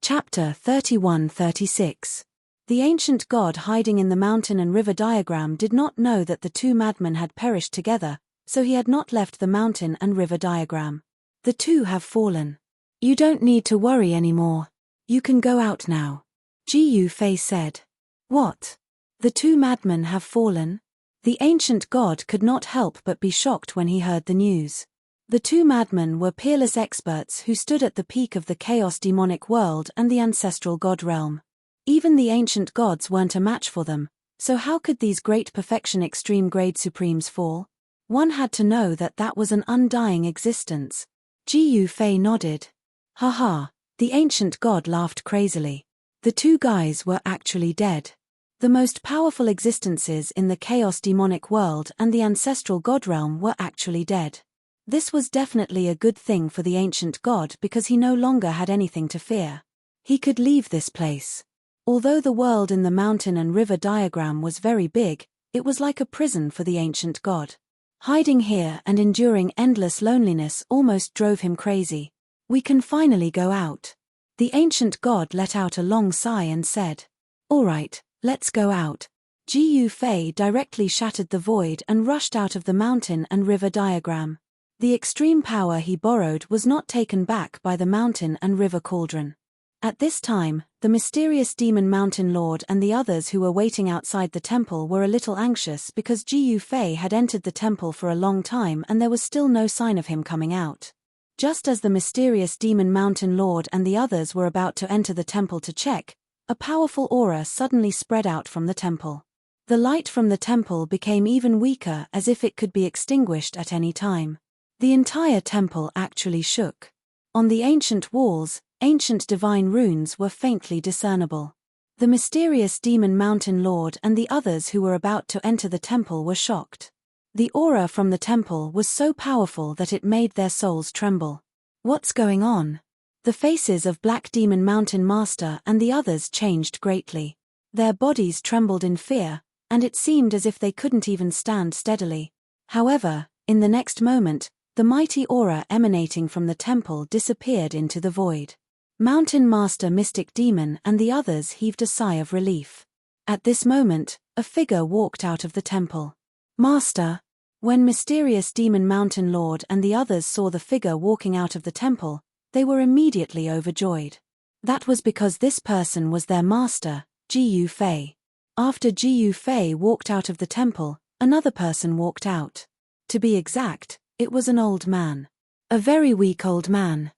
Chapter 31-36. The ancient god hiding in the mountain and river diagram did not know that the two madmen had perished together, so he had not left the mountain and river diagram. The two have fallen. You don't need to worry anymore. You can go out now. Ji Fei said. What? The two madmen have fallen? The ancient god could not help but be shocked when he heard the news. The two madmen were peerless experts who stood at the peak of the chaos demonic world and the ancestral god realm. Even the ancient gods weren't a match for them, so how could these great perfection extreme grade supremes fall? One had to know that that was an undying existence. Ji Fei nodded. Haha, the ancient god laughed crazily. The two guys were actually dead. The most powerful existences in the chaos demonic world and the ancestral god realm were actually dead. This was definitely a good thing for the ancient god because he no longer had anything to fear. He could leave this place. Although the world in the mountain and river diagram was very big, it was like a prison for the ancient god. Hiding here and enduring endless loneliness almost drove him crazy. We can finally go out. The ancient god let out a long sigh and said, "All right, let's go out." Ji Fei directly shattered the void and rushed out of the mountain and river diagram. The extreme power he borrowed was not taken back by the mountain and river cauldron. At this time, the mysterious demon mountain lord and the others who were waiting outside the temple were a little anxious because Ji Fei had entered the temple for a long time and there was still no sign of him coming out. Just as the mysterious demon mountain lord and the others were about to enter the temple to check, a powerful aura suddenly spread out from the temple. The light from the temple became even weaker as if it could be extinguished at any time. The entire temple actually shook. On the ancient walls, ancient divine runes were faintly discernible. The mysterious demon mountain lord and the others who were about to enter the temple were shocked. The aura from the temple was so powerful that it made their souls tremble. What's going on? The faces of Black Demon Mountain Master and the others changed greatly. Their bodies trembled in fear, and it seemed as if they couldn't even stand steadily. However, in the next moment, the mighty aura emanating from the temple disappeared into the void. Mountain Master Mystic Demon and the others heaved a sigh of relief. At this moment, a figure walked out of the temple. Master! When Mysterious Demon Mountain Lord and the others saw the figure walking out of the temple, they were immediately overjoyed. That was because this person was their master, Ji Fei. After Ji Fei walked out of the temple, another person walked out. To be exact, it was an old man. A very weak old man.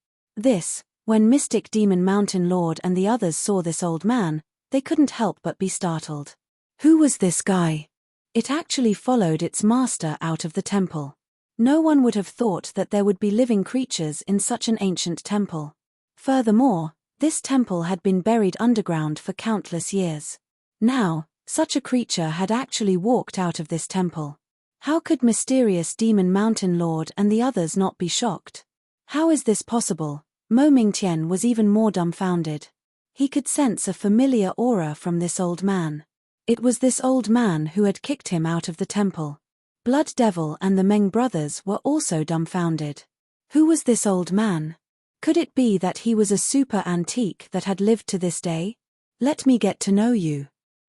When Mystic Demon Mountain Lord and the others saw this old man, they couldn't help but be startled. Who was this guy? It actually followed its master out of the temple. No one would have thought that there would be living creatures in such an ancient temple. Furthermore, this temple had been buried underground for countless years. Now, such a creature had actually walked out of this temple. How could Mysterious Demon Mountain Lord and the others not be shocked? How is this possible? Mo Mingtian was even more dumbfounded. He could sense a familiar aura from this old man. It was this old man who had kicked him out of the temple. Blood Devil and the Meng brothers were also dumbfounded. Who was this old man? Could it be that he was a super antique that had lived to this day? Let me get to know you.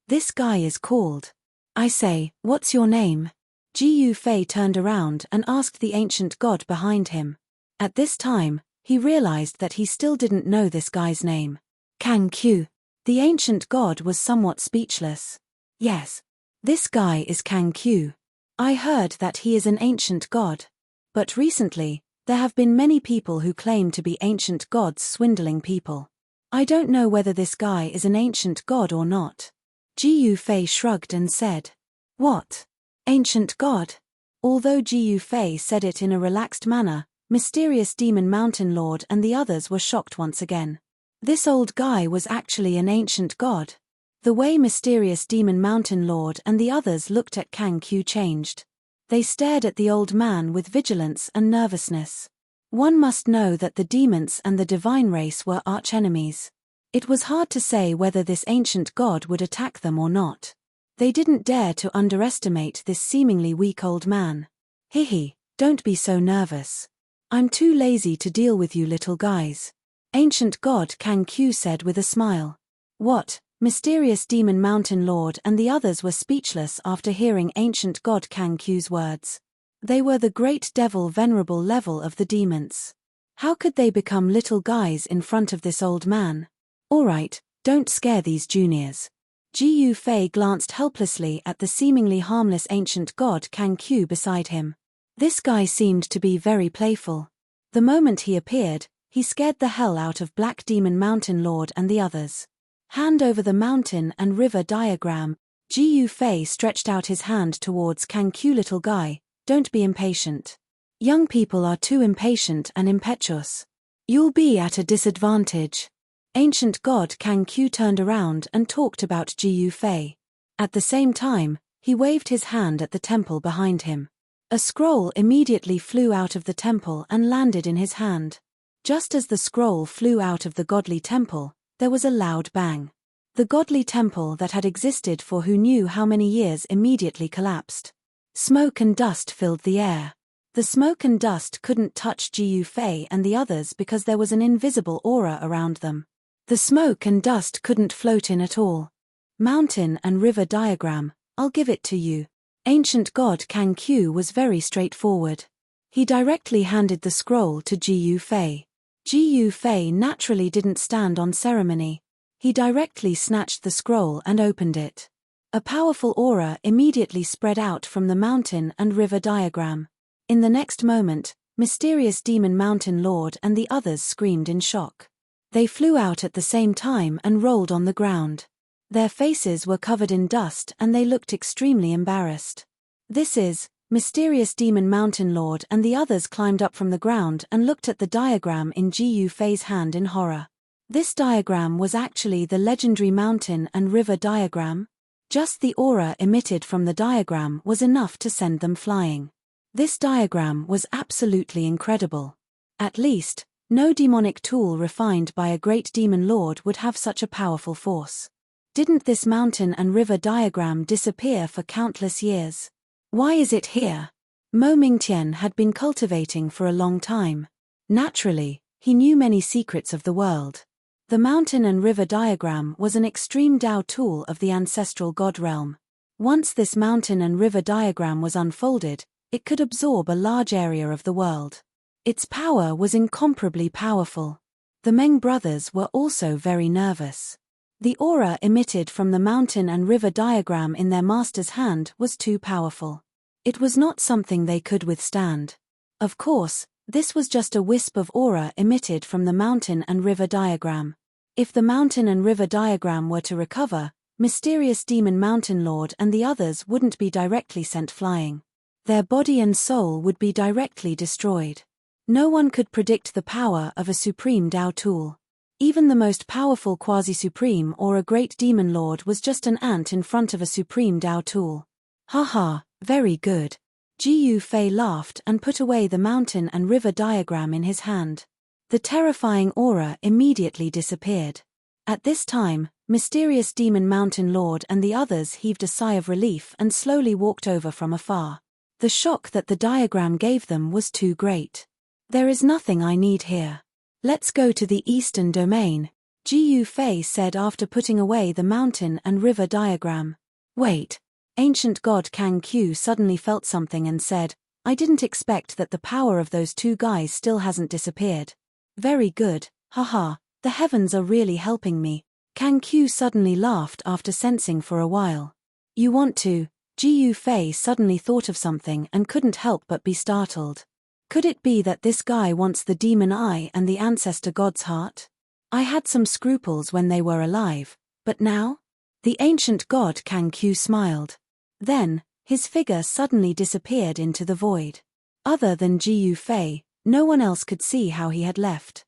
This guy is called. I say, what's your name? Ji Fei turned around and asked the ancient god behind him. At this time, he realized that he still didn't know this guy's name. Kang Q. The ancient god was somewhat speechless. Yes. This guy is Kang Q. I heard that he is an ancient god. But recently, there have been many people who claim to be ancient gods swindling people. I don't know whether this guy is an ancient god or not. Ji Fei shrugged and said. What? Ancient god? Although Ji Fei said it in a relaxed manner, Mysterious Demon Mountain Lord and the others were shocked once again. This old guy was actually an ancient god. The way Mysterious Demon Mountain Lord and the others looked at Kang Q changed. They stared at the old man with vigilance and nervousness. One must know that the demons and the divine race were archenemies. It was hard to say whether this ancient god would attack them or not. They didn't dare to underestimate this seemingly weak old man. Hihi, don't be so nervous. I'm too lazy to deal with you little guys. Ancient God Kang Q said with a smile. What? Mysterious Demon Mountain Lord and the others were speechless after hearing Ancient God Kang Q's words. They were the great devil venerable level of the demons. How could they become little guys in front of this old man? Alright, don't scare these juniors. Ji Fei glanced helplessly at the seemingly harmless Ancient God Kang Q beside him. This guy seemed to be very playful. The moment he appeared, he scared the hell out of Black Demon Mountain Lord and the others. Hand over the mountain and river diagram. Ji Fei stretched out his hand towards Kang Q. Little guy, don't be impatient. Young people are too impatient and impetuous. You'll be at a disadvantage. Ancient God Kang Q turned around and talked about Ji Fei. At the same time, he waved his hand at the temple behind him. A scroll immediately flew out of the temple and landed in his hand. Just as the scroll flew out of the godly temple, there was a loud bang. The godly temple that had existed for who knew how many years immediately collapsed. Smoke and dust filled the air. The smoke and dust couldn't touch Ji Fei and the others because there was an invisible aura around them. The smoke and dust couldn't float in at all. Mountain and river diagram, I'll give it to you. Ancient God Kang Q was very straightforward. He directly handed the scroll to Ji Fei. Ji Fei naturally didn't stand on ceremony. He directly snatched the scroll and opened it. A powerful aura immediately spread out from the mountain and river diagram. In the next moment, Mysterious Demon Mountain Lord and the others screamed in shock. They flew out at the same time and rolled on the ground. Their faces were covered in dust and they looked extremely embarrassed. This is Mysterious Demon Mountain Lord and the others climbed up from the ground and looked at the diagram in Ji Fei's hand in horror. This diagram was actually the legendary mountain and river diagram. Just the aura emitted from the diagram was enough to send them flying. This diagram was absolutely incredible. At least, no demonic tool refined by a great demon lord would have such a powerful force. Didn't this mountain and river diagram disappear for countless years? Why is it here? Mo Mingtian had been cultivating for a long time. Naturally, he knew many secrets of the world. The mountain and river diagram was an extreme Dao tool of the ancestral god realm. Once this mountain and river diagram was unfolded, it could absorb a large area of the world. Its power was incomparably powerful. The Meng brothers were also very nervous. The aura emitted from the mountain and river diagram in their master's hand was too powerful. It was not something they could withstand. Of course, this was just a wisp of aura emitted from the mountain and river diagram. If the mountain and river diagram were to recover, Mysterious Demon Mountain Lord and the others wouldn't be directly sent flying. Their body and soul would be directly destroyed. No one could predict the power of a supreme Dao tool. Even the most powerful quasi-supreme or a great demon lord was just an ant in front of a supreme Dao tool. Haha, very good. Ji Fei laughed and put away the mountain and river diagram in his hand. The terrifying aura immediately disappeared. At this time, Mysterious Demon Mountain Lord and the others heaved a sigh of relief and slowly walked over from afar. The shock that the diagram gave them was too great. There is nothing I need here. Let's go to the eastern domain, Ji Fei said after putting away the mountain and river diagram. Wait. Ancient God Kang Q suddenly felt something and said, I didn't expect that the power of those two guys still hasn't disappeared. Very good, haha, the heavens are really helping me. Kang Q suddenly laughed after sensing for a while. You want to? Ji Fei suddenly thought of something and couldn't help but be startled. Could it be that this guy wants the demon eye and the ancestor god's heart? I had some scruples when they were alive, but now? The ancient god Kang Q smiled. Then, his figure suddenly disappeared into the void. Other than Ji Fei, no one else could see how he had left.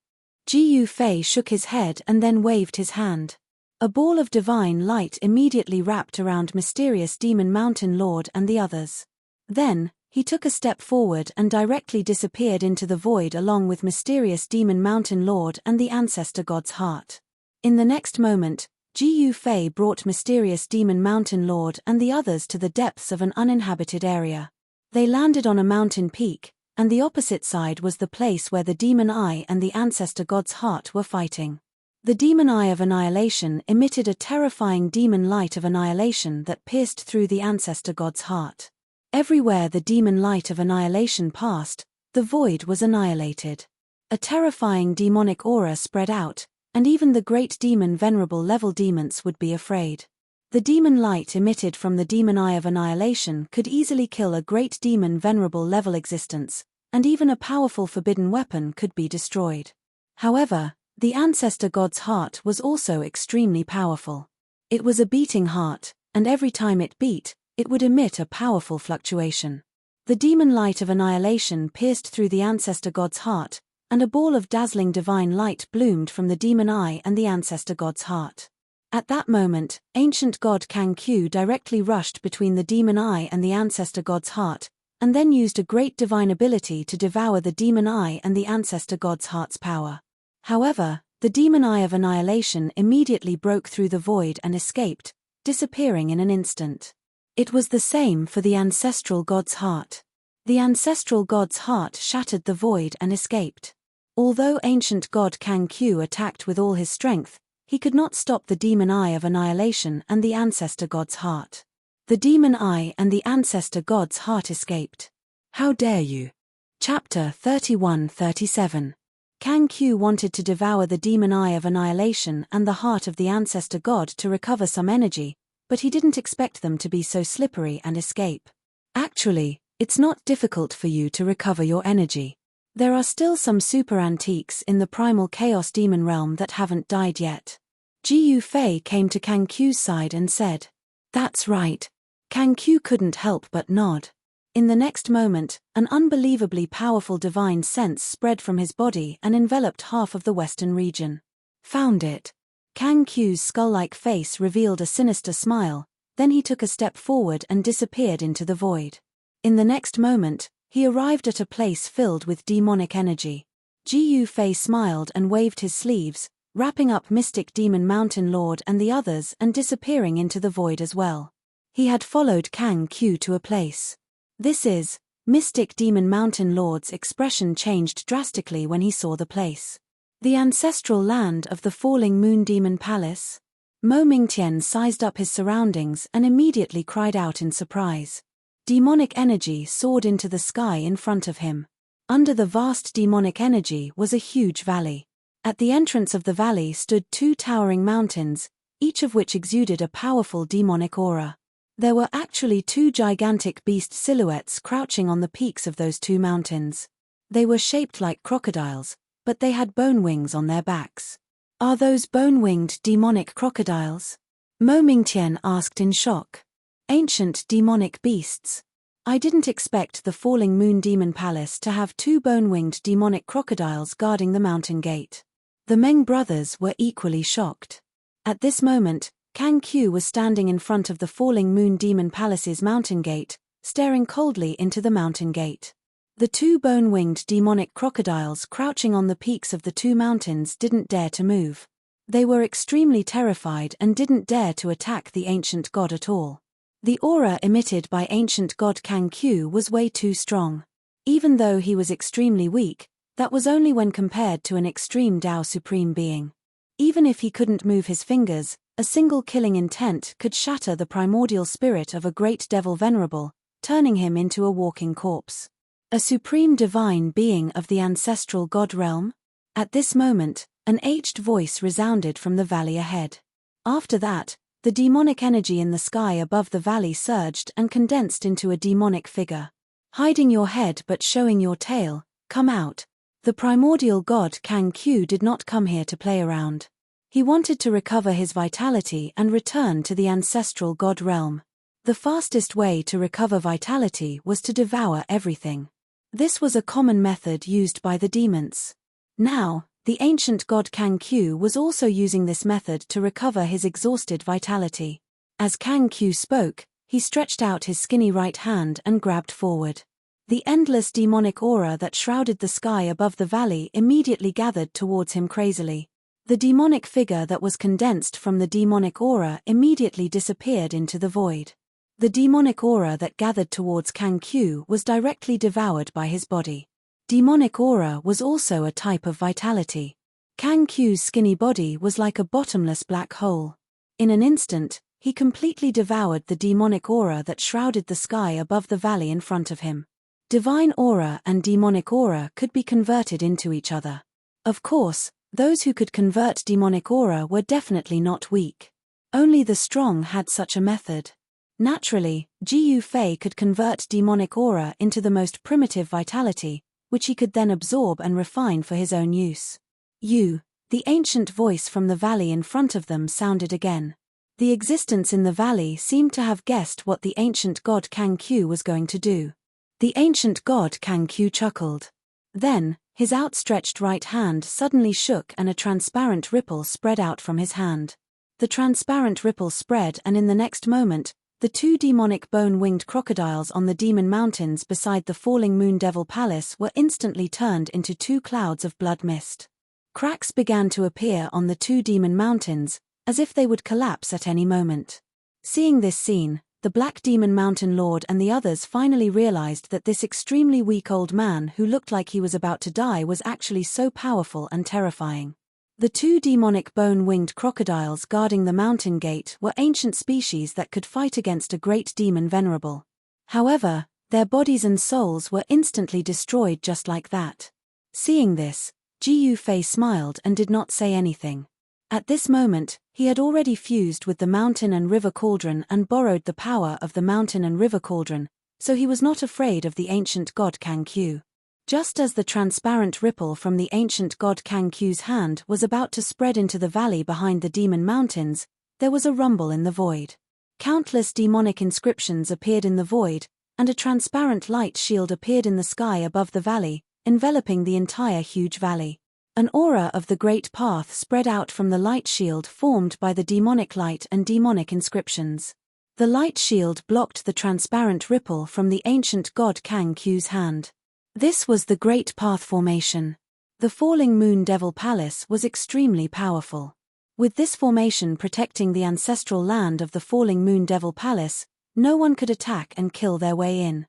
Ji Fei shook his head and then waved his hand. A ball of divine light immediately wrapped around Mysterious Demon Mountain Lord and the others. Then, he took a step forward and directly disappeared into the void along with Mysterious Demon Mountain Lord and the ancestor god's heart. In the next moment, Ji Fei brought Mysterious Demon Mountain Lord and the others to the depths of an uninhabited area. They landed on a mountain peak, and the opposite side was the place where the demon eye and the ancestor god's heart were fighting. The demon eye of annihilation emitted a terrifying demon light of annihilation that pierced through the ancestor god's heart. Everywhere the demon light of annihilation passed, the void was annihilated. A terrifying demonic aura spread out, and even the great demon venerable level demons would be afraid. The demon light emitted from the demon eye of annihilation could easily kill a great demon venerable level existence, and even a powerful forbidden weapon could be destroyed. However, the ancestor god's heart was also extremely powerful. It was a beating heart, and every time it beat, it would emit a powerful fluctuation. The demon light of annihilation pierced through the ancestor god's heart, and a ball of dazzling divine light bloomed from the demon eye and the ancestor god's heart. At that moment, ancient god Kang-Q directly rushed between the demon eye and the ancestor god's heart, and then used a great divine ability to devour the demon eye and the ancestor god's heart's power. However, the demon eye of annihilation immediately broke through the void and escaped, disappearing in an instant. It was the same for the ancestral god's heart. The ancestral god's heart shattered the void and escaped. Although ancient god Kang-Q attacked with all his strength, he could not stop the demon eye of annihilation and the ancestor god's heart. The demon eye and the ancestor god's heart escaped. How dare you? Chapter 31-37. Kang-Q wanted to devour the demon eye of annihilation and the heart of the ancestor god to recover some energy, but he didn't expect them to be so slippery and escape. Actually, it's not difficult for you to recover your energy. There are still some super antiques in the primal chaos demon realm that haven't died yet. Jiu Fei came to Kang-Q's side and said, "That's right." Kang-Q couldn't help but nod. In the next moment, an unbelievably powerful divine sense spread from his body and enveloped half of the western region. Found it. Kang-Q's skull-like face revealed a sinister smile, then he took a step forward and disappeared into the void. In the next moment, he arrived at a place filled with demonic energy. Jiu Fei smiled and waved his sleeves, wrapping up Mystic Demon Mountain Lord and the others and disappearing into the void as well. He had followed Kang-Q to a place. This is, Mystic Demon Mountain Lord's expression changed drastically when he saw the place. The ancestral land of the falling moon demon palace? Mo Mingtian sized up his surroundings and immediately cried out in surprise. Demonic energy soared into the sky in front of him. Under the vast demonic energy was a huge valley. At the entrance of the valley stood two towering mountains, each of which exuded a powerful demonic aura. There were actually two gigantic beast silhouettes crouching on the peaks of those two mountains. They were shaped like crocodiles, but they had bone wings on their backs. Are those bone-winged demonic crocodiles? Mo Mingtian asked in shock. Ancient demonic beasts. I didn't expect the falling moon demon palace to have two bone-winged demonic crocodiles guarding the mountain gate. The Meng brothers were equally shocked. At this moment, Kang-Q was standing in front of the falling moon demon palace's mountain gate, staring coldly into the mountain gate. The two bone-winged demonic crocodiles crouching on the peaks of the two mountains didn't dare to move. They were extremely terrified and didn't dare to attack the ancient god at all. The aura emitted by ancient god Kang-Q was way too strong. Even though he was extremely weak, that was only when compared to an extreme Tao Supreme being. Even if he couldn't move his fingers, a single killing intent could shatter the primordial spirit of a great devil venerable, turning him into a walking corpse. A supreme divine being of the ancestral god realm? At this moment, an aged voice resounded from the valley ahead. After that, the demonic energy in the sky above the valley surged and condensed into a demonic figure. Hiding your head but showing your tail, come out. The primordial god Kang-Q did not come here to play around. He wanted to recover his vitality and return to the ancestral god realm. The fastest way to recover vitality was to devour everything. This was a common method used by the demons. Now, the ancient god Kang-Q was also using this method to recover his exhausted vitality. As Kang-Q spoke, he stretched out his skinny right hand and grabbed forward. The endless demonic aura that shrouded the sky above the valley immediately gathered towards him crazily. The demonic figure that was condensed from the demonic aura immediately disappeared into the void. The demonic aura that gathered towards Kang Q was directly devoured by his body. Demonic aura was also a type of vitality. Kang Q's skinny body was like a bottomless black hole. In an instant, he completely devoured the demonic aura that shrouded the sky above the valley in front of him. Divine aura and demonic aura could be converted into each other. Of course, those who could convert demonic aura were definitely not weak. Only the strong had such a method. Naturally, Jiu Fei could convert demonic aura into the most primitive vitality, which he could then absorb and refine for his own use. The ancient voice from the valley in front of them sounded again. The existence in the valley seemed to have guessed what the ancient god Kang Q was going to do. The ancient god Kang Q chuckled. Then, his outstretched right hand suddenly shook and a transparent ripple spread out from his hand. The transparent ripple spread, and in the next moment, the two demonic bone-winged crocodiles on the demon mountains beside the falling moon devil palace were instantly turned into two clouds of blood mist. Cracks began to appear on the two demon mountains, as if they would collapse at any moment. Seeing this scene, the Black Demon Mountain Lord and the others finally realized that this extremely weak old man who looked like he was about to die was actually so powerful and terrifying. The two demonic bone-winged crocodiles guarding the mountain gate were ancient species that could fight against a great demon venerable. However, their bodies and souls were instantly destroyed just like that. Seeing this, Jiu Fei smiled and did not say anything. At this moment, he had already fused with the mountain and river cauldron and borrowed the power of the mountain and river cauldron, so he was not afraid of the ancient god Kang Q. Just as the transparent ripple from the ancient god Kang Q's hand was about to spread into the valley behind the demon mountains, there was a rumble in the void. Countless demonic inscriptions appeared in the void, and a transparent light shield appeared in the sky above the valley, enveloping the entire huge valley. An aura of the great path spread out from the light shield formed by the demonic light and demonic inscriptions. The light shield blocked the transparent ripple from the ancient god Kang Q's hand. This was the Great Path Formation. The falling Moon Devil Palace was extremely powerful. With this formation protecting the ancestral land of the falling Moon Devil Palace, no one could attack and kill their way in.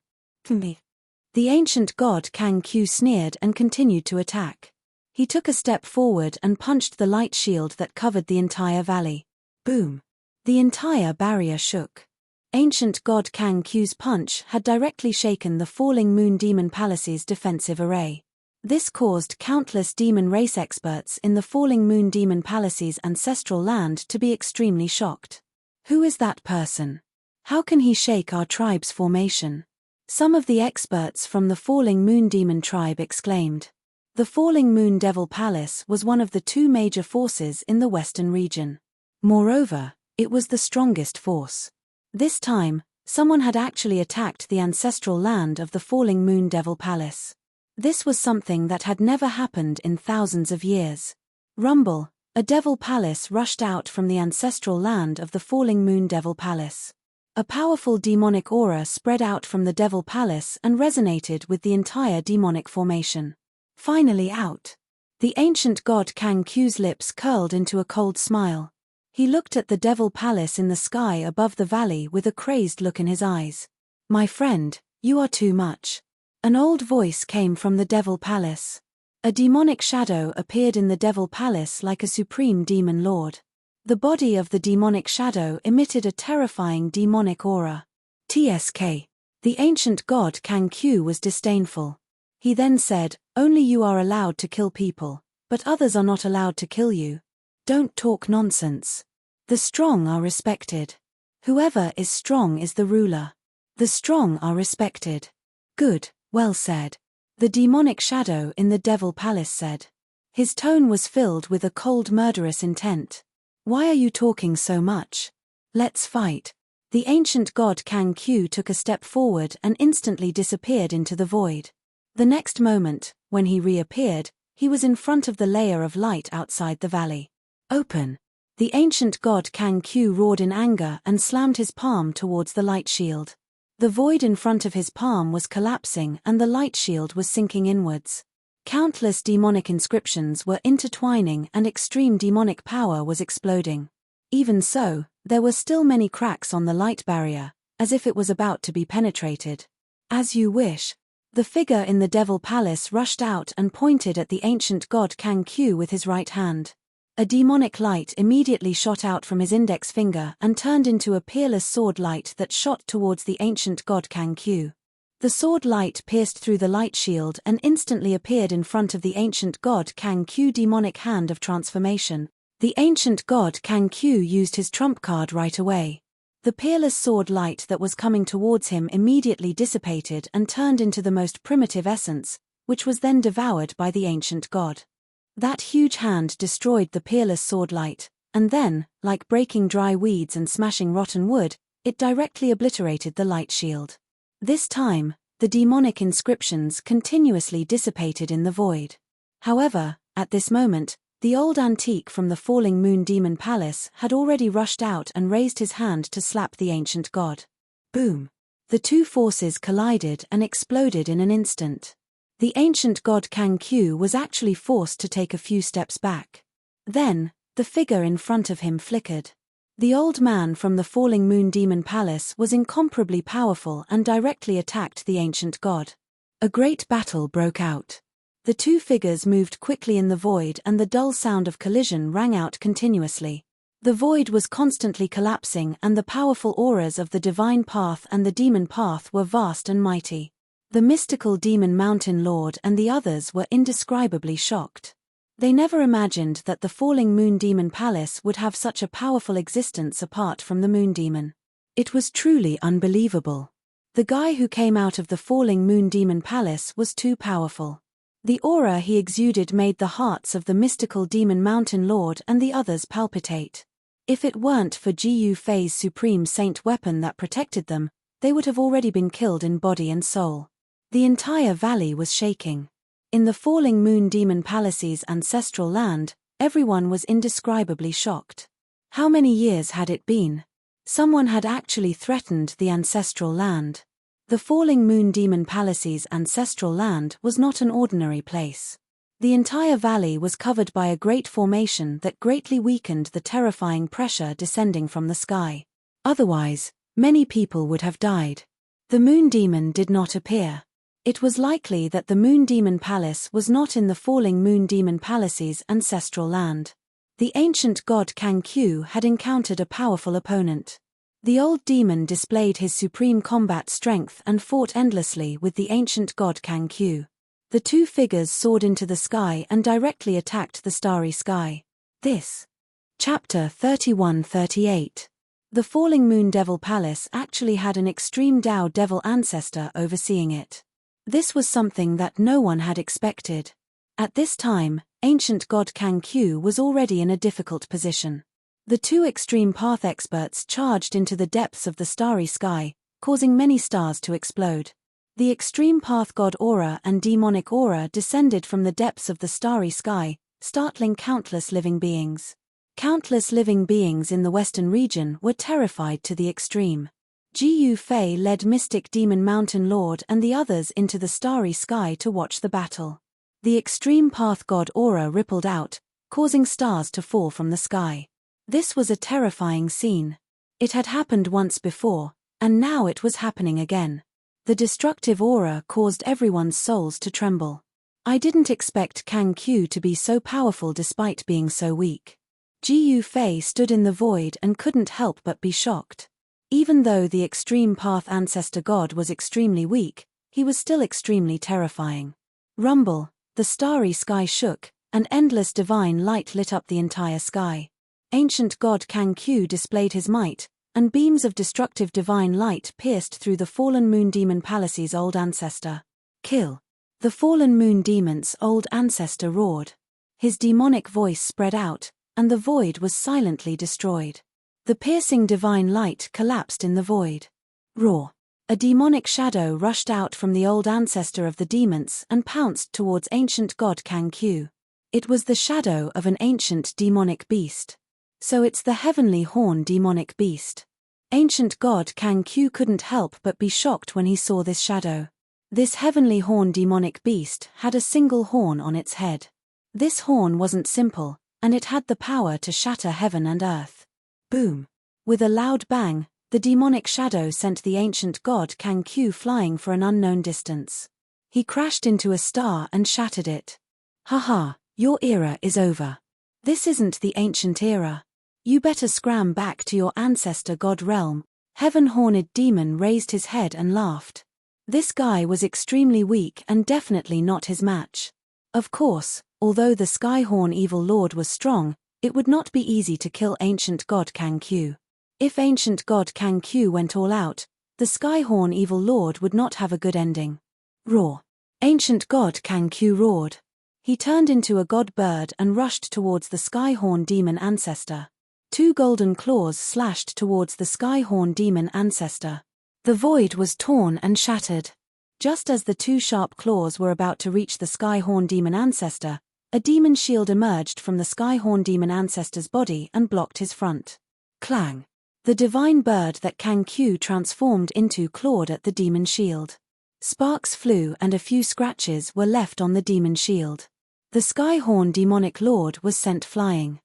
The ancient god Kang Q sneered and continued to attack. He took a step forward and punched the light shield that covered the entire valley. Boom! The entire barrier shook. Ancient god Kang Q's punch had directly shaken the falling Moon Demon Palace's defensive array. This caused countless demon race experts in the falling Moon Demon Palace's ancestral land to be extremely shocked. Who is that person? How can he shake our tribe's formation? Some of the experts from the falling Moon Demon tribe exclaimed. The falling Moon Devil Palace was one of the two major forces in the western region. Moreover, it was the strongest force. This time, someone had actually attacked the ancestral land of the falling Moon Devil Palace. This was something that had never happened in thousands of years. Rumble, a devil palace rushed out from the ancestral land of the falling Moon Devil Palace. A powerful demonic aura spread out from the Devil Palace and resonated with the entire demonic formation. Finally out. The ancient god Kang Q's lips curled into a cold smile. He looked at the Devil Palace in the sky above the valley with a crazed look in his eyes. My friend, you are too much. An old voice came from the Devil Palace. A demonic shadow appeared in the Devil Palace like a supreme demon lord. The body of the demonic shadow emitted a terrifying demonic aura. TSK. The ancient god Kang Q was disdainful. He then said, only you are allowed to kill people, but others are not allowed to kill you. Don't talk nonsense. The strong are respected. Whoever is strong is the ruler. The strong are respected. Good, well said. The demonic shadow in the Devil Palace said. His tone was filled with a cold murderous intent. Why are you talking so much? Let's fight. The ancient god Kang Q took a step forward and instantly disappeared into the void. The next moment, when he reappeared, he was in front of the layer of light outside the valley. Open. The ancient god Kang Q roared in anger and slammed his palm towards the light shield. The void in front of his palm was collapsing and the light shield was sinking inwards. Countless demonic inscriptions were intertwining and extreme demonic power was exploding. Even so, there were still many cracks on the light barrier, as if it was about to be penetrated. As you wish. The figure in the Devil Palace rushed out and pointed at the ancient god Kang-Q with his right hand. A demonic light immediately shot out from his index finger and turned into a peerless sword light that shot towards the ancient god Kang-Q. The sword light pierced through the light shield and instantly appeared in front of the ancient god Kang-Q demonic hand of transformation. The ancient god Kang-Q used his trump card right away. The peerless sword light that was coming towards him immediately dissipated and turned into the most primitive essence, which was then devoured by the ancient god. That huge hand destroyed the peerless sword light, and then, like breaking dry weeds and smashing rotten wood, it directly obliterated the light shield. This time, the demonic inscriptions continuously dissipated in the void. However, at this moment, the old antique from the falling moon demon palace had already rushed out and raised his hand to slap the ancient god. Boom! The two forces collided and exploded in an instant. The ancient god Kang-Q was actually forced to take a few steps back. Then, the figure in front of him flickered. The old man from the falling moon demon palace was incomparably powerful and directly attacked the ancient god. A great battle broke out. The two figures moved quickly in the void and the dull sound of collision rang out continuously. The void was constantly collapsing and the powerful auras of the divine path and the demon path were vast and mighty. The mystical demon mountain lord and the others were indescribably shocked. They never imagined that the falling moon demon palace would have such a powerful existence apart from the moon demon. It was truly unbelievable. The guy who came out of the falling moon demon palace was too powerful. The aura he exuded made the hearts of the mystical demon mountain lord and the others palpitate. If it weren't for Gu Fei's supreme saint weapon that protected them, they would have already been killed in body and soul. The entire valley was shaking. In the falling moon demon palace's ancestral land, everyone was indescribably shocked. How many years had it been? Someone had actually threatened the ancestral land. The falling moon demon palace's ancestral land was not an ordinary place. The entire valley was covered by a great formation that greatly weakened the terrifying pressure descending from the sky. Otherwise, many people would have died. The moon demon did not appear. It was likely that the moon demon palace was not in the falling moon demon palace's ancestral land. The ancient god Kang-Q had encountered a powerful opponent. The old demon displayed his supreme combat strength and fought endlessly with the ancient god Kang-Q. The two figures soared into the sky and directly attacked the starry sky. This. Chapter 31-38. The falling moon devil palace actually had an extreme Tao devil ancestor overseeing it. This was something that no one had expected. At this time, ancient god Kang-Q was already in a difficult position. The two extreme path experts charged into the depths of the starry sky, causing many stars to explode. The extreme path god aura and demonic aura descended from the depths of the starry sky, startling countless living beings. Countless living beings in the western region were terrified to the extreme. Gu Fei led mystic demon mountain lord and the others into the starry sky to watch the battle. The extreme path god aura rippled out, causing stars to fall from the sky. This was a terrifying scene. It had happened once before, and now it was happening again. The destructive aura caused everyone's souls to tremble. I didn't expect Kang-Q to be so powerful despite being so weak. Gu Fei stood in the void and couldn't help but be shocked. Even though the extreme path ancestor god was extremely weak, he was still extremely terrifying. Rumble, the starry sky shook, and endless divine light lit up the entire sky. Ancient god Kang-Q displayed his might, and beams of destructive divine light pierced through the fallen moon demon palace's old ancestor. Kill. The fallen moon demon's old ancestor roared. His demonic voice spread out, and the void was silently destroyed. The piercing divine light collapsed in the void. Roar. A demonic shadow rushed out from the old ancestor of the demons and pounced towards ancient god Kang-Q. It was the shadow of an ancient demonic beast. So it's the heavenly horn demonic beast. Ancient god Kang-Q couldn't help but be shocked when he saw this shadow. This heavenly horn demonic beast had a single horn on its head. This horn wasn't simple, and it had the power to shatter heaven and earth. Boom! With a loud bang, The demonic shadow sent the ancient god Kang-Q flying for an unknown distance. He crashed into a star and shattered it. Haha, your era is over. This isn't the ancient era. You better scram back to your ancestor god realm. Heaven-horned demon raised his head and laughed. This guy was extremely weak and definitely not his match. Of course, although the Skyhorn evil lord was strong, it would not be easy to kill ancient god Kang-Q. If ancient god Kang-Q went all out, the Skyhorn evil lord would not have a good ending. Roar! Ancient god Kang-Q roared. He turned into a god bird and rushed towards the Skyhorn demon ancestor. 2 golden claws slashed towards the Skyhorn demon ancestor. The void was torn and shattered. Just as the 2 sharp claws were about to reach the Skyhorn demon ancestor, a demon shield emerged from the Skyhorn demon ancestor's body and blocked his front. Clang! The divine bird that Kang-Q transformed into clawed at the demon shield. Sparks flew and a few scratches were left on the demon shield. The Skyhorn demonic lord was sent flying.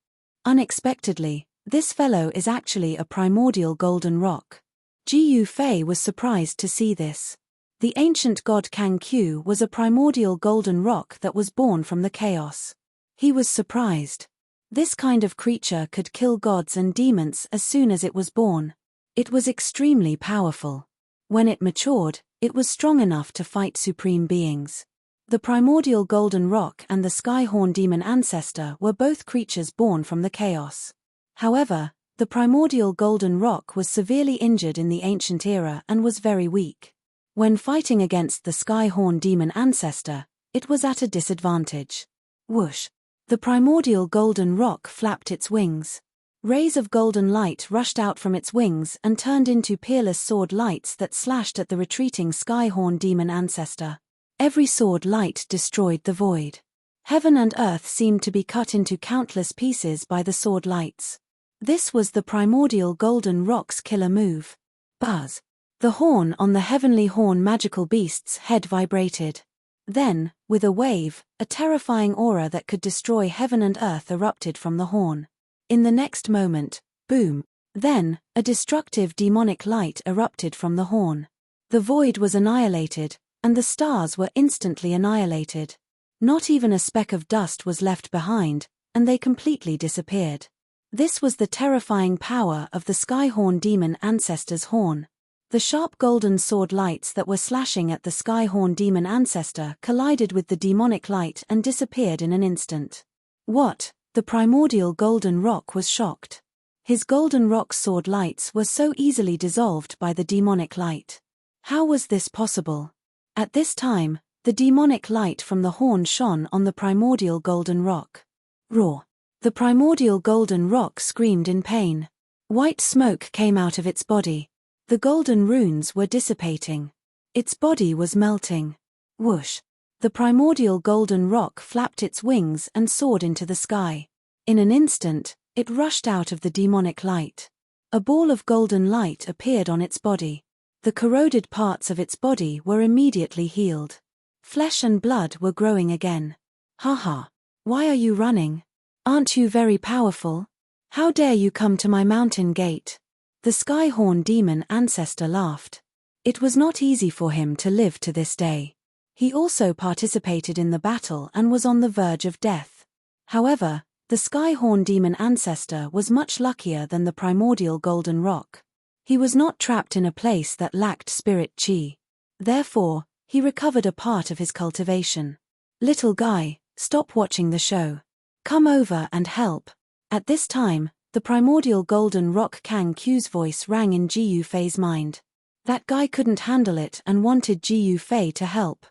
Unexpectedly, this fellow is actually a primordial golden rock. Jiu Fei was surprised to see this. The ancient god Kang-Q was a primordial golden rock that was born from the chaos. He was surprised. This kind of creature could kill gods and demons as soon as it was born. It was extremely powerful. When it matured, it was strong enough to fight supreme beings. The primordial golden rock and the Skyhorn demon ancestor were both creatures born from the chaos. However, the primordial golden rock was severely injured in the ancient era and was very weak. When fighting against the Skyhorn demon ancestor, it was at a disadvantage. Whoosh! The primordial golden rock flapped its wings. Rays of golden light rushed out from its wings and turned into peerless sword lights that slashed at the retreating Skyhorn demon ancestor. Every sword light destroyed the void. Heaven and earth seemed to be cut into countless pieces by the sword lights. This was the primordial golden rock's killer move. Buzz! The horn on the heavenly horn magical beast's head vibrated. Then, with a wave, a terrifying aura that could destroy heaven and earth erupted from the horn. In the next moment, boom! Then, a destructive demonic light erupted from the horn. The void was annihilated, and the stars were instantly annihilated. Not even a speck of dust was left behind, and they completely disappeared. This was the terrifying power of the Skyhorn demon ancestor's horn. The sharp golden sword lights that were slashing at the Skyhorn demon ancestor collided with the demonic light and disappeared in an instant. What? The primordial golden rock was shocked. His golden rock sword lights were so easily dissolved by the demonic light. How was this possible? At this time, the demonic light from the horn shone on the primordial golden rock. Roar! The primordial golden rock screamed in pain. White smoke came out of its body. The golden runes were dissipating. Its body was melting. Whoosh! The primordial golden rock flapped its wings and soared into the sky. In an instant, it rushed out of the demonic light. A ball of golden light appeared on its body. The corroded parts of its body were immediately healed. Flesh and blood were growing again. Haha! Why are you running? Aren't you very powerful? How dare you come to my mountain gate? The Skyhorn demon ancestor laughed. It was not easy for him to live to this day. He also participated in the battle and was on the verge of death. However, the Skyhorn demon ancestor was much luckier than the primordial golden rock. He was not trapped in a place that lacked spirit chi. Therefore, he recovered a part of his cultivation. Little guy, stop watching the show. Come over and help. At this time, the primordial golden rock Kang-Q's voice rang in Jiu Fei's mind. That guy couldn't handle it and wanted Jiu Fei to help.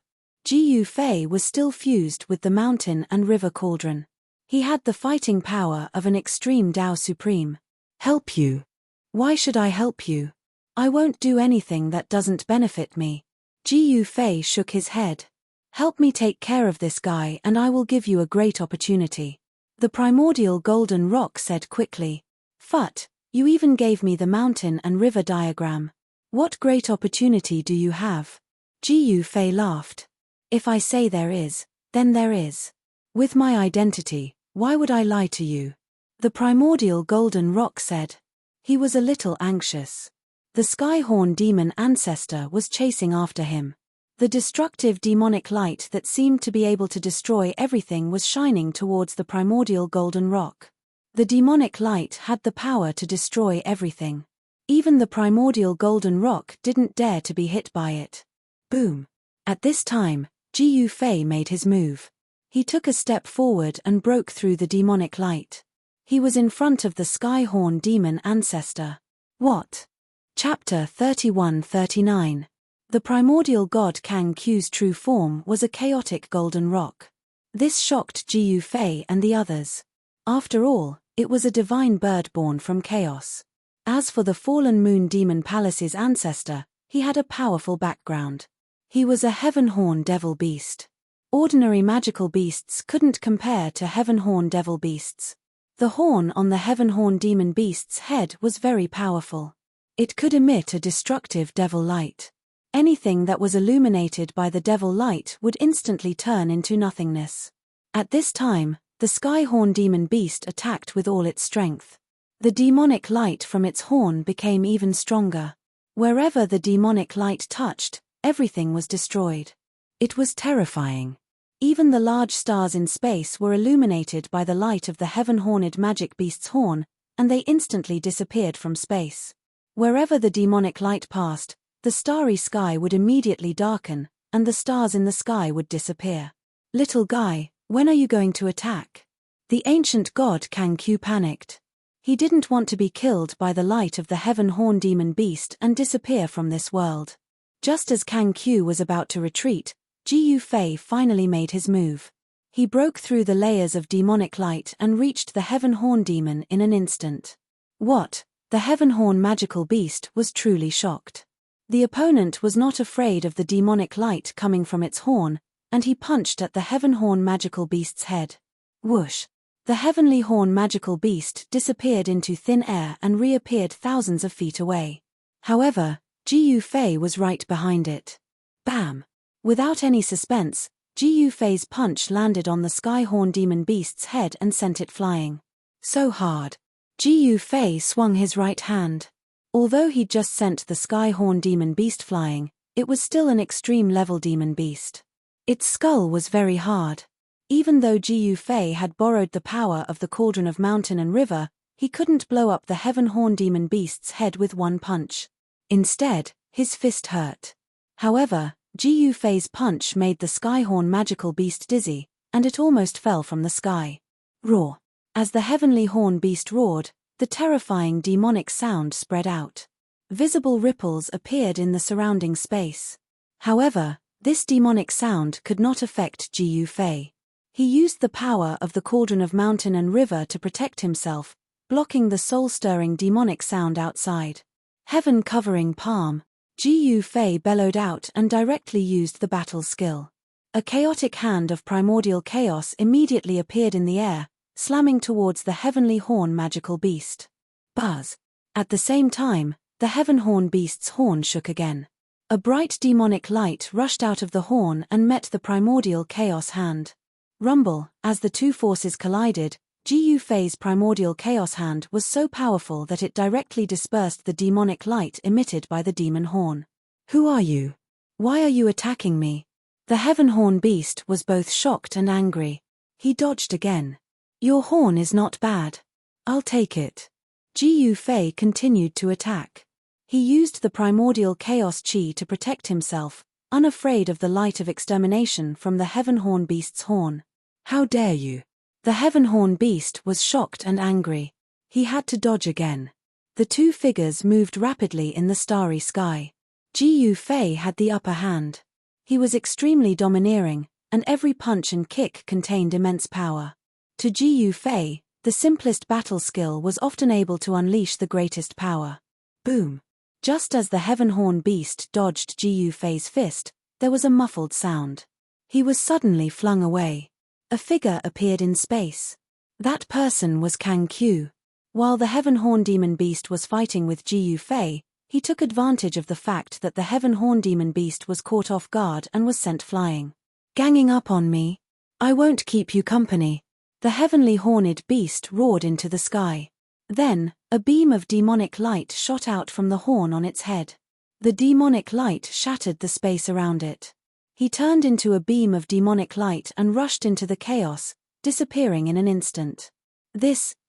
Jiu Fei was still fused with the mountain and river cauldron. He had the fighting power of an extreme Tao Supreme. Help you? Why should I help you? I won't do anything that doesn't benefit me. Jiu Fei shook his head. Help me take care of this guy and I will give you a great opportunity. The primordial golden rock said quickly. Phut, you even gave me the mountain and river diagram. What great opportunity do you have? Jiu Fei laughed. If I say there is, then there is. With my identity, why would I lie to you? The primordial golden rock said. He was a little anxious. The Skyhorn demon ancestor was chasing after him. The destructive demonic light that seemed to be able to destroy everything was shining towards the primordial golden rock. The demonic light had the power to destroy everything. Even the primordial golden rock didn't dare to be hit by it. Boom! At this time, Jiu Fei made his move. He took a step forward and broke through the demonic light. He was in front of the Skyhorn demon ancestor. What? Chapter 31-39. The primordial god Kang Q's true form was a chaotic golden rock. This shocked Jiu Fei and the others. After all, it was a divine bird born from chaos. As for the fallen moon demon palace's ancestor, he had a powerful background. He was a heaven-horn devil beast. Ordinary magical beasts couldn't compare to heaven-horn devil beasts. The horn on the heaven-horn demon beast's head was very powerful. It could emit a destructive devil light. Anything that was illuminated by the devil light would instantly turn into nothingness. At this time, the Skyhorn demon beast attacked with all its strength. The demonic light from its horn became even stronger. Wherever the demonic light touched, everything was destroyed. It was terrifying. Even the large stars in space were illuminated by the light of the heaven-horned magic beast's horn, and they instantly disappeared from space. Wherever the demonic light passed, the starry sky would immediately darken, and the stars in the sky would disappear. Little guy, when are you going to attack? The ancient god Kang Q panicked. He didn't want to be killed by the light of the heaven-horn demon beast and disappear from this world. Just as Kang Q was about to retreat, Jiu Fei finally made his move. He broke through the layers of demonic light and reached the heaven-horn demon in an instant. What? The heaven-horn magical beast was truly shocked. The opponent was not afraid of the demonic light coming from its horn, and he punched at the heaven-horn magical beast's head. Whoosh! The heavenly horn magical beast disappeared into thin air and reappeared thousands of feet away. However, Jiu Fei was right behind it. Bam! Without any suspense, Jiu Fei's punch landed on the Skyhorn demon beast's head and sent it flying. So hard. Jiu Fei swung his right hand. Although he'd just sent the Skyhorn demon beast flying, it was still an extreme-level demon beast. Its skull was very hard. Even though Jiu Fei had borrowed the power of the cauldron of mountain and river, he couldn't blow up the heaven-horn demon beast's head with one punch. Instead, his fist hurt. However, Jiu Fei's punch made the Skyhorn magical beast dizzy, and it almost fell from the sky. Roar! As the heavenly horn beast roared, the terrifying demonic sound spread out. Visible ripples appeared in the surrounding space. However, this demonic sound could not affect Jiu Fei. He used the power of the cauldron of mountain and river to protect himself, blocking the soul-stirring demonic sound outside. Heaven-covering palm, Jiu Fei bellowed out and directly used the battle skill. A chaotic hand of primordial chaos immediately appeared in the air, slamming towards the heavenly horn magical beast. Buzz! At the same time, the heaven horn beast's horn shook again. A bright demonic light rushed out of the horn and met the primordial chaos hand. Rumble! As the two forces collided, Jiu Fei's primordial chaos hand was so powerful that it directly dispersed the demonic light emitted by the demon horn. Who are you? Why are you attacking me? The heaven horn beast was both shocked and angry. He dodged again. Your horn is not bad. I'll take it. Jiu Fei continued to attack. He used the primordial chaos chi to protect himself, unafraid of the light of extermination from the heaven horn beast's horn. How dare you? The heaven horn beast was shocked and angry. He had to dodge again. The two figures moved rapidly in the starry sky. Jiu Fei had the upper hand. He was extremely domineering, and every punch and kick contained immense power. To Jiu Fei, the simplest battle skill was often able to unleash the greatest power. Boom! Just as the heaven horn beast dodged Jiu Fei's fist, there was a muffled sound. He was suddenly flung away. A figure appeared in space. That person was Kang Q. While the heaven horn demon beast was fighting with Jiu Fei, he took advantage of the fact that the heaven horn demon beast was caught off guard and was sent flying. Ganging up on me? I won't keep you company. The heavenly horned beast roared into the sky. Then, a beam of demonic light shot out from the horn on its head. The demonic light shattered the space around it. He turned into a beam of demonic light and rushed into the chaos, disappearing in an instant.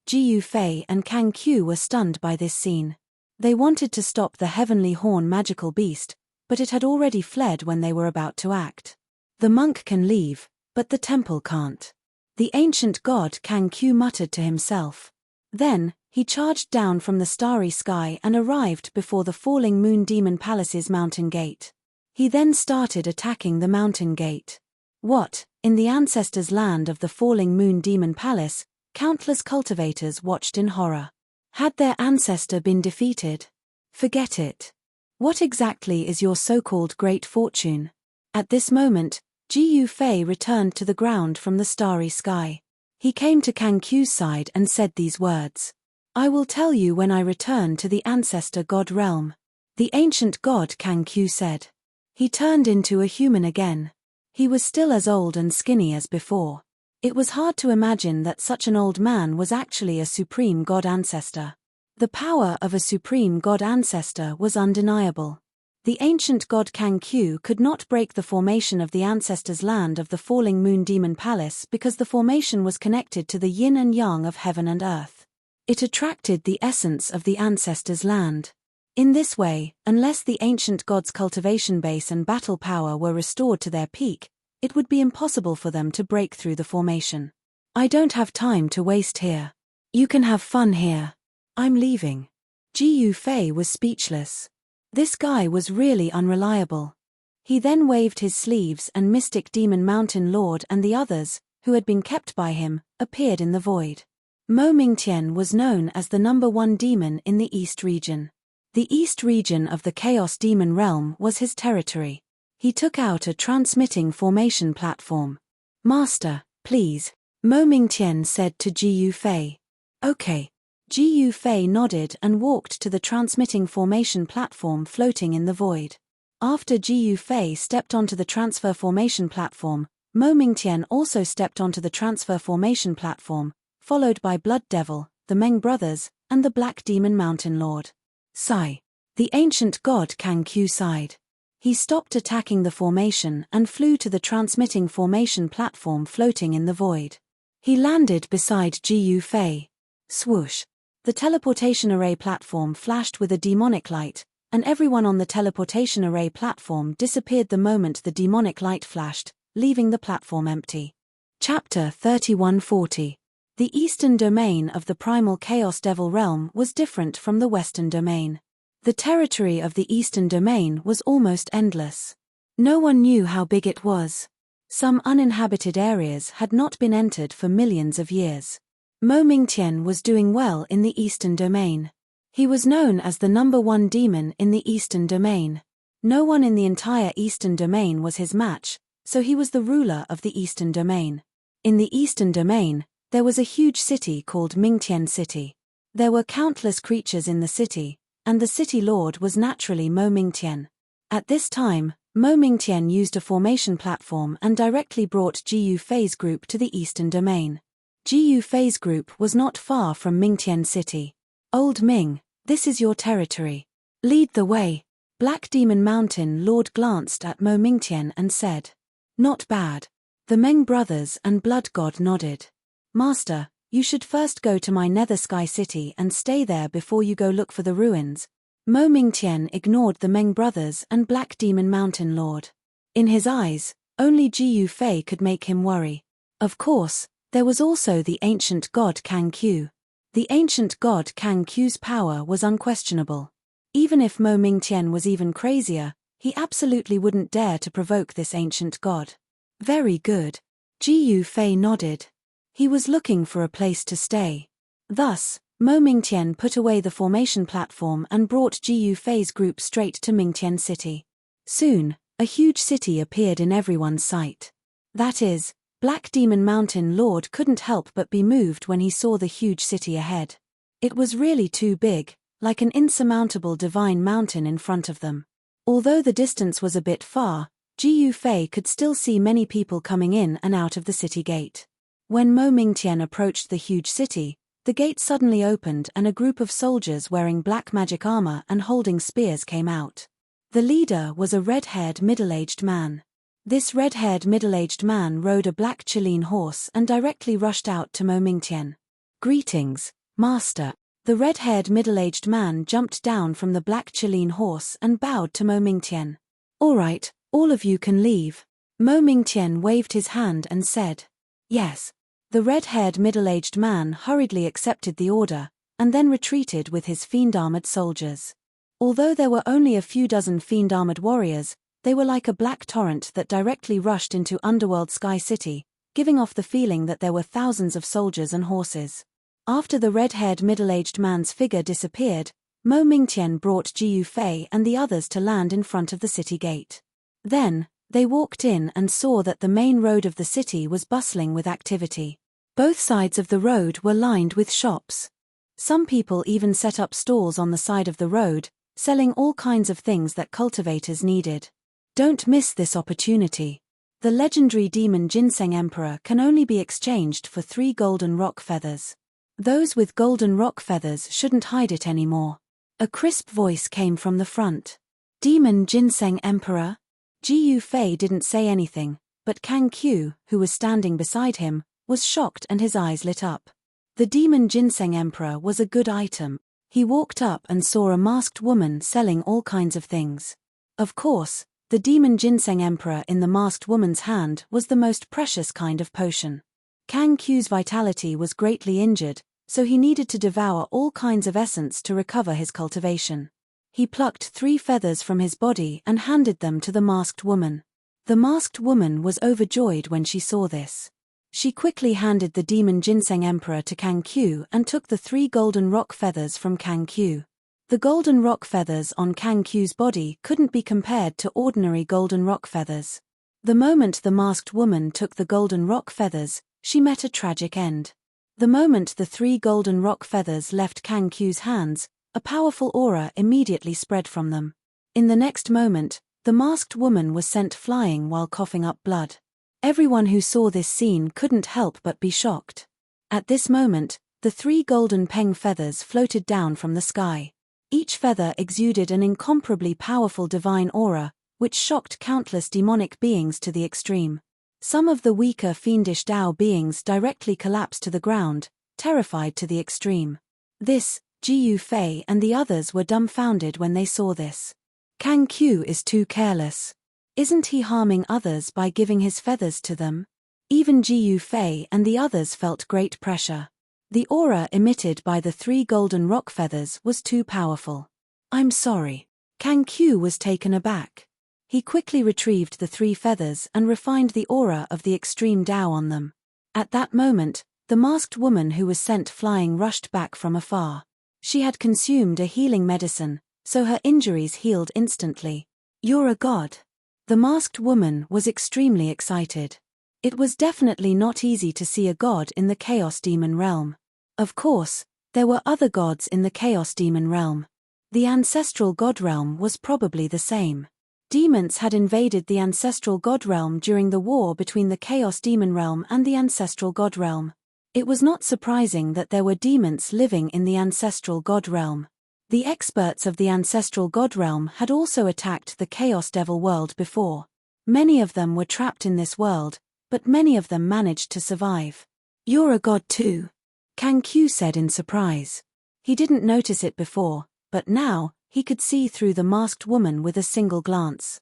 Jiu Fei and Kang Qiu were stunned by this scene. They wanted to stop the heavenly horn magical beast, but it had already fled when they were about to act. The monk can leave, but the temple can't. The ancient god Kang Qiu muttered to himself. Then, he charged down from the starry sky and arrived before the falling moon demon palace's mountain gate. He then started attacking the mountain gate. What, in the ancestors' land of the falling moon demon palace, countless cultivators watched in horror. Had their ancestor been defeated? Forget it. What exactly is your so-called great fortune? At this moment, Jiu Fei returned to the ground from the starry sky. He came to Kang Qiu's side and said these words. I will tell you when I return to the ancestor god realm. The ancient god Kang Qiu said. He turned into a human again. He was still as old and skinny as before. It was hard to imagine that such an old man was actually a supreme god ancestor. The power of a supreme god ancestor was undeniable. The ancient god Kang Qiu could not break the formation of the ancestors' land of the falling moon demon palace because the formation was connected to the yin and yang of heaven and earth. It attracted the essence of the ancestors' land. In this way, unless the ancient god's cultivation base and battle power were restored to their peak, it would be impossible for them to break through the formation. I don't have time to waste here. You can have fun here. I'm leaving. Jiu Fei was speechless. This guy was really unreliable. He then waved his sleeves and mystic demon mountain lord and the others, who had been kept by him, appeared in the void. Mo Mingtian was known as the #1 demon in the East region. The East region of the Chaos Demon realm was his territory. He took out a transmitting formation platform. Master, please, Mo Mingtian said to Jiu Fei. Okay. Jiu Fei nodded and walked to the transmitting formation platform floating in the void. After Jiu Fei stepped onto the transfer formation platform, Mo Mingtian also stepped onto the transfer formation platform, followed by Blood Devil, the Meng brothers, and the Black Demon Mountain Lord. Sigh. The ancient god Kang Qiu sighed. He stopped attacking the formation and flew to the transmitting formation platform floating in the void. He landed beside Jiu Fei. Swoosh. The teleportation array platform flashed with a demonic light, and everyone on the teleportation array platform disappeared the moment the demonic light flashed, leaving the platform empty. Chapter 3140. The eastern domain of the primal Chaos Devil realm was different from the western domain. The territory of the eastern domain was almost endless. No one knew how big it was. Some uninhabited areas had not been entered for millions of years. Mo Mingtian was doing well in the eastern domain. He was known as the #1 demon in the eastern domain. No one in the entire eastern domain was his match, so he was the ruler of the eastern domain. In the eastern domain, there was a huge city called Mingtian City. There were countless creatures in the city, and the city lord was naturally Mo Mingtian. At this time, Mo Mingtian used a formation platform and directly brought Jiu Fei's group to the eastern domain. Jiu Fei's group was not far from Mingtian City. Old Ming, this is your territory. Lead the way. Black Demon Mountain Lord glanced at Mo Mingtian and said. Not bad. The Meng brothers and Blood God nodded. Master, you should first go to my Nether Sky City and stay there before you go look for the ruins. Mo Mingtian ignored the Meng brothers and Black Demon Mountain Lord. In his eyes, only Jiu Fei could make him worry. Of course, there was also the ancient god Kang Qiu. The ancient god Kang Qiu's power was unquestionable. Even if Mo Mingtian was even crazier, he absolutely wouldn't dare to provoke this ancient god. Very good. Jiu Fei nodded. He was looking for a place to stay. Thus, Mo Mingtian put away the formation platform and brought Jiu Fei's group straight to Mingtian City. Soon, a huge city appeared in everyone's sight. That is, Black Demon Mountain Lord couldn't help but be moved when he saw the huge city ahead. It was really too big, like an insurmountable divine mountain in front of them. Although the distance was a bit far, Jiu Fei could still see many people coming in and out of the city gate. When Mo Mingtian approached the huge city, The gate suddenly opened and a group of soldiers wearing black magic armor and holding spears came out. The leader was a red-haired middle-aged man. This red-haired middle-aged man rode a black Chilean horse and directly rushed out to Mo Mingtian. "Greetings, master." The red-haired middle-aged man jumped down from the black Chilean horse and bowed to Mo Mingtian. "All right, all of you can leave." Mo Mingtian waved his hand and said, "Yes." The red-haired middle-aged man hurriedly accepted the order, and then retreated with his fiend-armored soldiers. Although there were only a few dozen fiend-armored warriors, they were like a black torrent that directly rushed into Underworld Sky City, giving off the feeling that there were thousands of soldiers and horses. After the red-haired middle-aged man's figure disappeared, Mo Mingtian brought Ji Yufei and the others to land in front of the city gate. Then, they walked in and saw that the main road of the city was bustling with activity. Both sides of the road were lined with shops. Some people even set up stalls on the side of the road, selling all kinds of things that cultivators needed. Don't miss this opportunity. The legendary demon Ginseng Emperor can only be exchanged for 3 golden rock feathers. Those with golden rock feathers shouldn't hide it anymore. A crisp voice came from the front. Demon Ginseng Emperor? Ji Yufei didn't say anything, but Kang Qiu, who was standing beside him, was shocked and his eyes lit up. The demon Ginseng Emperor was a good item. He walked up and saw a masked woman selling all kinds of things. Of course, the demon Ginseng Emperor in the masked woman's hand was the most precious kind of potion. Kang Qiu's vitality was greatly injured, so he needed to devour all kinds of essence to recover his cultivation. He plucked 3 feathers from his body and handed them to the masked woman. The masked woman was overjoyed when she saw this. She quickly handed the demon Ginseng Emperor to Kang Qiu and took the 3 golden rock feathers from Kang Qiu. The golden rock feathers on Kang Qiu's body couldn't be compared to ordinary golden rock feathers. The moment the masked woman took the golden rock feathers, she met a tragic end. The moment the 3 golden rock feathers left Kang Qiu's hands, a powerful aura immediately spread from them. In the next moment, the masked woman was sent flying while coughing up blood. Everyone who saw this scene couldn't help but be shocked. At this moment, the 3 golden peng feathers floated down from the sky. Each feather exuded an incomparably powerful divine aura, which shocked countless demonic beings to the extreme. Some of the weaker fiendish Dao beings directly collapsed to the ground, terrified to the extreme. Ji Yufei and the others were dumbfounded when they saw this. Kang Qiu is too careless. Isn't he harming others by giving his feathers to them? Even Ji Yufei and the others felt great pressure. The aura emitted by the 3 golden rock feathers was too powerful. "I'm sorry." Kang Qiu was taken aback. He quickly retrieved the 3 feathers and refined the aura of the extreme Dao on them. At that moment, the masked woman who was sent flying rushed back from afar. She had consumed a healing medicine, so her injuries healed instantly. "You're a god." The masked woman was extremely excited. It was definitely not easy to see a god in the Chaos Demon realm. Of course, there were other gods in the Chaos Demon realm. The ancestral god realm was probably the same. Demons had invaded the ancestral god realm during the war between the Chaos Demon realm and the ancestral god realm. It was not surprising that there were demons living in the ancestral god realm. The experts of the ancestral god realm had also attacked the Chaos Devil world before. Many of them were trapped in this world, but many of them managed to survive. "You're a god too," Kang Qiu said in surprise. He didn't notice it before, but now, he could see through the masked woman with a single glance.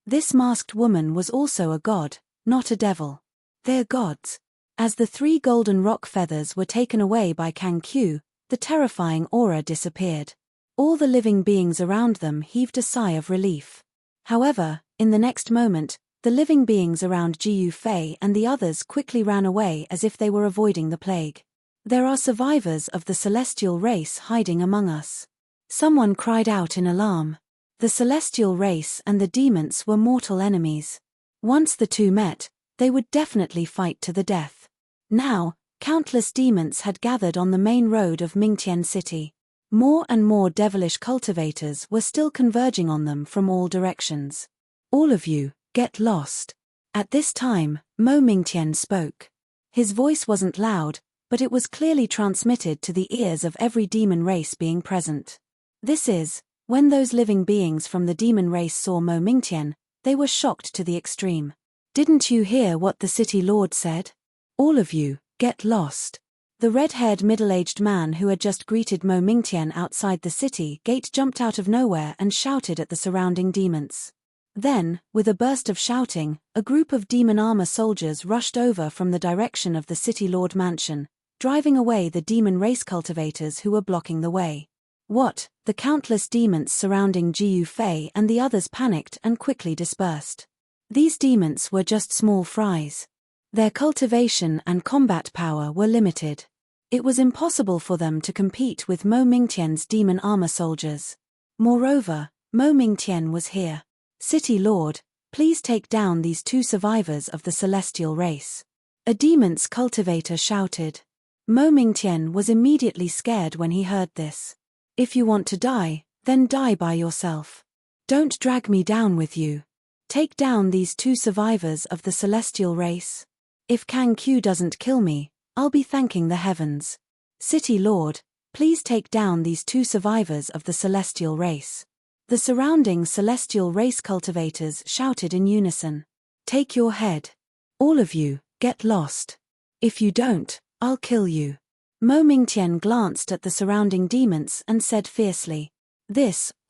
This masked woman was also a god, not a devil. They're gods. As the 3 golden rock feathers were taken away by Kang Qiu, the terrifying aura disappeared. All the living beings around them heaved a sigh of relief. However, in the next moment, the living beings around Ji Yufei and the others quickly ran away as if they were avoiding the plague. "There are survivors of the celestial race hiding among us." Someone cried out in alarm. The celestial race and the demons were mortal enemies. Once the two met, they would definitely fight to the death. Now, countless demons had gathered on the main road of Mingtian City. More and more devilish cultivators were still converging on them from all directions. "All of you, get lost." At this time, Mo Mingtian spoke. His voice wasn't loud, but it was clearly transmitted to the ears of every demon race being present. This is, when those living beings from the demon race saw Mo Mingtian, they were shocked to the extreme. "Didn't you hear what the city lord said? All of you, get lost." The red-haired middle-aged man who had just greeted Mo Mingtian outside the city gate jumped out of nowhere and shouted at the surrounding demons. Then, with a burst of shouting, a group of demon armor soldiers rushed over from the direction of the city lord mansion, driving away the demon race cultivators who were blocking the way. What? The countless demons surrounding Jiu Fei and the others panicked and quickly dispersed. These demons were just small fries. Their cultivation and combat power were limited. It was impossible for them to compete with Mo Mingtian's demon armor soldiers. Moreover, Mo Mingtian was here. "City Lord, please take down these two survivors of the celestial race." A demon's cultivator shouted. Mo Mingtian was immediately scared when he heard this. "If you want to die, then die by yourself. Don't drag me down with you. Take down these two survivors of the celestial race. If Kang Q doesn't kill me, I'll be thanking the heavens. City Lord, please take down these two survivors of the celestial race." The surrounding celestial race cultivators shouted in unison. "Take your head. All of you, get lost. If you don't, I'll kill you." Mo Mingtian glanced at the surrounding demons and said fiercely.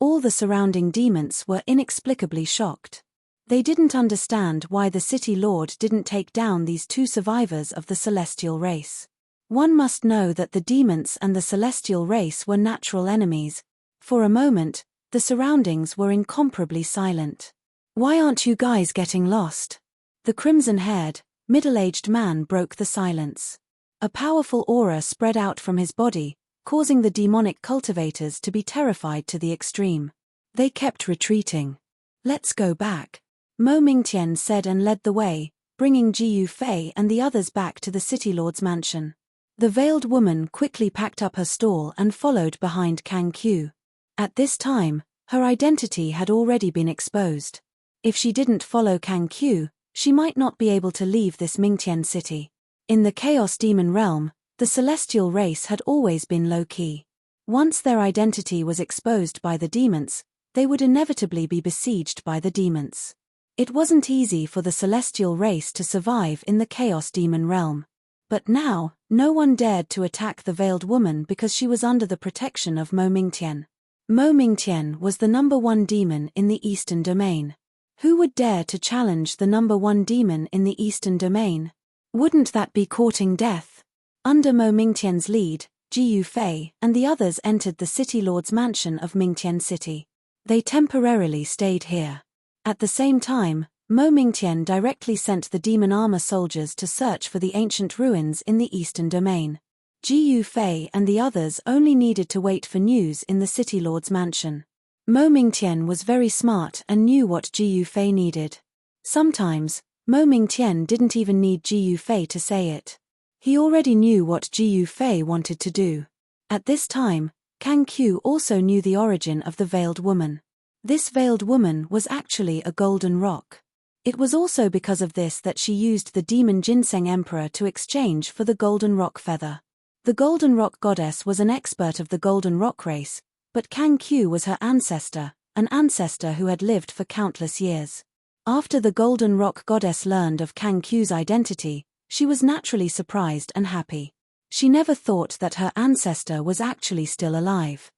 All the surrounding demons were inexplicably shocked. They didn't understand why the city lord didn't take down these two survivors of the celestial race. One must know that the demons and the celestial race were natural enemies. For a moment, the surroundings were incomparably silent. "Why aren't you guys getting lost?" The crimson-haired, middle-aged man broke the silence. A powerful aura spread out from his body, causing the demonic cultivators to be terrified to the extreme. They kept retreating. "Let's go back," Mo Mingtian said and led the way, bringing Jiu Fei and the others back to the city lord's mansion. The veiled woman quickly packed up her stall and followed behind Kang Q. At this time, her identity had already been exposed. If she didn't follow Kang Q, she might not be able to leave this Mingtian city. In the Chaos Demon realm, the celestial race had always been low-key. Once their identity was exposed by the demons, they would inevitably be besieged by the demons. It wasn't easy for the celestial race to survive in the Chaos Demon realm. But now, no one dared to attack the veiled woman because she was under the protection of Mo Mingtian. Mo Mingtian was the #1 demon in the Eastern Domain. Who would dare to challenge the #1 demon in the Eastern Domain? Wouldn't that be courting death? Under Mo Mingtian's lead, Jiu Fei and the others entered the city lord's mansion of Mingtian City. They temporarily stayed here. At the same time, Mo Mingtian directly sent the demon armor soldiers to search for the ancient ruins in the Eastern Domain. Jiu Fei and the others only needed to wait for news in the city lord's mansion. Mo Mingtian was very smart and knew what Jiu Fei needed. Sometimes, Mo Mingtian didn't even need Jiu Fei to say it. He already knew what Jiu Fei wanted to do. At this time, Kang Q also knew the origin of the veiled woman. This veiled woman was actually a golden rock. It was also because of this that she used the demon Ginseng Emperor to exchange for the golden rock feather. The golden rock goddess was an expert of the golden rock race, but Kang Q was her ancestor, an ancestor who had lived for countless years. After the golden rock goddess learned of Kang Q's identity, she was naturally surprised and happy. She never thought that her ancestor was actually still alive.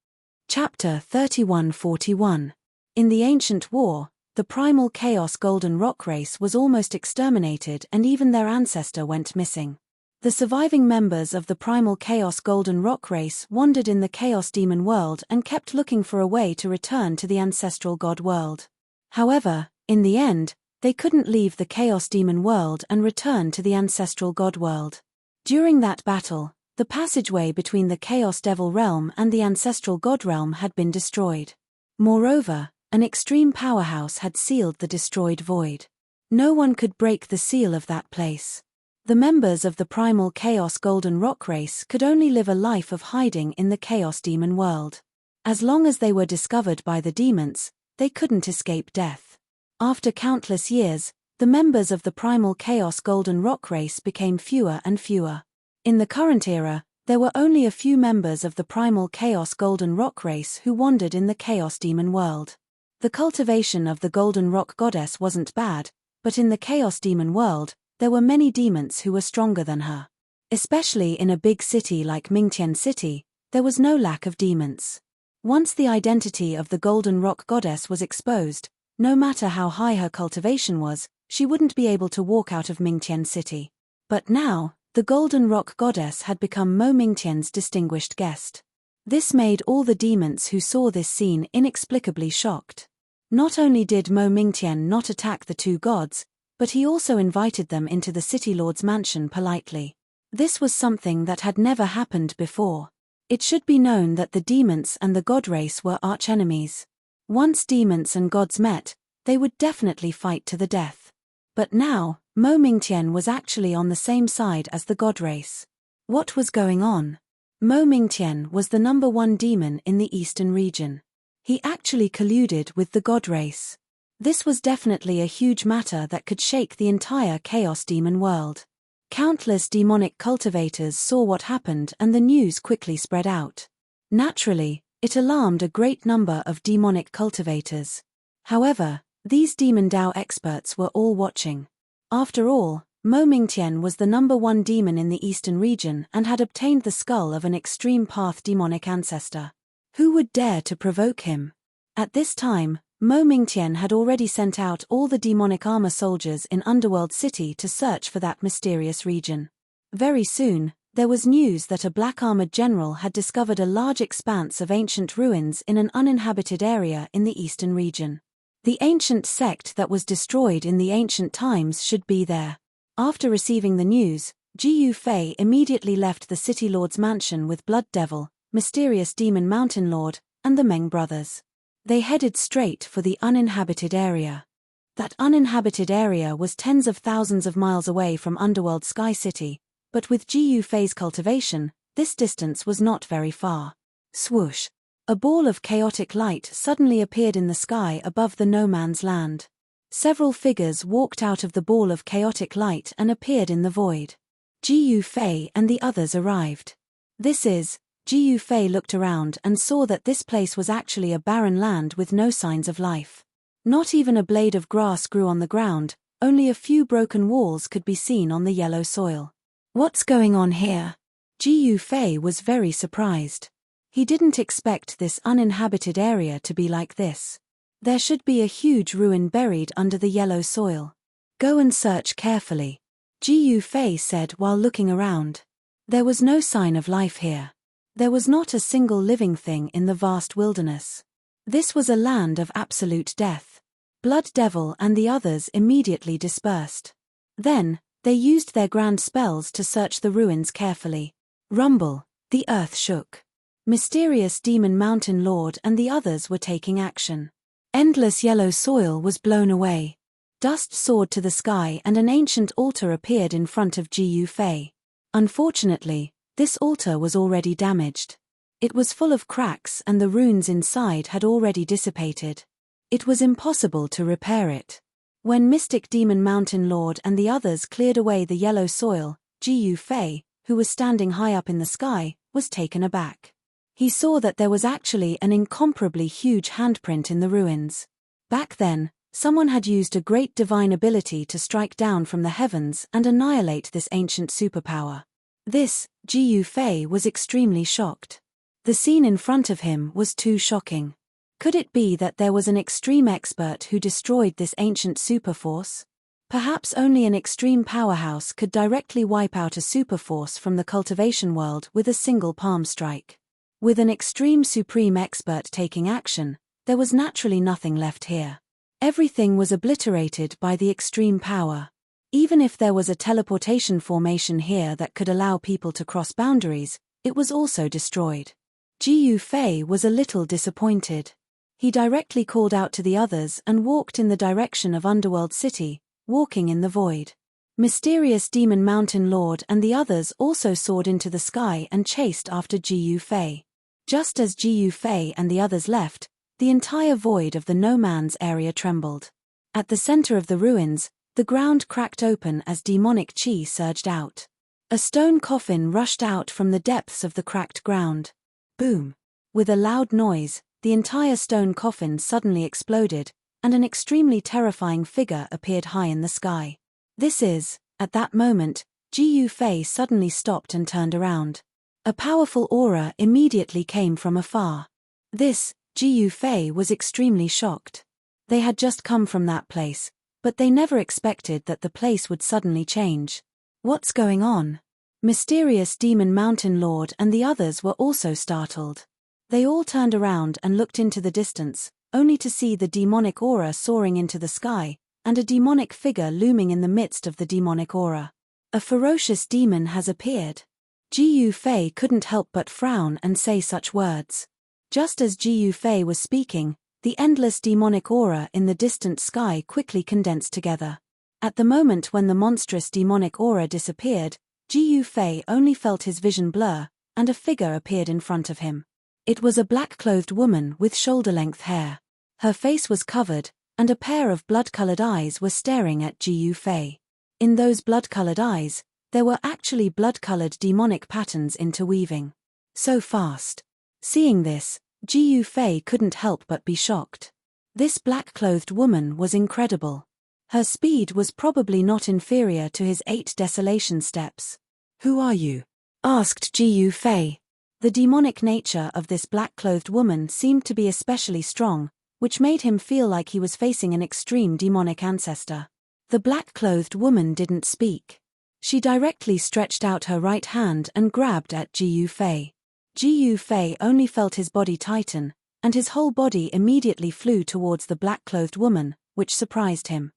Chapter 3141. In the ancient war, the primal chaos golden rock race was almost exterminated and even their ancestor went missing. The surviving members of the primal chaos golden rock race wandered in the chaos demon world and kept looking for a way to return to the ancestral god world. However, in the end, they couldn't leave the chaos demon world and return to the ancestral god world. During that battle, the passageway between the chaos devil realm and the ancestral god realm had been destroyed. Moreover, an extreme powerhouse had sealed the destroyed void. No one could break the seal of that place. The members of the primal chaos golden rock race could only live a life of hiding in the chaos demon world. As long as they were discovered by the demons, they couldn't escape death. After countless years, the members of the primal chaos golden rock race became fewer and fewer. In the current era, there were only a few members of the primal Chaos Golden Rock race who wandered in the Chaos Demon world. The cultivation of the Golden Rock goddess wasn't bad, but in the Chaos Demon world, there were many demons who were stronger than her. Especially in a big city like Mingtian City, there was no lack of demons. Once the identity of the Golden Rock goddess was exposed, no matter how high her cultivation was, she wouldn't be able to walk out of Mingtian City. But now, the Golden Rock goddess had become Mo Mingtian's distinguished guest. This made all the demons who saw this scene inexplicably shocked. Not only did Mo Mingtian not attack the two gods, but he also invited them into the City Lord's mansion politely. This was something that had never happened before. It should be known that the demons and the god race were archenemies. Once demons and gods met, they would definitely fight to the death. But now, Mo Mingtian was actually on the same side as the god race. What was going on? Mo Mingtian was the #1 demon in the eastern region. He actually colluded with the god race. This was definitely a huge matter that could shake the entire Chaos Demon world. Countless demonic cultivators saw what happened and the news quickly spread out. Naturally, it alarmed a great number of demonic cultivators. However, these Demon Dao experts were all watching. After all, Mo Mingtian was the #1 demon in the eastern region and had obtained the skull of an extreme path demonic ancestor. Who would dare to provoke him? At this time, Mo Mingtian had already sent out all the demonic armor soldiers in Underworld City to search for that mysterious region. Very soon, there was news that a black-armored general had discovered a large expanse of ancient ruins in an uninhabited area in the eastern region. The ancient sect that was destroyed in the ancient times should be there. After receiving the news, Jiyu Fei immediately left the City Lord's mansion with Blood Devil, Mysterious Demon Mountain Lord, and the Meng brothers. They headed straight for the uninhabited area. That uninhabited area was tens of thousands of miles away from Underworld Sky City, but with Jiyu Fei's cultivation, this distance was not very far. Swoosh! A ball of chaotic light suddenly appeared in the sky above the no man's land. Several figures walked out of the ball of chaotic light and appeared in the void. Jiyu Fei and the others arrived. Jiyu Fei looked around and saw that this place was actually a barren land with no signs of life. Not even a blade of grass grew on the ground, only a few broken walls could be seen on the yellow soil. What's going on here? Jiyu Fei was very surprised. He didn't expect this uninhabited area to be like this. There should be a huge ruin buried under the yellow soil. Go and search carefully, Jiyu Fei said while looking around. There was no sign of life here. There was not a single living thing in the vast wilderness. This was a land of absolute death. Blood Devil and the others immediately dispersed. Then, they used their grand spells to search the ruins carefully. Rumble, the earth shook. Mysterious Demon Mountain Lord and the others were taking action. Endless yellow soil was blown away. Dust soared to the sky and an ancient altar appeared in front of Jiyu Fei. Unfortunately, this altar was already damaged. It was full of cracks and the runes inside had already dissipated. It was impossible to repair it. When Mystic Demon Mountain Lord and the others cleared away the yellow soil, Jiyu Fei, who was standing high up in the sky, was taken aback. He saw that there was actually an incomparably huge handprint in the ruins. Back then, someone had used a great divine ability to strike down from the heavens and annihilate this ancient superpower. Jiyu Fei was extremely shocked. The scene in front of him was too shocking. Could it be that there was an extreme expert who destroyed this ancient superforce? Perhaps only an extreme powerhouse could directly wipe out a superforce from the cultivation world with a single palm strike. With an extreme supreme expert taking action, there was naturally nothing left here. Everything was obliterated by the extreme power. Even if there was a teleportation formation here that could allow people to cross boundaries, it was also destroyed. Jiyu Fei was a little disappointed. He directly called out to the others and walked in the direction of Underworld City, walking in the void. Mysterious Demon Mountain Lord and the others also soared into the sky and chased after Jiyu Fei. Just as Jiyu Fei and the others left, the entire void of the no man's area trembled. At the center of the ruins, the ground cracked open as demonic chi surged out. A stone coffin rushed out from the depths of the cracked ground. Boom! With a loud noise, the entire stone coffin suddenly exploded, and an extremely terrifying figure appeared high in the sky. At that moment, Ji Yufei suddenly stopped and turned around. A powerful aura immediately came from afar. Ji Yufei was extremely shocked. They had just come from that place, but they never expected that the place would suddenly change. What's going on? Mysterious Demon Mountain Lord and the others were also startled. They all turned around and looked into the distance, only to see the demonic aura soaring into the sky, and a demonic figure looming in the midst of the demonic aura. A ferocious demon has appeared. Ji Yufei couldn't help but frown and say such words. Just as Ji Yufei was speaking, the endless demonic aura in the distant sky quickly condensed together. At the moment when the monstrous demonic aura disappeared, Ji Yufei only felt his vision blur, and a figure appeared in front of him. It was a black-clothed woman with shoulder-length hair. Her face was covered, and a pair of blood-colored eyes were staring at Ji Yufei. In those blood-colored eyes, there were actually blood-colored demonic patterns interweaving. So fast. Seeing this, Ji Yufei couldn't help but be shocked. This black-clothed woman was incredible. Her speed was probably not inferior to his 8 desolation steps. "Who are you?" asked Ji Yufei. The demonic nature of this black-clothed woman seemed to be especially strong, which made him feel like he was facing an extreme demonic ancestor. The black-clothed woman didn't speak. She directly stretched out her right hand and grabbed at Ji Yufei. Ji Yufei only felt his body tighten, and his whole body immediately flew towards the black-clothed woman, which surprised him.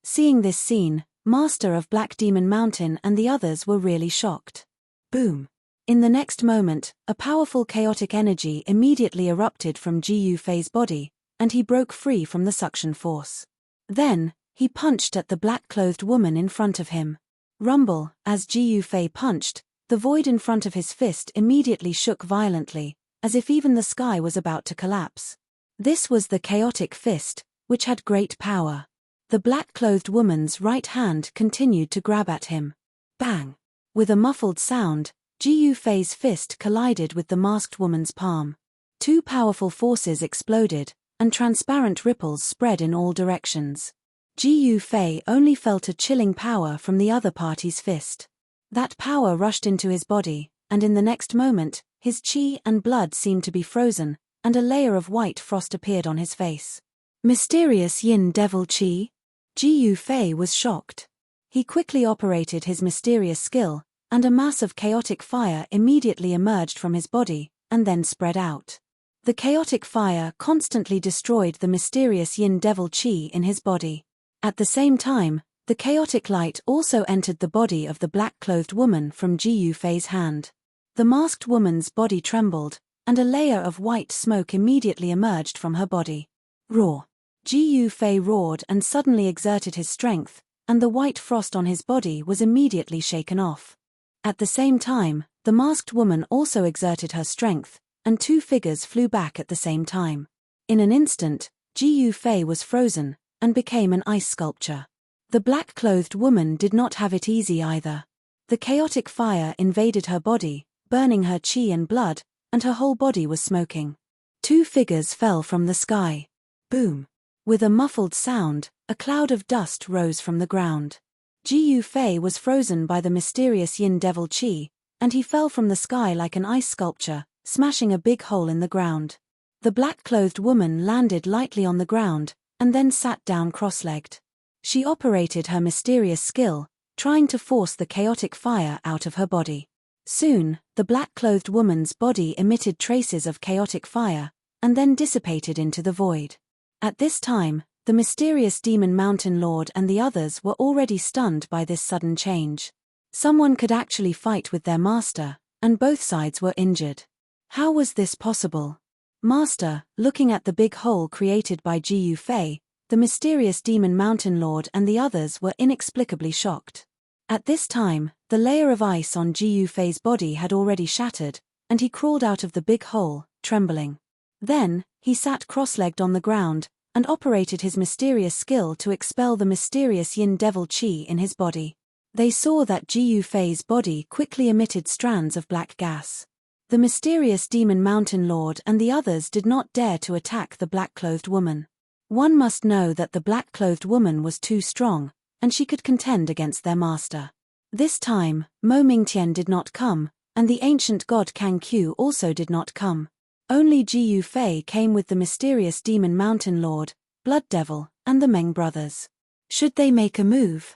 Seeing this scene, Master of Black Demon Mountain and the others were really shocked. Boom! In the next moment, a powerful chaotic energy immediately erupted from Ji Yufei's body, and he broke free from the suction force. Then, he punched at the black-clothed woman in front of him. Rumble, as Ji Yufei punched, the void in front of his fist immediately shook violently, as if even the sky was about to collapse. This was the chaotic fist, which had great power. The black-clothed woman's right hand continued to grab at him. Bang! With a muffled sound, Ji Yufei's fist collided with the masked woman's palm. 2 powerful forces exploded, and transparent ripples spread in all directions. Ji Yufei only felt a chilling power from the other party's fist. That power rushed into his body, and in the next moment, his chi and blood seemed to be frozen, and a layer of white frost appeared on his face. Mysterious Yin Devil Chi? Ji Yufei was shocked. He quickly operated his mysterious skill, and a mass of chaotic fire immediately emerged from his body, and then spread out. The chaotic fire constantly destroyed the mysterious Yin Devil Chi in his body. At the same time, the chaotic light also entered the body of the black-clothed woman from Ji Yufei's hand. The masked woman's body trembled, and a layer of white smoke immediately emerged from her body. Roar! Ji Yufei roared and suddenly exerted his strength, and the white frost on his body was immediately shaken off. At the same time, the masked woman also exerted her strength, and 2 figures flew back at the same time. In an instant, Ji Yufei was frozen, and became an ice sculpture. The black-clothed woman did not have it easy either. The chaotic fire invaded her body, burning her chi and blood, and her whole body was smoking. 2 figures fell from the sky. Boom! With a muffled sound, a cloud of dust rose from the ground. Ji Yufei was frozen by the mysterious Yin Devil Chi, and he fell from the sky like an ice sculpture, smashing a big hole in the ground. The black-clothed woman landed lightly on the ground, and then sat down cross-legged. She operated her mysterious skill, trying to force the chaotic fire out of her body. Soon, the black-clothed woman's body emitted traces of chaotic fire, and then dissipated into the void. At this time, the mysterious Demon Mountain Lord and the others were already stunned by this sudden change. Someone could actually fight with their master, and both sides were injured. How was this possible? Master, looking at the big hole created by Ji Yufei, the mysterious Demon Mountain Lord and the others were inexplicably shocked. At this time, the layer of ice on Ji Yufei's body had already shattered, and he crawled out of the big hole, trembling. Then, he sat cross-legged on the ground, and operated his mysterious skill to expel the mysterious Yin Devil Chi in his body. They saw that Ji Yufei's body quickly emitted strands of black gas. The mysterious demon mountain lord and the others did not dare to attack the black-clothed woman. One must know that the black-clothed woman was too strong, and she could contend against their master. This time, Mo Mingtian did not come, and the ancient god Kang Qiu also did not come. Only Ji Yufei came with the mysterious demon mountain lord, blood devil, and the Meng brothers. Should they make a move?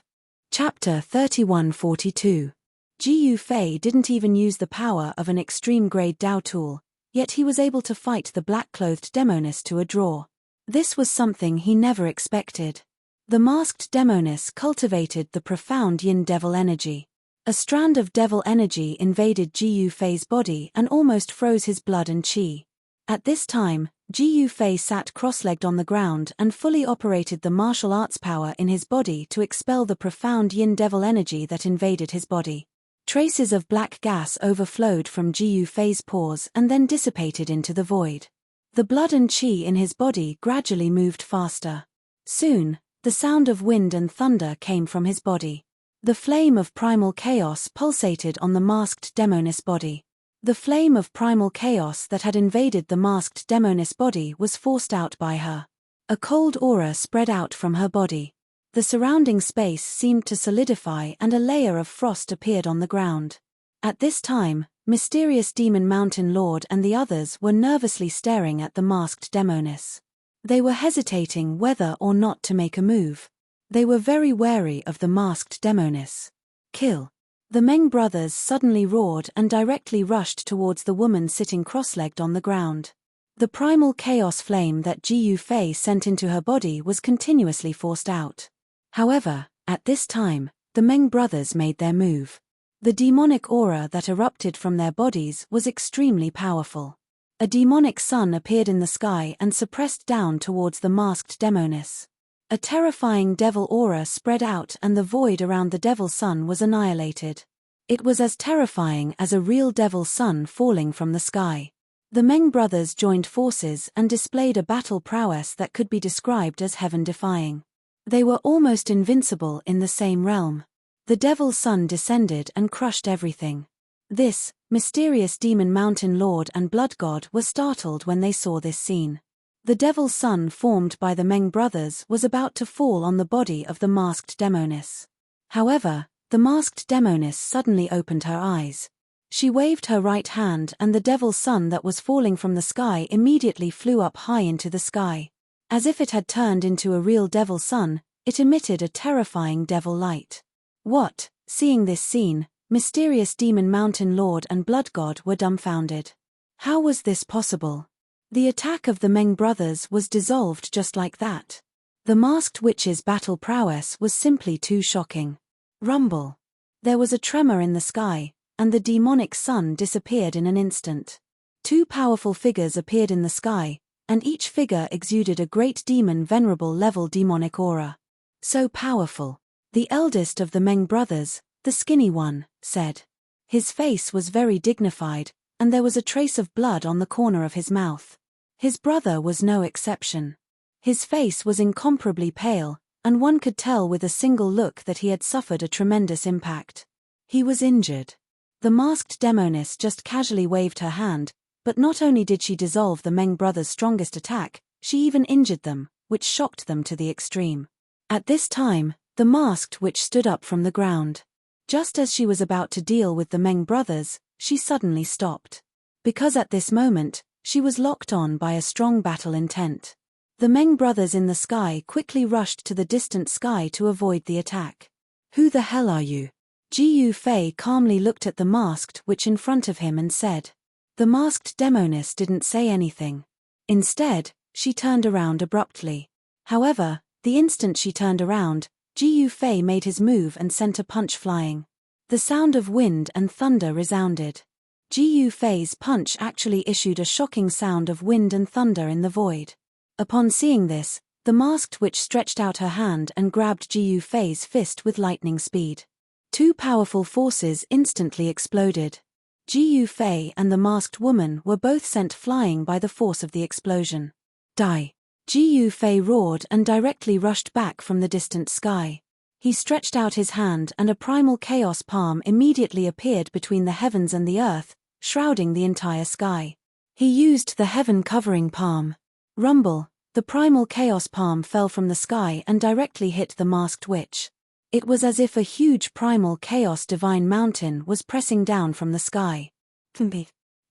Chapter 3142. Ji Yufei didn't even use the power of an extreme-grade Dao tool, yet he was able to fight the black-clothed demoness to a draw. This was something he never expected. The masked demoness cultivated the profound yin devil energy. A strand of devil energy invaded Ji Yufei's body and almost froze his blood and qi. At this time, Ji Yufei sat cross-legged on the ground and fully operated the martial arts power in his body to expel the profound yin devil energy that invaded his body. Traces of black gas overflowed from Ji Yufei's pores and then dissipated into the void. The blood and qi in his body gradually moved faster. Soon, the sound of wind and thunder came from his body. The flame of primal chaos pulsated on the masked demoness body. The flame of primal chaos that had invaded the masked demoness body was forced out by her. A cold aura spread out from her body. The surrounding space seemed to solidify and a layer of frost appeared on the ground. At this time, mysterious demon mountain lord and the others were nervously staring at the masked demoness. They were hesitating whether or not to make a move. They were very wary of the masked demoness. Kill. The Meng brothers suddenly roared and directly rushed towards the woman sitting cross-legged on the ground. The primal chaos flame that Ji Yufei sent into her body was continuously forced out. However, at this time, the Meng brothers made their move. The demonic aura that erupted from their bodies was extremely powerful. A demonic sun appeared in the sky and suppressed down towards the masked demoness. A terrifying devil aura spread out and the void around the devil sun was annihilated. It was as terrifying as a real devil sun falling from the sky. The Meng brothers joined forces and displayed a battle prowess that could be described as heaven-defying. They were almost invincible in the same realm. The devil sun descended and crushed everything. This mysterious demon mountain lord and blood god were startled when they saw this scene. The devil sun formed by the Meng brothers was about to fall on the body of the masked demoness. However, the masked demoness suddenly opened her eyes. She waved her right hand and the devil sun that was falling from the sky immediately flew up high into the sky. As if it had turned into a real devil sun, it emitted a terrifying devil light. What? Seeing this scene, mysterious demon mountain lord and blood god were dumbfounded. How was this possible? The attack of the Meng brothers was dissolved just like that. The masked witch's battle prowess was simply too shocking. Rumble. There was a tremor in the sky, and the demonic sun disappeared in an instant. Two powerful figures appeared in the sky, and each figure exuded a great demon venerable level demonic aura. So powerful. The eldest of the Meng brothers, the skinny one, said. His face was very dignified, and there was a trace of blood on the corner of his mouth. His brother was no exception. His face was incomparably pale, and one could tell with a single look that he had suffered a tremendous impact. He was injured. The masked demoness just casually waved her hand, but not only did she dissolve the Meng brothers' strongest attack, she even injured them, which shocked them to the extreme. At this time, the masked witch stood up from the ground. Just as she was about to deal with the Meng brothers, she suddenly stopped. Because at this moment, she was locked on by a strong battle intent. The Meng brothers in the sky quickly rushed to the distant sky to avoid the attack. Who the hell are you? Ji Yufei calmly looked at the masked witch in front of him and said. The masked demoness didn't say anything. Instead, she turned around abruptly. However, the instant she turned around, Ji Yufei made his move and sent a punch flying. The sound of wind and thunder resounded. Ji Yufei's punch actually issued a shocking sound of wind and thunder in the void. Upon seeing this, the masked witch stretched out her hand and grabbed Ji Yufei's fist with lightning speed. Two powerful forces instantly exploded. Ji Yufei and the masked woman were both sent flying by the force of the explosion. Die! Ji Yufei roared and directly rushed back from the distant sky. He stretched out his hand and a primal chaos palm immediately appeared between the heavens and the earth, shrouding the entire sky. He used the heaven-covering palm. Rumble, the primal chaos palm fell from the sky and directly hit the masked witch. It was as if a huge primal chaos divine mountain was pressing down from the sky.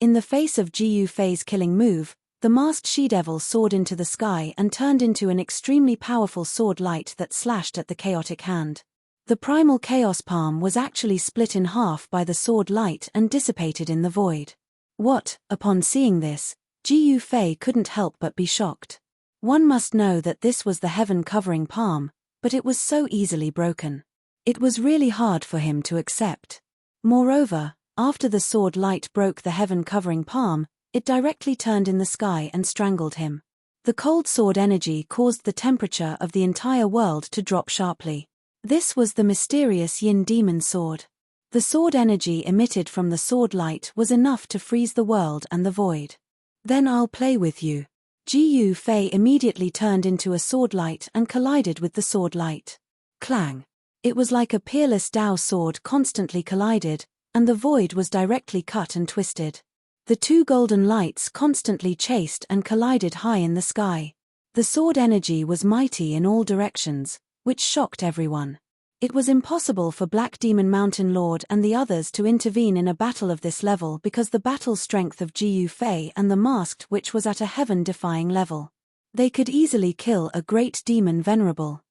In the face of Jiu Fei's killing move, the masked she-devil soared into the sky and turned into an extremely powerful sword light that slashed at the chaotic hand. The primal chaos palm was actually split in half by the sword light and dissipated in the void. Upon seeing this, Jiu Fei couldn't help but be shocked. One must know that this was the heaven-covering palm, but it was so easily broken. It was really hard for him to accept. Moreover, after the sword light broke the heaven-covering palm, it directly turned in the sky and strangled him. The cold sword energy caused the temperature of the entire world to drop sharply. This was the mysterious Yin demon sword. The sword energy emitted from the sword light was enough to freeze the world and the void. Then I'll play with you. Jiu Fei immediately turned into a sword light and collided with the sword light. Clang! It was like a peerless Dao sword constantly collided, and the void was directly cut and twisted. The two golden lights constantly chased and collided high in the sky. The sword energy was mighty in all directions, which shocked everyone. It was impossible for Black Demon Mountain Lord and the others to intervene in a battle of this level because the battle strength of Jiu Fei and the masked witch was at a heaven-defying level. They could easily kill a great demon venerable.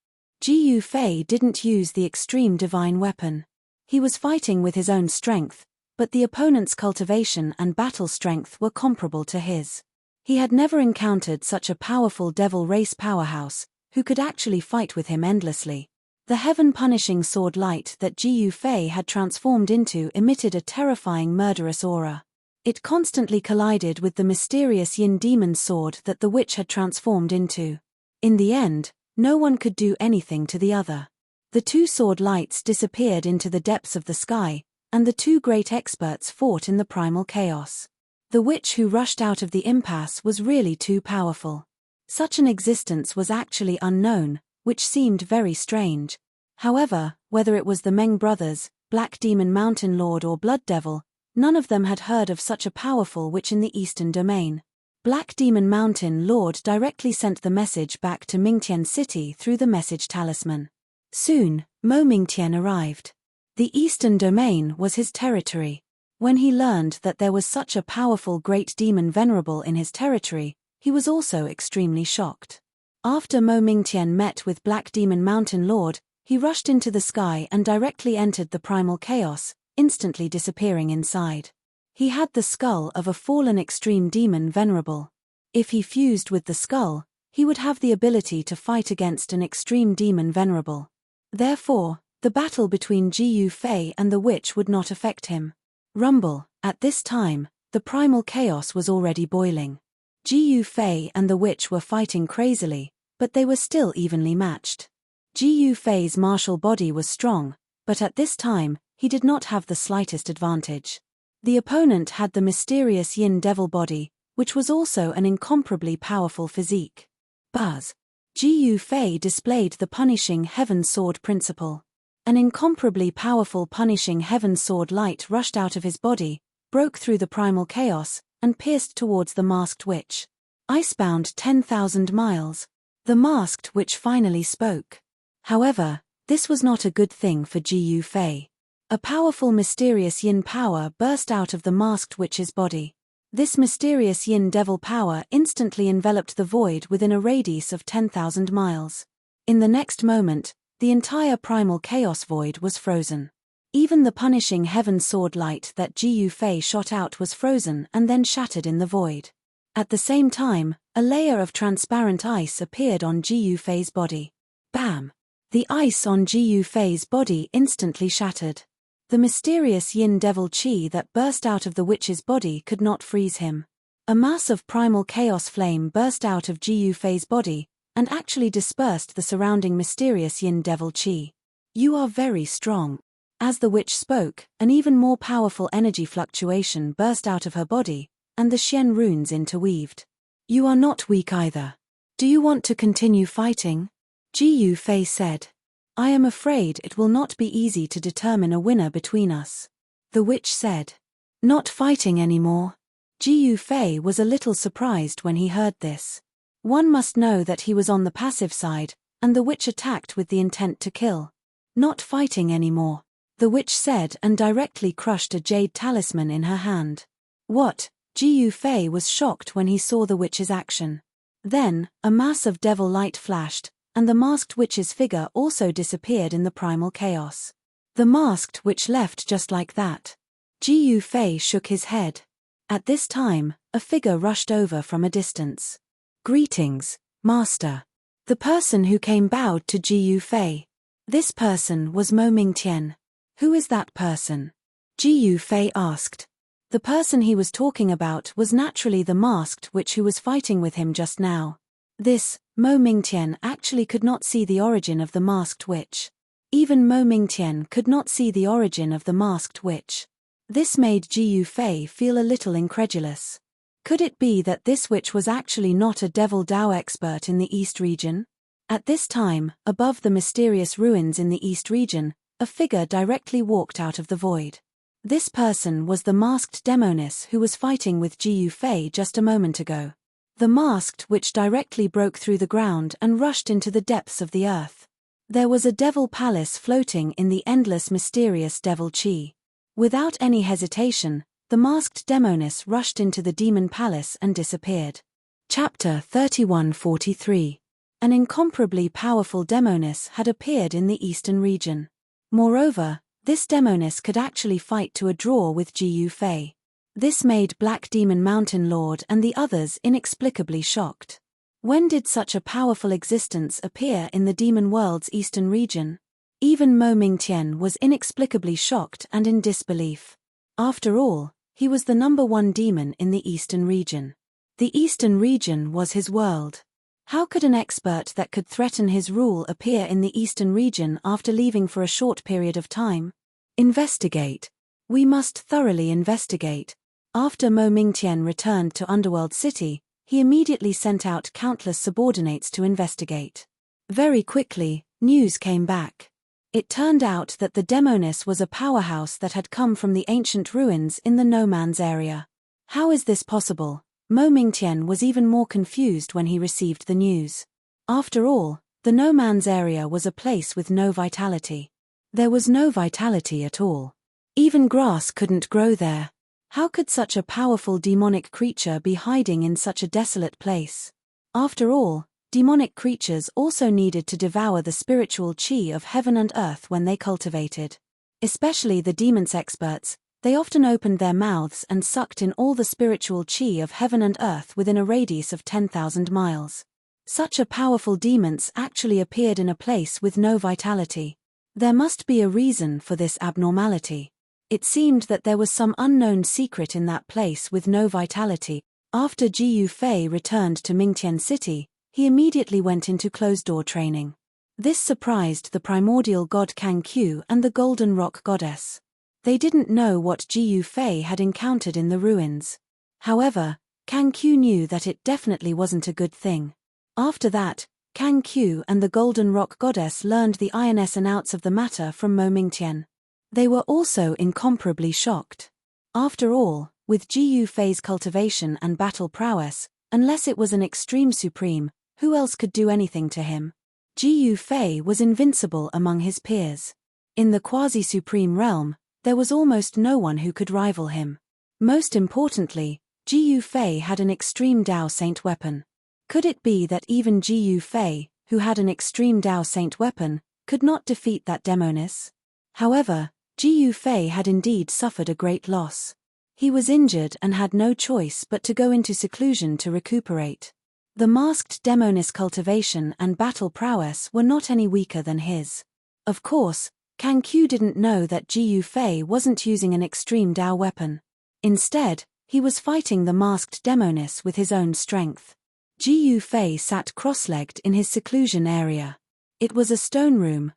Jiu Fei didn't use the extreme divine weapon. He was fighting with his own strength, but the opponent's cultivation and battle strength were comparable to his. He had never encountered such a powerful devil race powerhouse, who could actually fight with him endlessly. The heaven-punishing sword light that Jiu Fei had transformed into emitted a terrifying murderous aura. It constantly collided with the mysterious Yin demon sword that the witch had transformed into. In the end, no one could do anything to the other. The two sword lights disappeared into the depths of the sky, and the two great experts fought in the primal chaos. The witch who rushed out of the impasse was really too powerful. Such an existence was actually unknown, which seemed very strange. However, whether it was the Meng brothers, Black Demon Mountain Lord or Blood Devil, none of them had heard of such a powerful witch in the Eastern Domain. Black Demon Mountain Lord directly sent the message back to Mingtian City through the message talisman. Soon, Mo Mingtian arrived. The Eastern Domain was his territory. When he learned that there was such a powerful great demon venerable in his territory, he was also extremely shocked. After Mo Mingtian met with Black Demon Mountain Lord, he rushed into the sky and directly entered the primal chaos, instantly disappearing inside. He had the skull of a fallen extreme demon venerable. If he fused with the skull, he would have the ability to fight against an extreme demon venerable. Therefore, the battle between Jiu Fei and the witch would not affect him. Rumble, at this time, the primal chaos was already boiling. Jiu Fei and the witch were fighting crazily, but they were still evenly matched. Jiu Fei's martial body was strong, but at this time, he did not have the slightest advantage. The opponent had the mysterious Yin devil body, which was also an incomparably powerful physique. Buzz. Jiu Fei displayed the punishing heaven sword principle. An incomparably powerful punishing heaven sword light rushed out of his body, broke through the primal chaos, and pierced towards the masked witch. Icebound 10,000 miles. The masked witch finally spoke. However, this was not a good thing for Jiu Fei. A powerful mysterious Yin power burst out of the masked witch's body. This mysterious Yin devil power instantly enveloped the void within a radius of 10,000 miles. In the next moment, the entire primal chaos void was frozen. Even the punishing heaven sword light that Jiu Fei shot out was frozen and then shattered in the void. At the same time, a layer of transparent ice appeared on Jiu Fei's body. Bam! The ice on Jiu Fei's body instantly shattered. The mysterious Yin devil chi that burst out of the witch's body could not freeze him. A mass of primal chaos flame burst out of Jiu Fei's body, and actually dispersed the surrounding mysterious Yin devil chi. You are very strong. As the witch spoke, an even more powerful energy fluctuation burst out of her body, and the Xian runes interweaved. You are not weak either. Do you want to continue fighting? Jiu Fei said. I am afraid it will not be easy to determine a winner between us. The witch said. Not fighting anymore. Jiu Fei was a little surprised when he heard this. One must know that he was on the passive side, and the witch attacked with the intent to kill. Not fighting anymore, the witch said, and directly crushed a jade talisman in her hand. What? Jiu Fei was shocked when he saw the witch's action. Then, a mass of devil light flashed, and the masked witch's figure also disappeared in the primal chaos. The masked witch left just like that. Jiu Fei shook his head. At this time, a figure rushed over from a distance. Greetings, Master. The person who came bowed to Jiu Fei. This person was Mo Mingtian. Who is that person? Jiu Fei asked. The person he was talking about was naturally the masked witch who was fighting with him just now. This, Mo Mingtian actually could not see the origin of the masked witch. Even Mo Mingtian could not see the origin of the masked witch. This made Jiu Fei feel a little incredulous. Could it be that this witch was actually not a devil Dao expert in the East region? At this time, above the mysterious ruins in the East region, a figure directly walked out of the void. This person was the masked demoness who was fighting with Jiu Fei just a moment ago. The masked witch directly broke through the ground and rushed into the depths of the earth. There was a devil palace floating in the endless mysterious devil chi. Without any hesitation, the masked demoness rushed into the demon palace and disappeared. Chapter 3143. An incomparably powerful demoness had appeared in the eastern region. Moreover, this demoness could actually fight to a draw with Jiu Fei. This made Black Demon Mountain Lord and the others inexplicably shocked. When did such a powerful existence appear in the demon world's eastern region? Even Mo Mingtian was inexplicably shocked and in disbelief. After all, he was the #1 demon in the eastern region. The eastern region was his world. How could an expert that could threaten his rule appear in the eastern region after leaving for a short period of time? Investigate. We must thoroughly investigate. After Mo Mingtian returned to Underworld City, he immediately sent out countless subordinates to investigate. Very quickly, news came back. It turned out that the demoness was a powerhouse that had come from the ancient ruins in the No Man's area. How is this possible? Mo Mingtian was even more confused when he received the news. After all, the No Man's area was a place with no vitality. There was no vitality at all. Even grass couldn't grow there. How could such a powerful demonic creature be hiding in such a desolate place? After all, demonic creatures also needed to devour the spiritual chi of heaven and earth when they cultivated. Especially the demons experts, they often opened their mouths and sucked in all the spiritual chi of heaven and earth within a radius of 10,000 miles. Such a powerful demons actually appeared in a place with no vitality. There must be a reason for this abnormality. It seemed that there was some unknown secret in that place with no vitality. After Jiu Fei returned to Mingtian City, he immediately went into closed-door training. This surprised the primordial god Kang Q and the Golden Rock Goddess. They didn't know what Jiu Fei had encountered in the ruins. However, Kang Q knew that it definitely wasn't a good thing. After that, Kang Q and the Golden Rock Goddess learned the ins and outs of the matter from Mo Mingtian. They were also incomparably shocked. After all, with Jiu Fei's cultivation and battle prowess, unless it was an extreme supreme, who else could do anything to him? Jiu Fei was invincible among his peers. In the quasi-supreme realm, there was almost no one who could rival him. Most importantly, Jiu Fei had an extreme Dao Saint weapon. Could it be that even Jiu Fei, who had an extreme Dao Saint weapon, could not defeat that demoness? However, Jiu Fei had indeed suffered a great loss. He was injured and had no choice but to go into seclusion to recuperate. The masked demoness cultivation and battle prowess were not any weaker than his. Of course, Kang Q didn't know that Jiu Fei wasn't using an extreme Dao weapon. Instead, he was fighting the masked demoness with his own strength. Jiu Fei sat cross-legged in his seclusion area. It was a stone room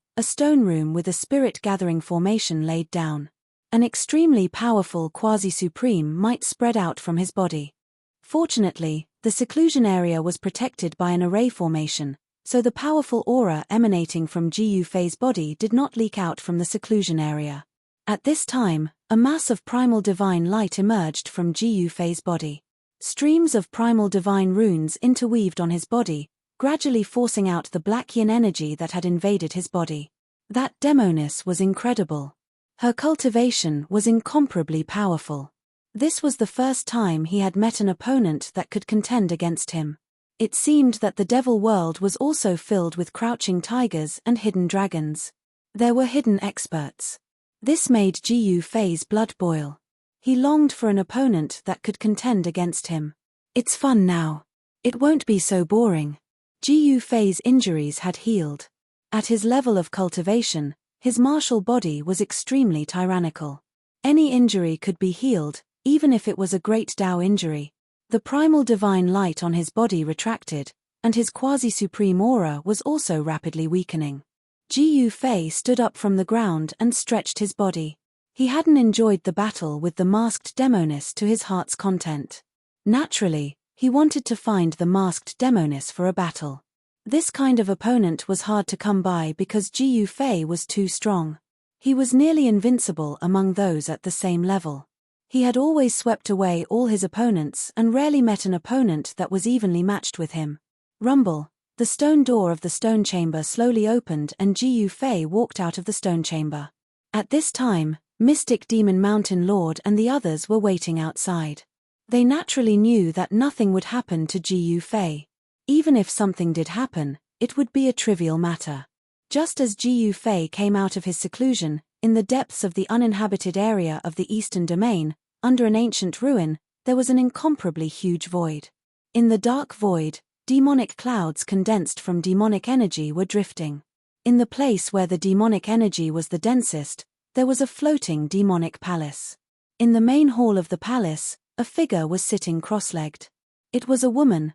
with a spirit-gathering formation laid down. An extremely powerful quasi-supreme might spread out from his body. Fortunately, the seclusion area was protected by an array formation, so the powerful aura emanating from Ji Yufei's body did not leak out from the seclusion area. At this time, a mass of primal divine light emerged from Ji Yufei's body. Streams of primal divine runes interweaved on his body, gradually forcing out the black yin energy that had invaded his body. That demoness was incredible. Her cultivation was incomparably powerful. This was the first time he had met an opponent that could contend against him. It seemed that the devil world was also filled with crouching tigers and hidden dragons. There were hidden experts. This made Ji Yufei's blood boil. He longed for an opponent that could contend against him. It's fun now. It won't be so boring. Ji Yufei's injuries had healed. At his level of cultivation, his martial body was extremely tyrannical. Any injury could be healed, even if it was a great Dao injury. The primal divine light on his body retracted, and his quasi-supreme aura was also rapidly weakening. Ji Yufei stood up from the ground and stretched his body. He hadn't enjoyed the battle with the masked demoness to his heart's content. Naturally, he wanted to find the masked demoness for a battle. This kind of opponent was hard to come by because Ji Yufei was too strong. He was nearly invincible among those at the same level. He had always swept away all his opponents and rarely met an opponent that was evenly matched with him. Rumble. The stone door of the stone chamber slowly opened and Ji Yufei walked out of the stone chamber. At this time, Mystic Demon Mountain Lord and the others were waiting outside. They naturally knew that nothing would happen to Ji Yufei. Even if something did happen, it would be a trivial matter. Just as Ji Yufei came out of his seclusion, in the depths of the uninhabited area of the Eastern Domain, under an ancient ruin, there was an incomparably huge void. In the dark void, demonic clouds condensed from demonic energy were drifting. In the place where the demonic energy was the densest, there was a floating demonic palace. In the main hall of the palace, a figure was sitting cross-legged. It was a woman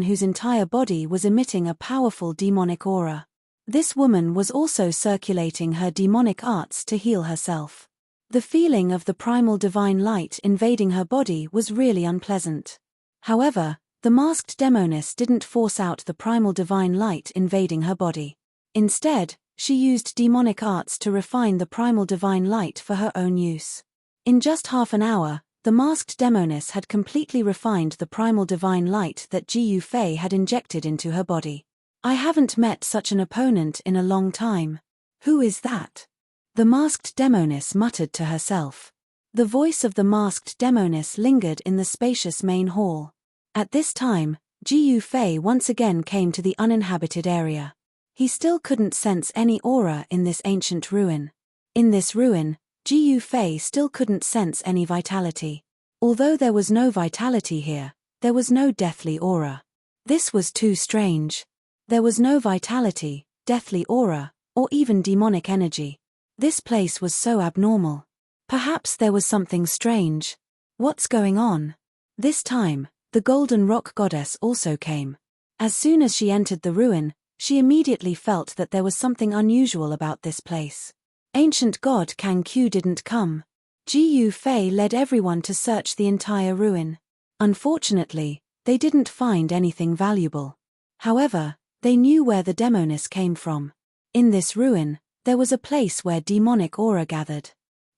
whose entire body was emitting a powerful demonic aura. This woman was also circulating her demonic arts to heal herself. The feeling of the primal divine light invading her body was really unpleasant. However, the masked demoness didn't force out the primal divine light invading her body. Instead, she used demonic arts to refine the primal divine light for her own use. In just half an hour, the masked demoness had completely refined the primal divine light that Ji Yufei had injected into her body. I haven't met such an opponent in a long time. Who is that? The masked demoness muttered to herself. The voice of the masked demoness lingered in the spacious main hall. At this time, Ji Yufei once again came to the uninhabited area. He still couldn't sense any aura in this ancient ruin. In this ruin, Ji Yufei still couldn't sense any vitality. Although there was no vitality here, there was no deathly aura. This was too strange. There was no vitality, deathly aura, or even demonic energy. This place was so abnormal. Perhaps there was something strange. What's going on? This time, the Golden Rock Goddess also came. As soon as she entered the ruin, she immediately felt that there was something unusual about this place. Ancient god Kang Q didn't come. Ji Yufei led everyone to search the entire ruin. Unfortunately, they didn't find anything valuable. However, they knew where the demoness came from. In this ruin, there was a place where demonic aura gathered.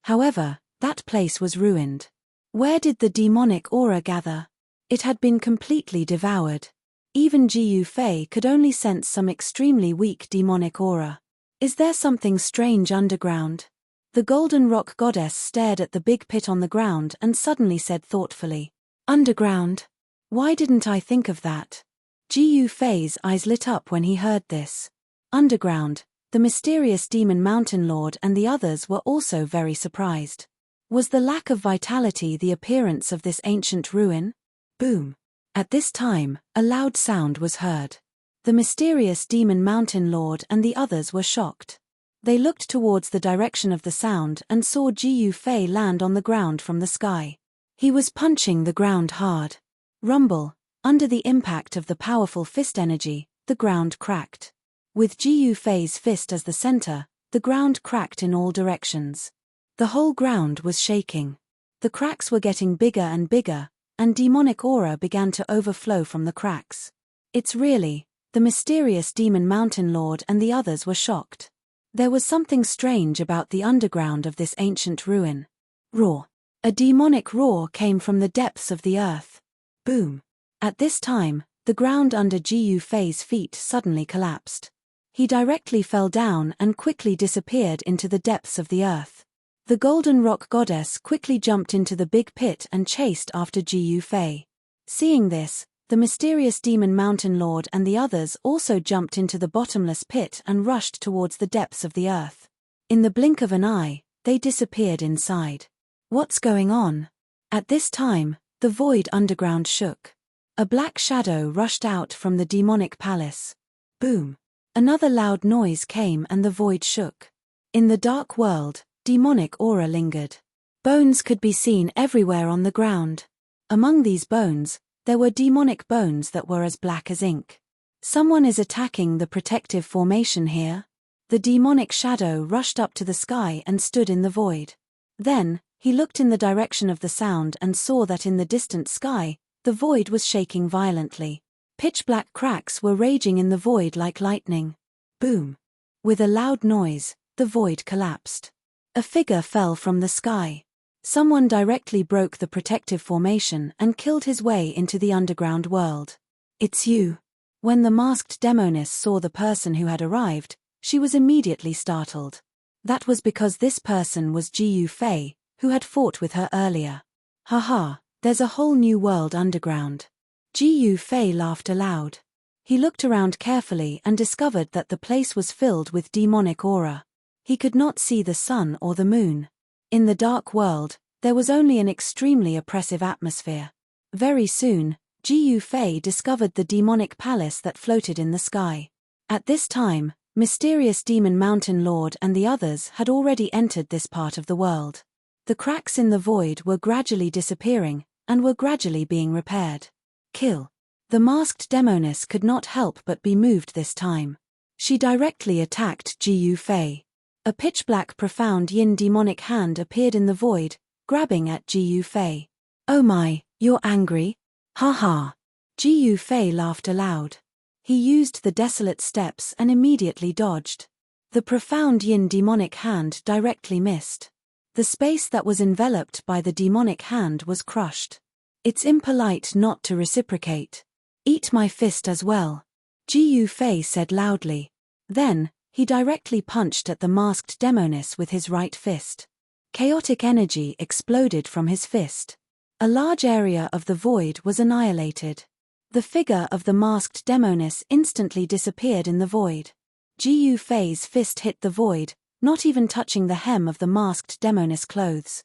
However, that place was ruined. Where did the demonic aura gather? It had been completely devoured. Even Ji Yufei could only sense some extremely weak demonic aura. Is there something strange underground? The Golden Rock Goddess stared at the big pit on the ground and suddenly said thoughtfully, "Underground? Why didn't I think of that?" Ji Yufei's eyes lit up when he heard this. Underground, the mysterious demon mountain lord and the others were also very surprised. Was the lack of vitality the appearance of this ancient ruin? Boom. At this time, a loud sound was heard. The mysterious demon mountain lord and the others were shocked. They looked towards the direction of the sound and saw Ji Yufei land on the ground from the sky. He was punching the ground hard. Rumble. Under the impact of the powerful fist energy, the ground cracked. With Ji Yufei's fist as the center, the ground cracked in all directions. The whole ground was shaking. The cracks were getting bigger and bigger, and demonic aura began to overflow from the cracks. It's really The mysterious demon mountain lord and the others were shocked. There was something strange about the underground of this ancient ruin. Roar. A demonic roar came from the depths of the earth. Boom. At this time, the ground under Jiu Fei's feet suddenly collapsed. He directly fell down and quickly disappeared into the depths of the earth. The golden rock goddess quickly jumped into the big pit and chased after Jiu Fei. Seeing this, the mysterious demon mountain lord and the others also jumped into the bottomless pit and rushed towards the depths of the earth. In the blink of an eye, they disappeared inside. What's going on? At this time, the void underground shook. A black shadow rushed out from the demonic palace. Boom. Another loud noise came and the void shook. In the dark world, demonic aura lingered. Bones could be seen everywhere on the ground. Among these bones, there were demonic bones that were as black as ink. Someone is attacking the protective formation here. The demonic shadow rushed up to the sky and stood in the void. Then, he looked in the direction of the sound and saw that in the distant sky, the void was shaking violently. Pitch-black cracks were raging in the void like lightning. Boom. With a loud noise, the void collapsed. A figure fell from the sky. Someone directly broke the protective formation and killed his way into the underground world. It's you. When the masked demoness saw the person who had arrived, she was immediately startled. That was because this person was Jiu Fei, who had fought with her earlier. Haha, there's a whole new world underground. Jiu Fei laughed aloud. He looked around carefully and discovered that the place was filled with demonic aura. He could not see the sun or the moon. In the dark world, there was only an extremely oppressive atmosphere. Very soon, Jiu Fei discovered the demonic palace that floated in the sky. At this time, mysterious demon mountain lord and the others had already entered this part of the world. The cracks in the void were gradually disappearing, and were gradually being repaired. Kill. The masked demoness could not help but be moved this time. She directly attacked Jiu Fei. A pitch-black profound yin demonic hand appeared in the void, grabbing at Jiu Fei. Oh my, you're angry? Ha ha. Jiu Fei laughed aloud. He used the desolate steps and immediately dodged. The profound yin demonic hand directly missed. The space that was enveloped by the demonic hand was crushed. It's impolite not to reciprocate. Eat my fist as well. Jiu Fei said loudly. Then, he directly punched at the masked demoness with his right fist. Chaotic energy exploded from his fist. A large area of the void was annihilated. The figure of the masked demoness instantly disappeared in the void. Jiu Fei's fist hit the void, not even touching the hem of the masked demoness clothes.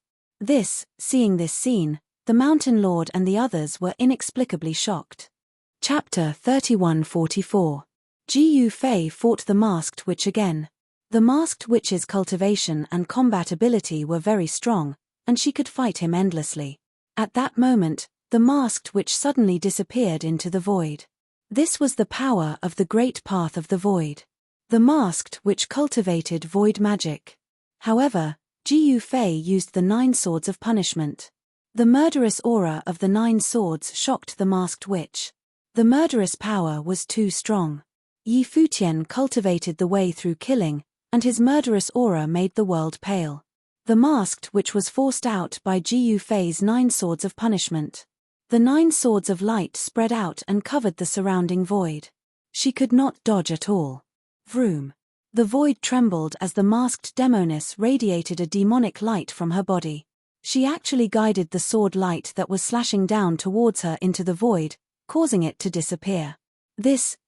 Seeing this scene, the mountain lord and the others were inexplicably shocked. Chapter 3144. Jiu Fei fought the masked witch again. The masked witch's cultivation and combat ability were very strong, and she could fight him endlessly. At that moment, the masked witch suddenly disappeared into the void. This was the power of the great path of the void. The masked witch cultivated void magic. However, Jiu Fei used the 9 swords of punishment. The murderous aura of the 9 swords shocked the masked witch. The murderous power was too strong. Yi Futian cultivated the way through killing, and his murderous aura made the world pale. The masked witch was forced out by Jiu Fei's 9 swords of punishment. The 9 swords of light spread out and covered the surrounding void. She could not dodge at all. Vroom. The void trembled as the masked demoness radiated a demonic light from her body. She actually guided the sword light that was slashing down towards her into the void, causing it to disappear.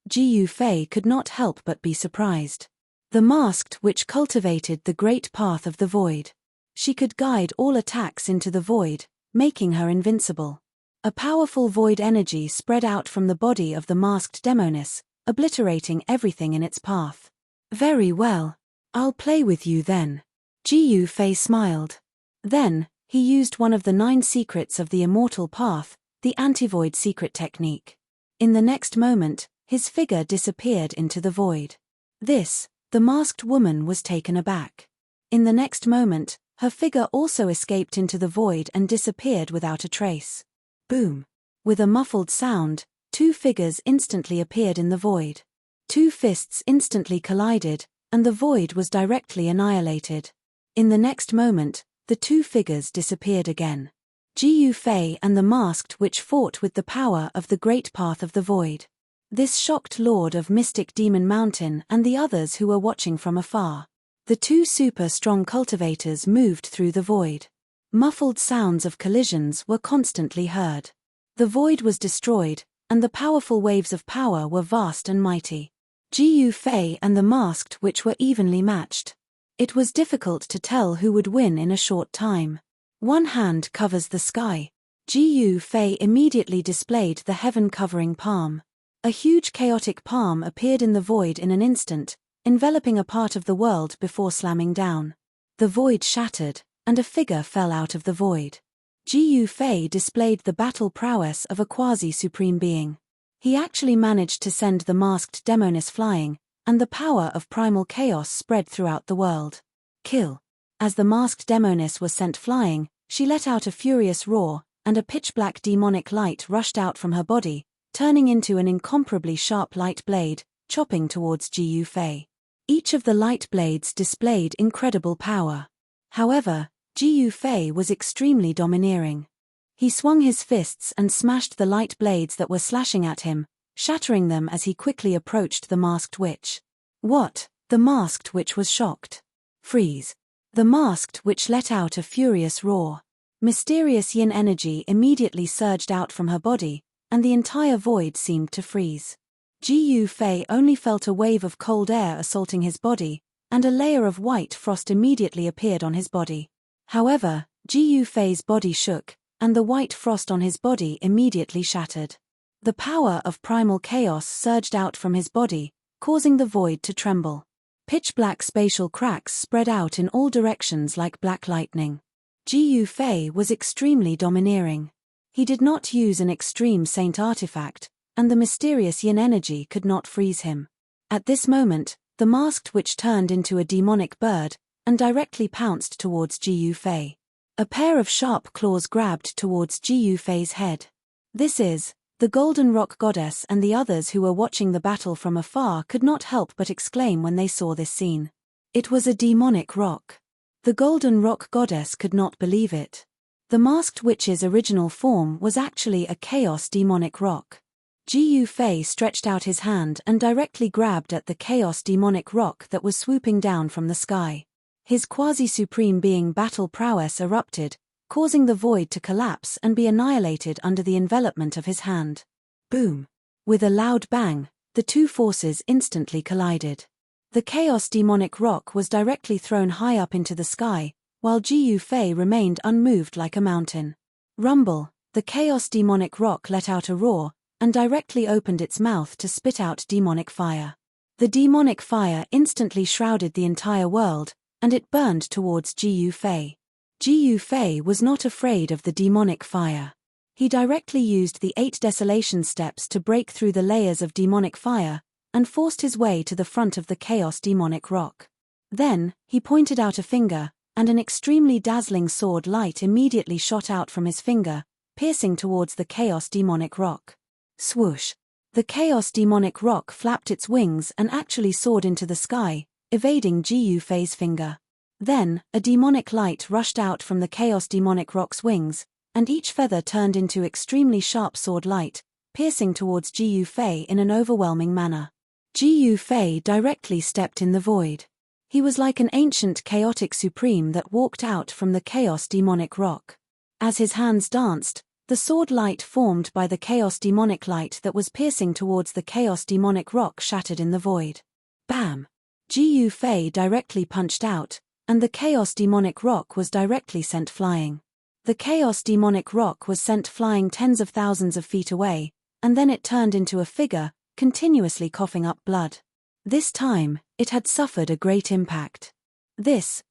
Jiu Fei could not help but be surprised. The masked witch cultivated the great path of the void. She could guide all attacks into the void, making her invincible. A powerful void energy spread out from the body of the masked demoness, obliterating everything in its path. Very well. I'll play with you then. Jiu Fei smiled. Then, he used one of the 9 secrets of the immortal path, the anti-void secret technique. In the next moment, his figure disappeared into the void. The masked woman was taken aback. In the next moment, her figure also escaped into the void and disappeared without a trace. Boom. With a muffled sound, 2 figures instantly appeared in the void. Two fists instantly collided, and the void was directly annihilated. In the next moment, the two figures disappeared again. Ji Yufei and the masked witch fought with the power of the great path of the void. This shocked Lord of Mystic Demon Mountain and the others who were watching from afar. The two super-strong cultivators moved through the void. Muffled sounds of collisions were constantly heard. The void was destroyed, and the powerful waves of power were vast and mighty. Ji Yufei and the masked witch were evenly matched. It was difficult to tell who would win in a short time. One hand covers the sky. Ji Yufei immediately displayed the heaven-covering palm. A huge chaotic palm appeared in the void in an instant, enveloping a part of the world before slamming down. The void shattered, and a figure fell out of the void. Ji Yufei displayed the battle prowess of a quasi-supreme being. He actually managed to send the masked demoness flying, and the power of primal chaos spread throughout the world. Kill. As the masked demoness was sent flying, she let out a furious roar, and a pitch-black demonic light rushed out from her body, turning into an incomparably sharp light blade, chopping towards Ji Yufei. Each of the light blades displayed incredible power. However, Ji Yufei was extremely domineering. He swung his fists and smashed the light blades that were slashing at him, shattering them as he quickly approached the masked witch. What? The masked witch was shocked. Freeze. The masked witch let out a furious roar. Mysterious yin energy immediately surged out from her body, and the entire void seemed to freeze. Ji Yufei only felt a wave of cold air assaulting his body, and a layer of white frost immediately appeared on his body. However, Ji Yufei's body shook, and the white frost on his body immediately shattered. The power of primal chaos surged out from his body, causing the void to tremble. Pitch-black spatial cracks spread out in all directions like black lightning. Ji Yufei was extremely domineering. He did not use an extreme saint artifact, and the mysterious yin energy could not freeze him. At this moment, the masked witch turned into a demonic bird, and directly pounced towards Ji Yufei. A pair of sharp claws grabbed towards Ji Yufei's head. This is, the Golden Rock Goddess and the others who were watching the battle from afar could not help but exclaim when they saw this scene. It was a demonic rock. The Golden Rock Goddess could not believe it. The masked witch's original form was actually a chaos demonic rock. Ji Yufei stretched out his hand and directly grabbed at the chaos demonic rock that was swooping down from the sky. His quasi-supreme being battle prowess erupted, causing the void to collapse and be annihilated under the envelopment of his hand. Boom! With a loud bang, the two forces instantly collided. The chaos demonic rock was directly thrown high up into the sky, while Ji Yufei remained unmoved like a mountain. Rumble! The chaos demonic rock let out a roar, and directly opened its mouth to spit out demonic fire. The demonic fire instantly shrouded the entire world, and it burned towards Ji Yufei. Ji Yufei was not afraid of the demonic fire. He directly used the 8 desolation steps to break through the layers of demonic fire, and forced his way to the front of the chaos demonic rock. Then, he pointed out a finger, and an extremely dazzling sword light immediately shot out from his finger, piercing towards the chaos demonic rock. Swoosh! The chaos demonic rock flapped its wings and actually soared into the sky, evading Ji Yufei's finger. Then, a demonic light rushed out from the chaos demonic rock's wings, and each feather turned into extremely sharp sword light, piercing towards Ji Yufei in an overwhelming manner. Ji Yufei directly stepped in the void. He was like an ancient chaotic supreme that walked out from the chaos demonic rock. As his hands danced, the sword light formed by the chaos demonic light that was piercing towards the chaos demonic rock shattered in the void. Bam! Ji Yufei directly punched out, and the chaos demonic rock was directly sent flying. The chaos demonic rock was sent flying tens of thousands of feet away, and then it turned into a figure, continuously coughing up blood. This time, it had suffered a great impact.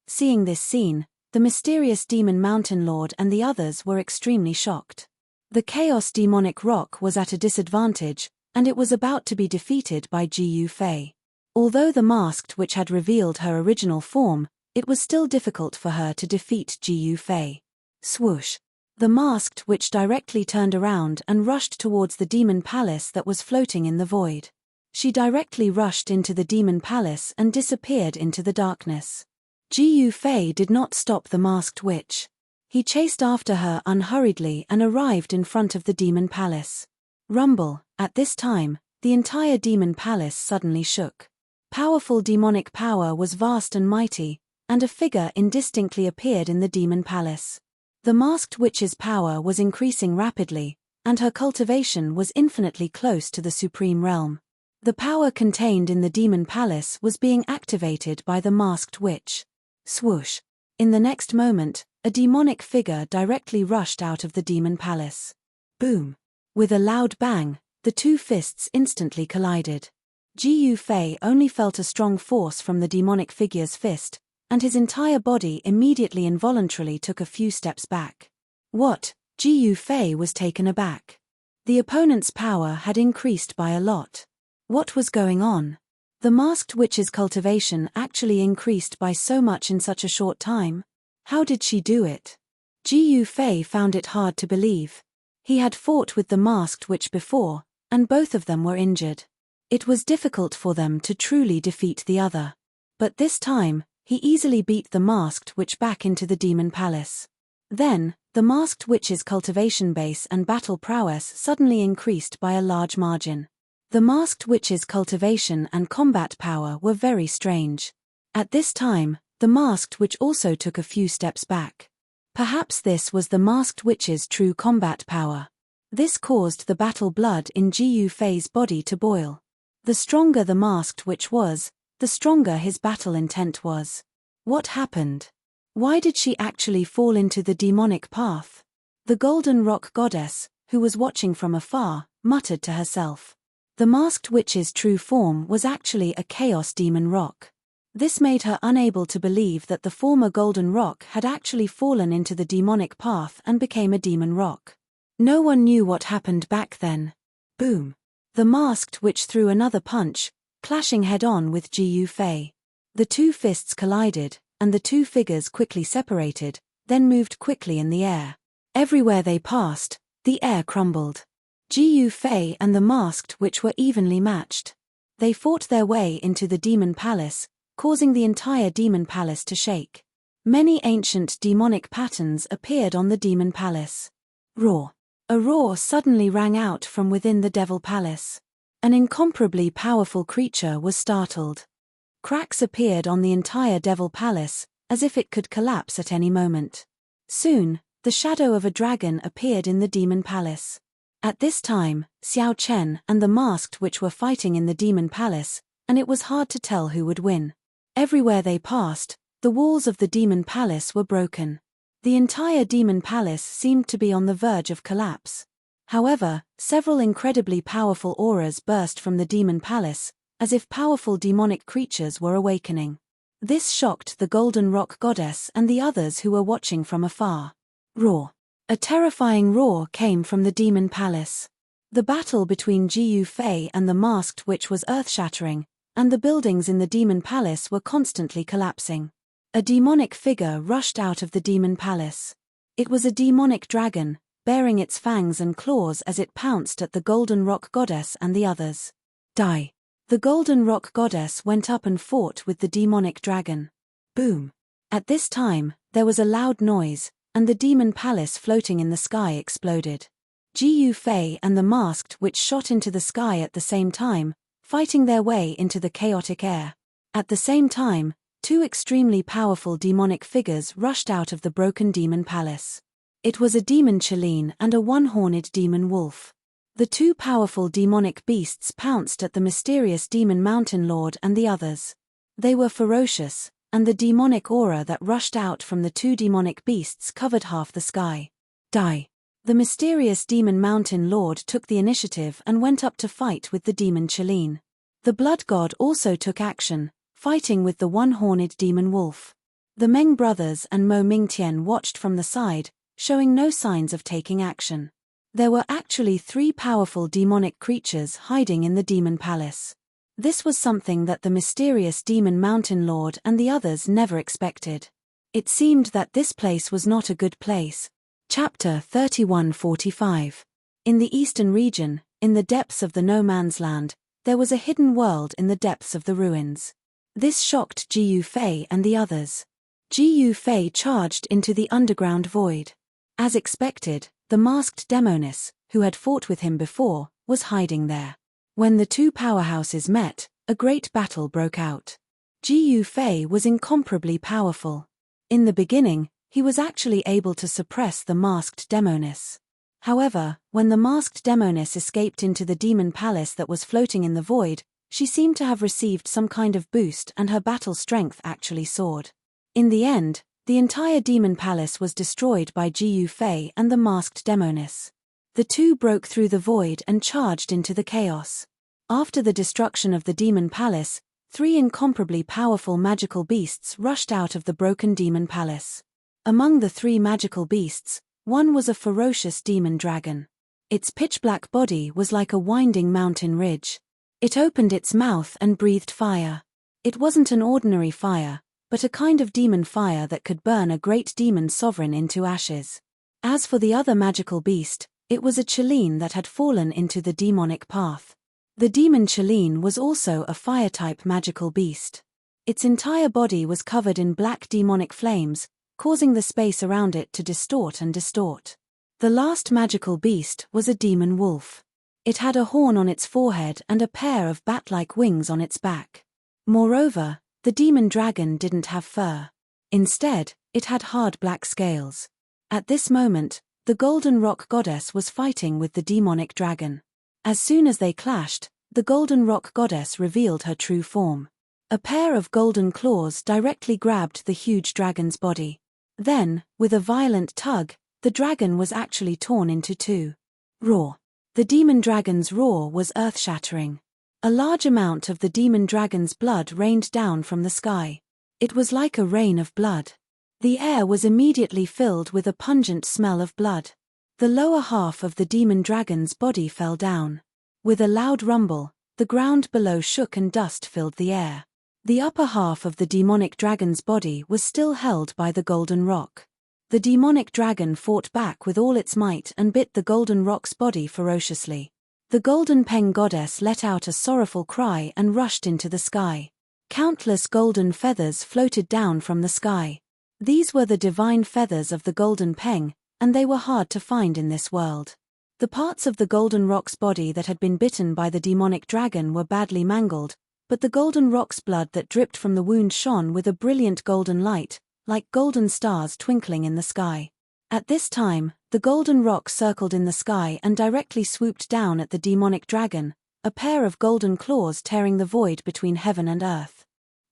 Seeing this scene, the mysterious demon mountain lord and the others were extremely shocked. The chaos demonic rock was at a disadvantage, and it was about to be defeated by Ji Yufei. Although the masked witch had revealed her original form, it was still difficult for her to defeat Ji Yufei. Swoosh! The masked witch directly turned around and rushed towards the demon palace that was floating in the void. She directly rushed into the demon palace and disappeared into the darkness. Ji Yufei did not stop the masked witch. He chased after her unhurriedly and arrived in front of the demon palace. Rumble. At this time, the entire demon palace suddenly shook. Powerful demonic power was vast and mighty, and a figure indistinctly appeared in the demon palace. The masked witch's power was increasing rapidly, and her cultivation was infinitely close to the supreme realm. The power contained in the demon palace was being activated by the masked witch. Swoosh! In the next moment, a demonic figure directly rushed out of the demon palace. Boom! With a loud bang, the two fists instantly collided. Ji Yufei only felt a strong force from the demonic figure's fist, and his entire body immediately involuntarily took a few steps back. What? Ji Yufei was taken aback. The opponent's power had increased by a lot. What was going on? The masked witch's cultivation actually increased by so much in such a short time? How did she do it? Ji Yufei found it hard to believe. He had fought with the masked witch before, and both of them were injured. It was difficult for them to truly defeat the other. But this time, he easily beat the masked witch back into the demon palace. Then, the masked witch's cultivation base and battle prowess suddenly increased by a large margin. The masked witch's cultivation and combat power were very strange. At this time, the masked witch also took a few steps back. Perhaps this was the masked witch's true combat power. This caused the battle blood in Ji Yufei's body to boil. The stronger the masked witch was, the stronger his battle intent was. What happened? Why did she actually fall into the demonic path? The Golden Rock Goddess, who was watching from afar, muttered to herself. The masked witch's true form was actually a chaos demon rock. This made her unable to believe that the former golden rock had actually fallen into the demonic path and became a demon rock. No one knew what happened back then. Boom! The masked witch threw another punch, clashing head-on with Ji Yufei. The two fists collided, and the two figures quickly separated, then moved quickly in the air. Everywhere they passed, the air crumbled. Ji Yufei and the masked witch were evenly matched. They fought their way into the demon palace, causing the entire demon palace to shake. Many ancient demonic patterns appeared on the demon palace. Roar! A roar suddenly rang out from within the devil palace. An incomparably powerful creature was startled. Cracks appeared on the entire devil palace, as if it could collapse at any moment. Soon, the shadow of a dragon appeared in the demon palace. At this time, Xiao Chen and the masked witch were fighting in the demon palace, and it was hard to tell who would win. Everywhere they passed, the walls of the demon palace were broken. The entire demon palace seemed to be on the verge of collapse. However, several incredibly powerful auras burst from the demon palace, as if powerful demonic creatures were awakening. This shocked the Golden Rock Goddess and the others who were watching from afar. Roar! A terrifying roar came from the demon palace. The battle between Ji Yufei and the masked witch was earth-shattering, and the buildings in the demon palace were constantly collapsing. A demonic figure rushed out of the demon palace. It was a demonic dragon, baring its fangs and claws as it pounced at the Golden Rock Goddess and the others. Die! The Golden Rock Goddess went up and fought with the demonic dragon. Boom! At this time, there was a loud noise, and the demon palace floating in the sky exploded. Ji Yufei and the masked witch shot into the sky at the same time, fighting their way into the chaotic air. At the same time, two extremely powerful demonic figures rushed out of the broken demon palace. It was a demon Cheline and a one-horned demon wolf. The two powerful demonic beasts pounced at the mysterious demon mountain lord and the others. They were ferocious, and the demonic aura that rushed out from the two demonic beasts covered half the sky. Die! The mysterious demon mountain lord took the initiative and went up to fight with the demon Cheline. The blood god also took action, fighting with the one-horned demon wolf. The Meng brothers and Mo Mingtian watched from the side, showing no signs of taking action. There were actually three powerful demonic creatures hiding in the demon palace. This was something that the mysterious demon mountain lord and the others never expected. It seemed that this place was not a good place. Chapter 31:45. In the eastern region, in the depths of the no man's land, there was a hidden world in the depths of the ruins. This shocked Jiu Fei and the others. Jiu Fei charged into the underground void. As expected, the masked demoness, who had fought with him before, was hiding there. When the two powerhouses met, a great battle broke out. Jiu Fei was incomparably powerful. In the beginning, he was actually able to suppress the masked demoness. However, when the masked demoness escaped into the demon palace that was floating in the void, she seemed to have received some kind of boost and her battle strength actually soared. In the end, the entire demon palace was destroyed by Jiu Fei and the masked demoness. The two broke through the void and charged into the chaos. After the destruction of the demon palace, 3 incomparably powerful magical beasts rushed out of the broken demon palace. Among the 3 magical beasts, one was a ferocious demon dragon. Its pitch-black body was like a winding mountain ridge. It opened its mouth and breathed fire. It wasn't an ordinary fire, but a kind of demon fire that could burn a great demon sovereign into ashes. As for the other magical beast, it was a Cheline that had fallen into the demonic path. The demon Cheline was also a fire-type magical beast. Its entire body was covered in black demonic flames, causing the space around it to distort and distort. The last magical beast was a demon wolf. It had a horn on its forehead and a pair of bat-like wings on its back. Moreover, the demon dragon didn't have fur. Instead, it had hard black scales. At this moment, the Golden Rock Goddess was fighting with the demonic dragon. As soon as they clashed, the Golden Rock Goddess revealed her true form. A pair of golden claws directly grabbed the huge dragon's body. Then, with a violent tug, the dragon was actually torn into 2. Roar. The demon dragon's roar was earth-shattering. A large amount of the demon dragon's blood rained down from the sky. It was like a rain of blood. The air was immediately filled with a pungent smell of blood. The lower half of the demon dragon's body fell down. With a loud rumble, the ground below shook and dust filled the air. The upper half of the demonic dragon's body was still held by the golden rock. The demonic dragon fought back with all its might and bit the golden rock's body ferociously. The golden peng goddess let out a sorrowful cry and rushed into the sky. Countless golden feathers floated down from the sky. These were the divine feathers of the golden peng, and they were hard to find in this world. The parts of the golden rock's body that had been bitten by the demonic dragon were badly mangled, but the golden rock's blood that dripped from the wound shone with a brilliant golden light, like golden stars twinkling in the sky. At this time, the golden rock circled in the sky and directly swooped down at the demonic dragon, a pair of golden claws tearing the void between heaven and earth.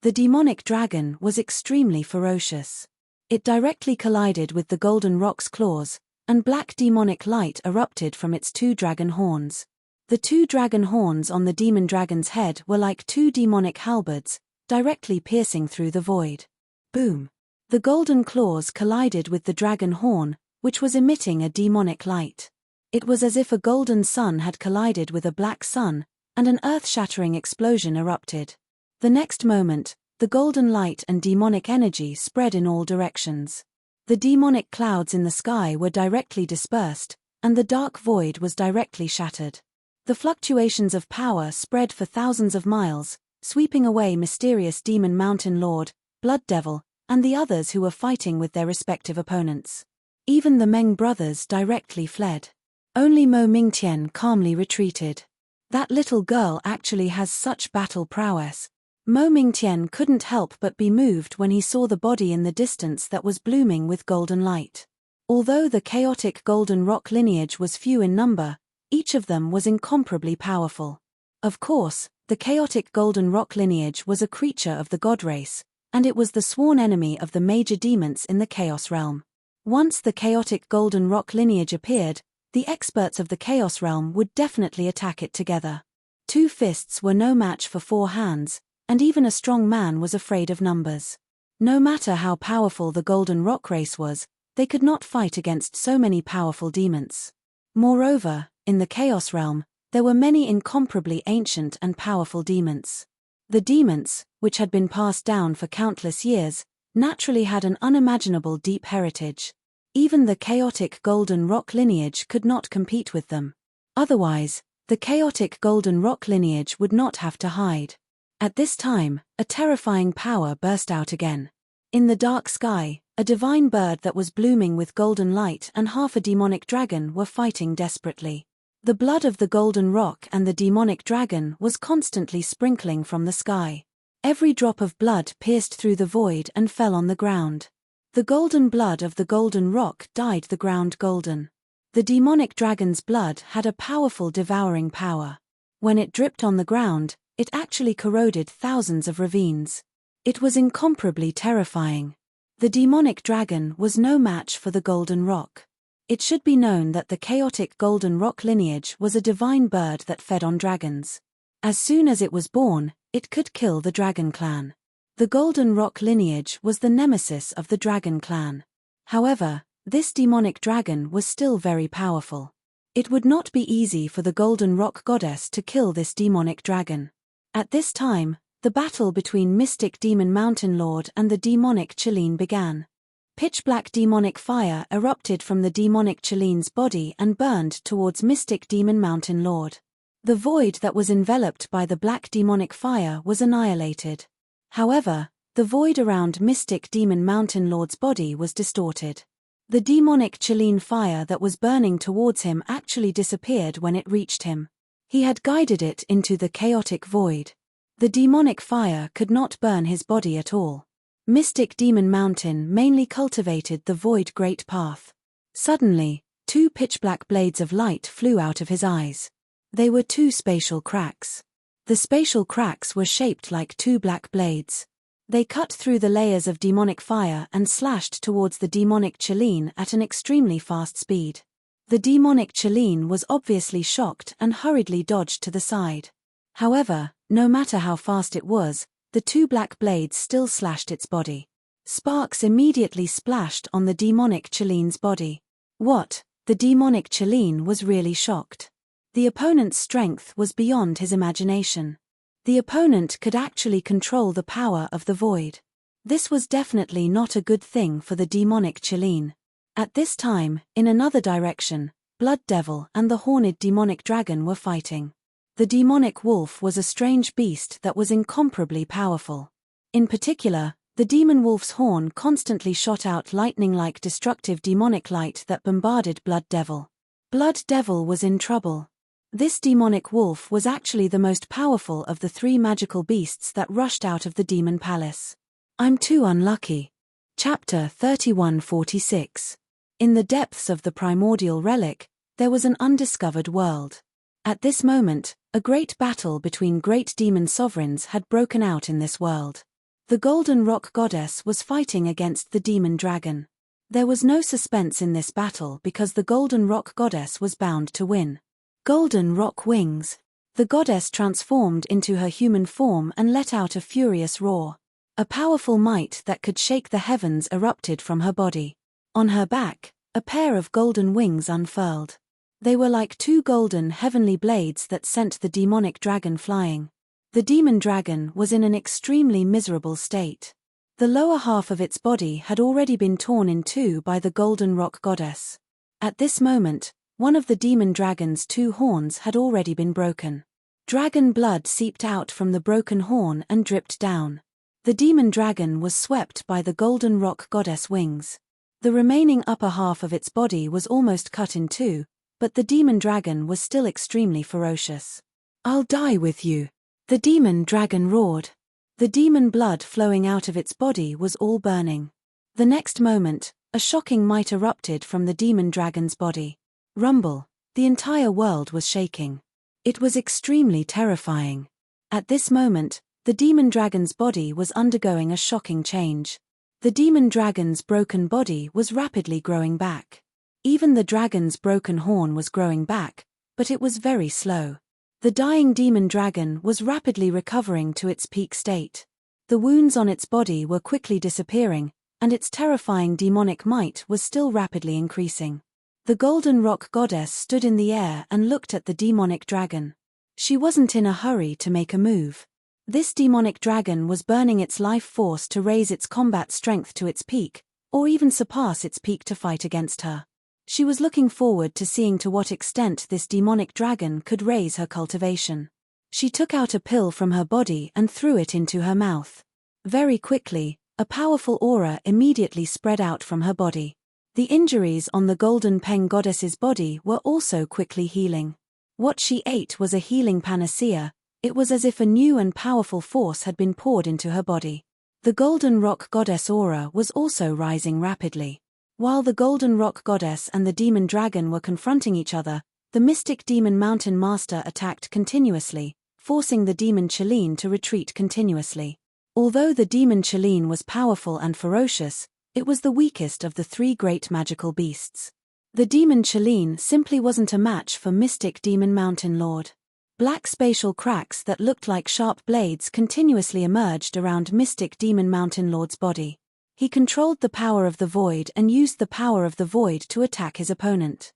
The demonic dragon was extremely ferocious. It directly collided with the golden rock's claws, and black demonic light erupted from its 2 dragon horns. The 2 dragon horns on the demon dragon's head were like 2 demonic halberds, directly piercing through the void. Boom! The golden claws collided with the dragon horn, which was emitting a demonic light. It was as if a golden sun had collided with a black sun, and an earth-shattering explosion erupted. The next moment, the golden light and demonic energy spread in all directions. The demonic clouds in the sky were directly dispersed, and the dark void was directly shattered. The fluctuations of power spread for thousands of miles, sweeping away mysterious demon mountain lord, blood devil, and the others who were fighting with their respective opponents. Even the Meng brothers directly fled. Only Mo Mingtian calmly retreated. That little girl actually has such battle prowess. Mo Mingtian couldn't help but be moved when he saw the body in the distance that was blooming with golden light. Although the chaotic golden rock lineage was few in number, each of them was incomparably powerful. Of course, the chaotic golden rock lineage was a creature of the god race, and it was the sworn enemy of the major demons in the Chaos Realm. Once the chaotic golden rock lineage appeared, the experts of the Chaos Realm would definitely attack it together. 2 fists were no match for 4 hands, and even a strong man was afraid of numbers. No matter how powerful the golden rock race was, they could not fight against so many powerful demons. Moreover, in the Chaos Realm, there were many incomparably ancient and powerful demons. The demons, which had been passed down for countless years, naturally had an unimaginable deep heritage. Even the chaotic golden rock lineage could not compete with them. Otherwise, The chaotic golden rock lineage would not have to hide. At this time, a terrifying power burst out again. In the dark sky, a divine bird that was blooming with golden light and half a demonic dragon were fighting desperately. The blood of the golden rock and the demonic dragon was constantly sprinkling from the sky. Every drop of blood pierced through the void and fell on the ground. The golden blood of the golden rock dyed the ground golden. The demonic dragon's blood had a powerful devouring power. When it dripped on the ground, it actually corroded thousands of ravines. It was incomparably terrifying. The demonic dragon was no match for the golden rock. It should be known that the chaotic golden rock lineage was a divine bird that fed on dragons. As soon as it was born, it could kill the dragon clan. The golden rock lineage was the nemesis of the dragon clan. However, this demonic dragon was still very powerful. It would not be easy for the golden rock goddess to kill this demonic dragon. At this time, the battle between mystic demon mountain lord and the demonic Chileen began. Pitch-black demonic fire erupted from the demonic Chileen's body and burned towards mystic demon mountain lord. The void that was enveloped by the black demonic fire was annihilated. However, the void around mystic demon mountain lord's body was distorted. The demonic Chileen fire that was burning towards him actually disappeared when it reached him. He had guided it into the chaotic void. The demonic fire could not burn his body at all. Mystic Demon Mountain mainly cultivated the void great path. Suddenly, two pitch-black blades of light flew out of his eyes. They were two spatial cracks. The spatial cracks were shaped like two black blades. They cut through the layers of demonic fire and slashed towards the demonic Chileen at an extremely fast speed. The demonic Chileen was obviously shocked and hurriedly dodged to the side. However, no matter how fast it was, the two black blades still slashed its body. Sparks immediately splashed on the demonic Chileen's body. What? The demonic Chileen was really shocked. The opponent's strength was beyond his imagination. The opponent could actually control the power of the void. This was definitely not a good thing for the demonic Chileen. At this time, in another direction, Blood Devil and the horned demonic dragon were fighting. The demonic wolf was a strange beast that was incomparably powerful. In particular, the demon wolf's horn constantly shot out lightning-like destructive demonic light that bombarded Blood Devil. Blood Devil was in trouble. This demonic wolf was actually the most powerful of the three magical beasts that rushed out of the demon palace. I'm too unlucky. Chapter 3146. In the depths of the primordial relic, there was an undiscovered world. At this moment, a great battle between great demon sovereigns had broken out in this world. The Golden Rock Goddess was fighting against the demon dragon. There was no suspense in this battle because the Golden Rock Goddess was bound to win. Golden Rock Wings. The goddess transformed into her human form and let out a furious roar. A powerful might that could shake the heavens erupted from her body. On her back, a pair of golden wings unfurled. They were like two golden heavenly blades that sent the demonic dragon flying. The demon dragon was in an extremely miserable state. The lower half of its body had already been torn in two by the Golden Rock Goddess. At this moment, one of the demon dragon's two horns had already been broken. Dragon blood seeped out from the broken horn and dripped down. The demon dragon was swept by the Golden Rock Goddess wings. The remaining upper half of its body was almost cut in two, but the demon dragon was still extremely ferocious. I'll die with you. The demon dragon roared. The demon blood flowing out of its body was all burning. The next moment, a shocking might erupted from the demon dragon's body. Rumble. The entire world was shaking. It was extremely terrifying. At this moment, the demon dragon's body was undergoing a shocking change. The demon dragon's broken body was rapidly growing back. Even the dragon's broken horn was growing back, but it was very slow. The dying demon dragon was rapidly recovering to its peak state. The wounds on its body were quickly disappearing, and its terrifying demonic might was still rapidly increasing. The Golden Rock Goddess stood in the air and looked at the demonic dragon. She wasn't in a hurry to make a move. This demonic dragon was burning its life force to raise its combat strength to its peak, or even surpass its peak to fight against her. She was looking forward to seeing to what extent this demonic dragon could raise her cultivation. She took out a pill from her body and threw it into her mouth. Very quickly, a powerful aura immediately spread out from her body. The injuries on the golden peng goddess's body were also quickly healing. What she ate was a healing panacea. It was as if a new and powerful force had been poured into her body. The golden rock goddess aura was also rising rapidly. While the golden rock goddess and the demon dragon were confronting each other, the mystic demon mountain master attacked continuously, forcing the demon Cheline to retreat continuously. Although the demon Cheline was powerful and ferocious, it was the weakest of the three great magical beasts. The demon Cheline simply wasn't a match for mystic demon mountain lord. Black spatial cracks that looked like sharp blades continuously emerged around mystic demon mountain lord's body. He controlled the power of the void and used the power of the void to attack his opponent.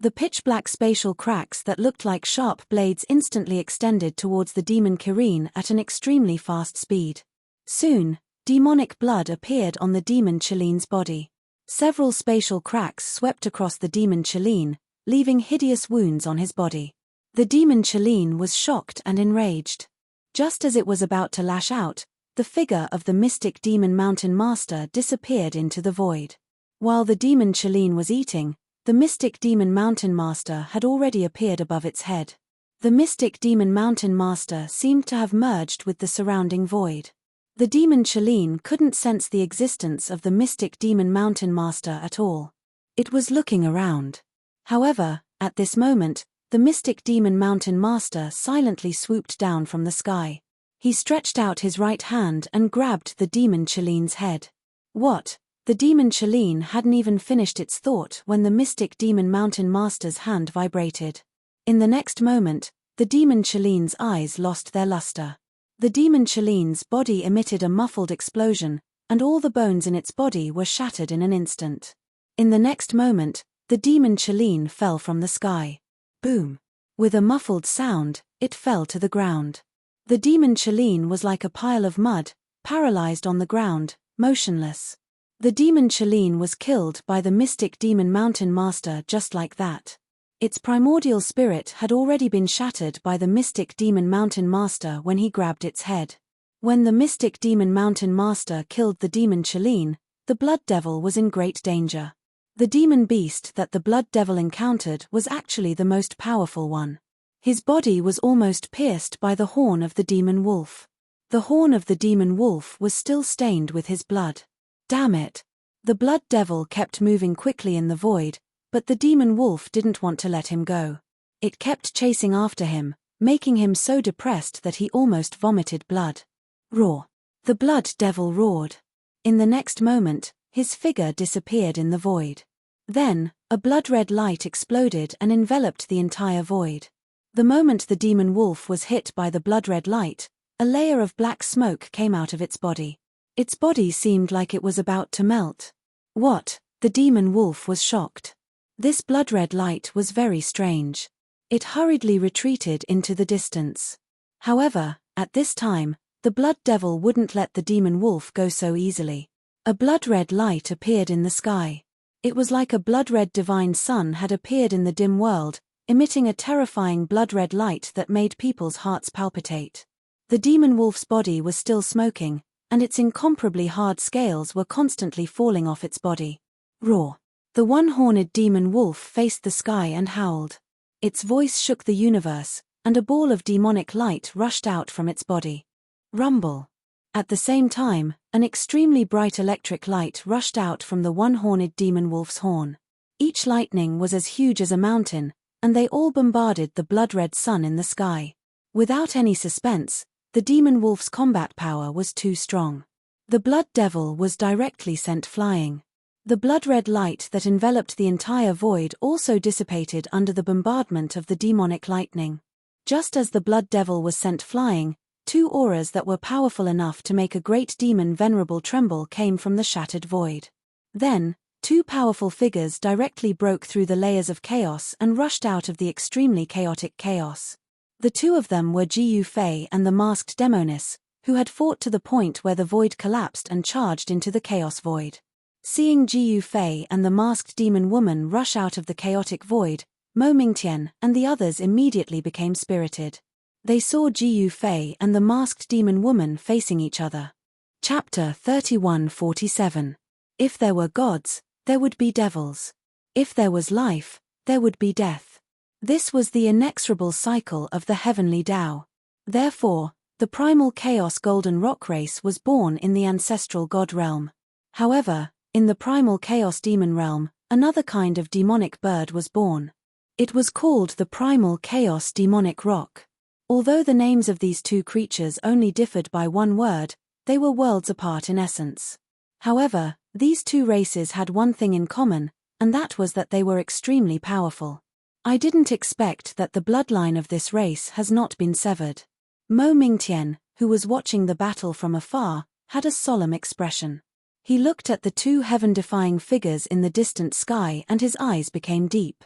The pitch-black spatial cracks that looked like sharp blades instantly extended towards the demon Kirin at an extremely fast speed. Soon, demonic blood appeared on the demon Cheline's body. Several spatial cracks swept across the demon Cheline, leaving hideous wounds on his body. The demon Cheline was shocked and enraged. Just as it was about to lash out, the figure of the mystic demon mountain master disappeared into the void. While the demon Cheline was eating, the mystic demon mountain master had already appeared above its head. The mystic demon mountain master seemed to have merged with the surrounding void. The demon Cheline couldn't sense the existence of the mystic demon mountain master at all. It was looking around. However, at this moment, the mystic demon mountain master silently swooped down from the sky. He stretched out his right hand and grabbed the demon Cheline's head. What? The demon Cheline hadn't even finished its thought when the mystic demon mountain master's hand vibrated. In the next moment, the demon Cheline's eyes lost their luster. The demon Cheline's body emitted a muffled explosion, and all the bones in its body were shattered in an instant. In the next moment, the demon Cheline fell from the sky. Boom! With a muffled sound, it fell to the ground. The demon Cheline was like a pile of mud, paralyzed on the ground, motionless. The demon Cheline was killed by the mystic demon mountain master just like that. Its primordial spirit had already been shattered by the mystic demon mountain master when he grabbed its head. When the mystic demon mountain master killed the demon Cheline, the blood devil was in great danger. The demon beast that the blood devil encountered was actually the most powerful one. His body was almost pierced by the horn of the demon wolf. The horn of the demon wolf was still stained with his blood. Damn it! The blood devil kept moving quickly in the void, but the demon wolf didn't want to let him go. It kept chasing after him, making him so depressed that he almost vomited blood. Roar! The blood devil roared. In the next moment, his figure disappeared in the void. Then, a blood-red light exploded and enveloped the entire void. The moment the demon wolf was hit by the blood-red light, a layer of black smoke came out of its body. Its body seemed like it was about to melt. What? The demon wolf was shocked. This blood-red light was very strange. It hurriedly retreated into the distance. However, at this time, the blood devil wouldn't let the demon wolf go so easily. A blood-red light appeared in the sky. It was like a blood-red divine sun had appeared in the dim world, emitting a terrifying blood-red light that made people's hearts palpitate. The demon wolf's body was still smoking, and its incomparably hard scales were constantly falling off its body. Roar! The one-horned demon wolf faced the sky and howled. Its voice shook the universe, and a ball of demonic light rushed out from its body. Rumble! At the same time, an extremely bright electric light rushed out from the one-horned demon wolf's horn. Each lightning was as huge as a mountain, and they all bombarded the blood-red sun in the sky. Without any suspense, the demon wolf's combat power was too strong. The blood devil was directly sent flying. The blood-red light that enveloped the entire void also dissipated under the bombardment of the demonic lightning. Just as the blood devil was sent flying, two auras that were powerful enough to make a great demon venerable tremble came from the shattered void. Then, two powerful figures directly broke through the layers of chaos and rushed out of the extremely chaotic chaos. The two of them were Jiu Fei and the masked demoness, who had fought to the point where the void collapsed and charged into the chaos void. Seeing Jiu Fei and the masked demon woman rush out of the chaotic void, Mo Mingtian and the others immediately became spirited. They saw Jiu Fei and the masked demon woman facing each other. Chapter 31:47. If there were gods, there would be devils. If there was life, there would be death. This was the inexorable cycle of the heavenly Tao. Therefore, the primal chaos golden rock race was born in the ancestral god realm. However, in the primal chaos demon realm, another kind of demonic bird was born. It was called the primal chaos demonic rock. Although the names of these two creatures only differed by one word, they were worlds apart in essence. However, these two races had one thing in common, and that was that they were extremely powerful. I didn't expect that the bloodline of this race has not been severed. Mo Mingtian, who was watching the battle from afar, had a solemn expression. He looked at the two heaven-defying figures in the distant sky and his eyes became deep.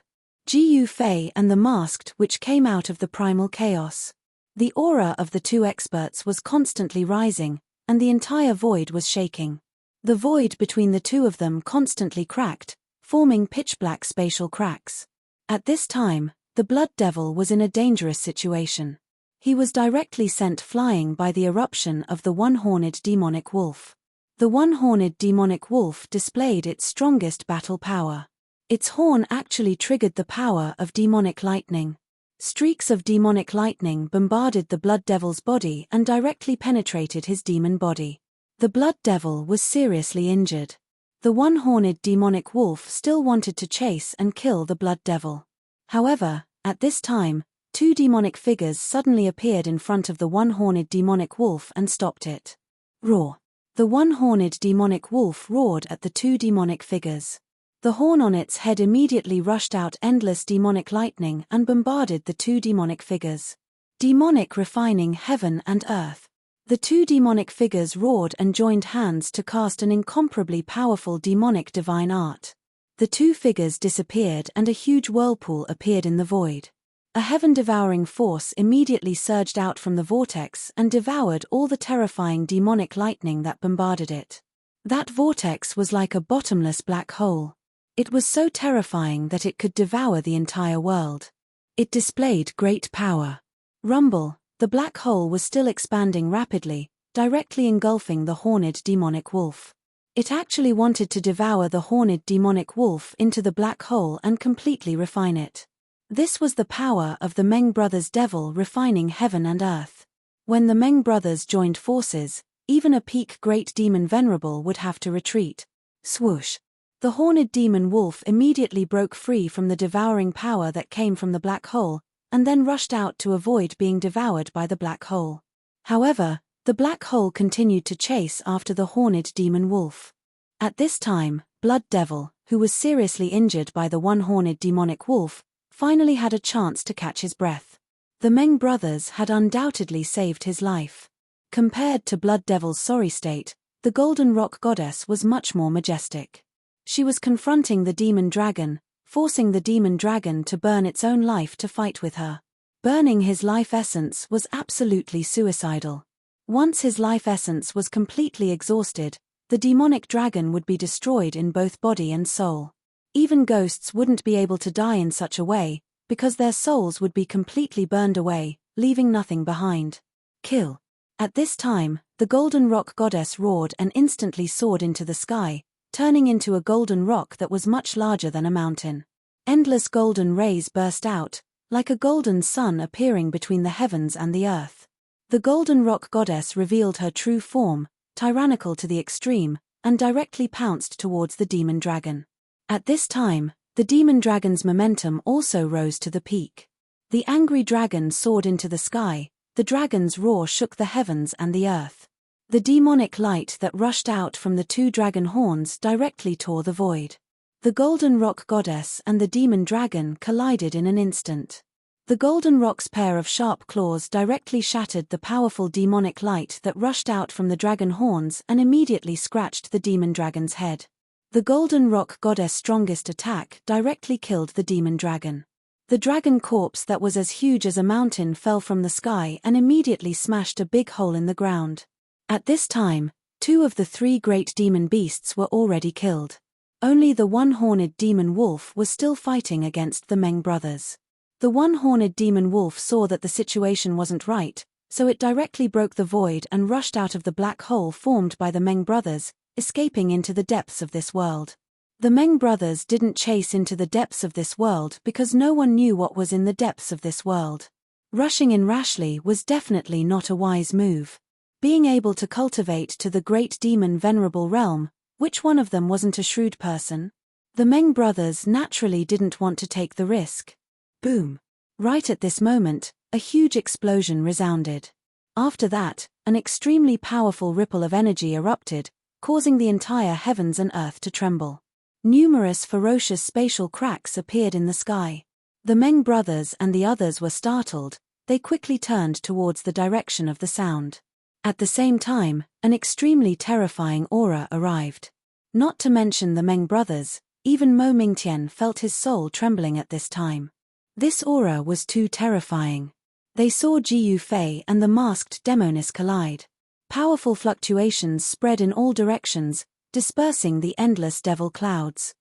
Jiu Fei and the masked which came out of the primal chaos. The aura of the two experts was constantly rising, and the entire void was shaking. The void between the two of them constantly cracked, forming pitch-black spatial cracks. At this time, the Blood Devil was in a dangerous situation. He was directly sent flying by the eruption of the one-horned demonic wolf. The one-horned demonic wolf displayed its strongest battle power. Its horn actually triggered the power of demonic lightning. Streaks of demonic lightning bombarded the Blood Devil's body and directly penetrated his demon body. The Blood Devil was seriously injured. The one-horned demonic wolf still wanted to chase and kill the Blood Devil. However, at this time, two demonic figures suddenly appeared in front of the one-horned demonic wolf and stopped it. Roar! The one-horned demonic wolf roared at the two demonic figures. The horn on its head immediately rushed out endless demonic lightning and bombarded the two demonic figures. Demonic refining heaven and earth. The two demonic figures roared and joined hands to cast an incomparably powerful demonic divine art. The two figures disappeared and a huge whirlpool appeared in the void. A heaven-devouring force immediately surged out from the vortex and devoured all the terrifying demonic lightning that bombarded it. That vortex was like a bottomless black hole. It was so terrifying that it could devour the entire world. It displayed great power. Rumble, the black hole was still expanding rapidly, directly engulfing the horned demonic wolf. It actually wanted to devour the horned demonic wolf into the black hole and completely refine it. This was the power of the Meng brothers' devil refining heaven and earth. When the Meng brothers joined forces, even a peak great demon venerable would have to retreat. Swoosh! The horned demon wolf immediately broke free from the devouring power that came from the black hole, and then rushed out to avoid being devoured by the black hole. However, the black hole continued to chase after the horned demon wolf. At this time, Blood Devil, who was seriously injured by the one-horned demonic wolf, finally had a chance to catch his breath. The Meng brothers had undoubtedly saved his life. Compared to Blood Devil's sorry state, the Golden Rock Goddess was much more majestic. She was confronting the demon dragon, forcing the demon dragon to burn its own life to fight with her. Burning his life essence was absolutely suicidal. Once his life essence was completely exhausted, the demonic dragon would be destroyed in both body and soul. Even ghosts wouldn't be able to die in such a way, because their souls would be completely burned away, leaving nothing behind. Kill. At this time, the Golden Rock Goddess roared and instantly soared into the sky, turning into a golden rock that was much larger than a mountain. Endless golden rays burst out, like a golden sun appearing between the heavens and the earth. The Golden Rock Goddess revealed her true form, tyrannical to the extreme, and directly pounced towards the demon dragon. At this time, the demon dragon's momentum also rose to the peak. The angry dragon soared into the sky, the dragon's roar shook the heavens and the earth. The demonic light that rushed out from the two dragon horns directly tore the void. The Golden Rock Goddess and the demon dragon collided in an instant. The Golden Rock's pair of sharp claws directly shattered the powerful demonic light that rushed out from the dragon horns and immediately scratched the demon dragon's head. The Golden Rock Goddess' strongest attack directly killed the demon dragon. The dragon corpse that was as huge as a mountain fell from the sky and immediately smashed a big hole in the ground. At this time, 2 of the 3 great demon beasts were already killed. Only the one-horned demon wolf was still fighting against the Meng brothers. The one-horned demon wolf saw that the situation wasn't right, so it directly broke the void and rushed out of the black hole formed by the Meng brothers, escaping into the depths of this world. The Meng brothers didn't chase into the depths of this world because no one knew what was in the depths of this world. Rushing in rashly was definitely not a wise move. Being able to cultivate to the great demon venerable realm, which one of them wasn't a shrewd person? The Meng brothers naturally didn't want to take the risk. Boom! Right at this moment, a huge explosion resounded. After that, an extremely powerful ripple of energy erupted, causing the entire heavens and earth to tremble. Numerous ferocious spatial cracks appeared in the sky. The Meng brothers and the others were startled. They quickly turned towards the direction of the sound. At the same time, an extremely terrifying aura arrived. Not to mention the Meng brothers, even Mo Mingtian felt his soul trembling at this time. This aura was too terrifying. They saw Ji Yufei and the masked demoness collide. Powerful fluctuations spread in all directions, dispersing the endless devil clouds.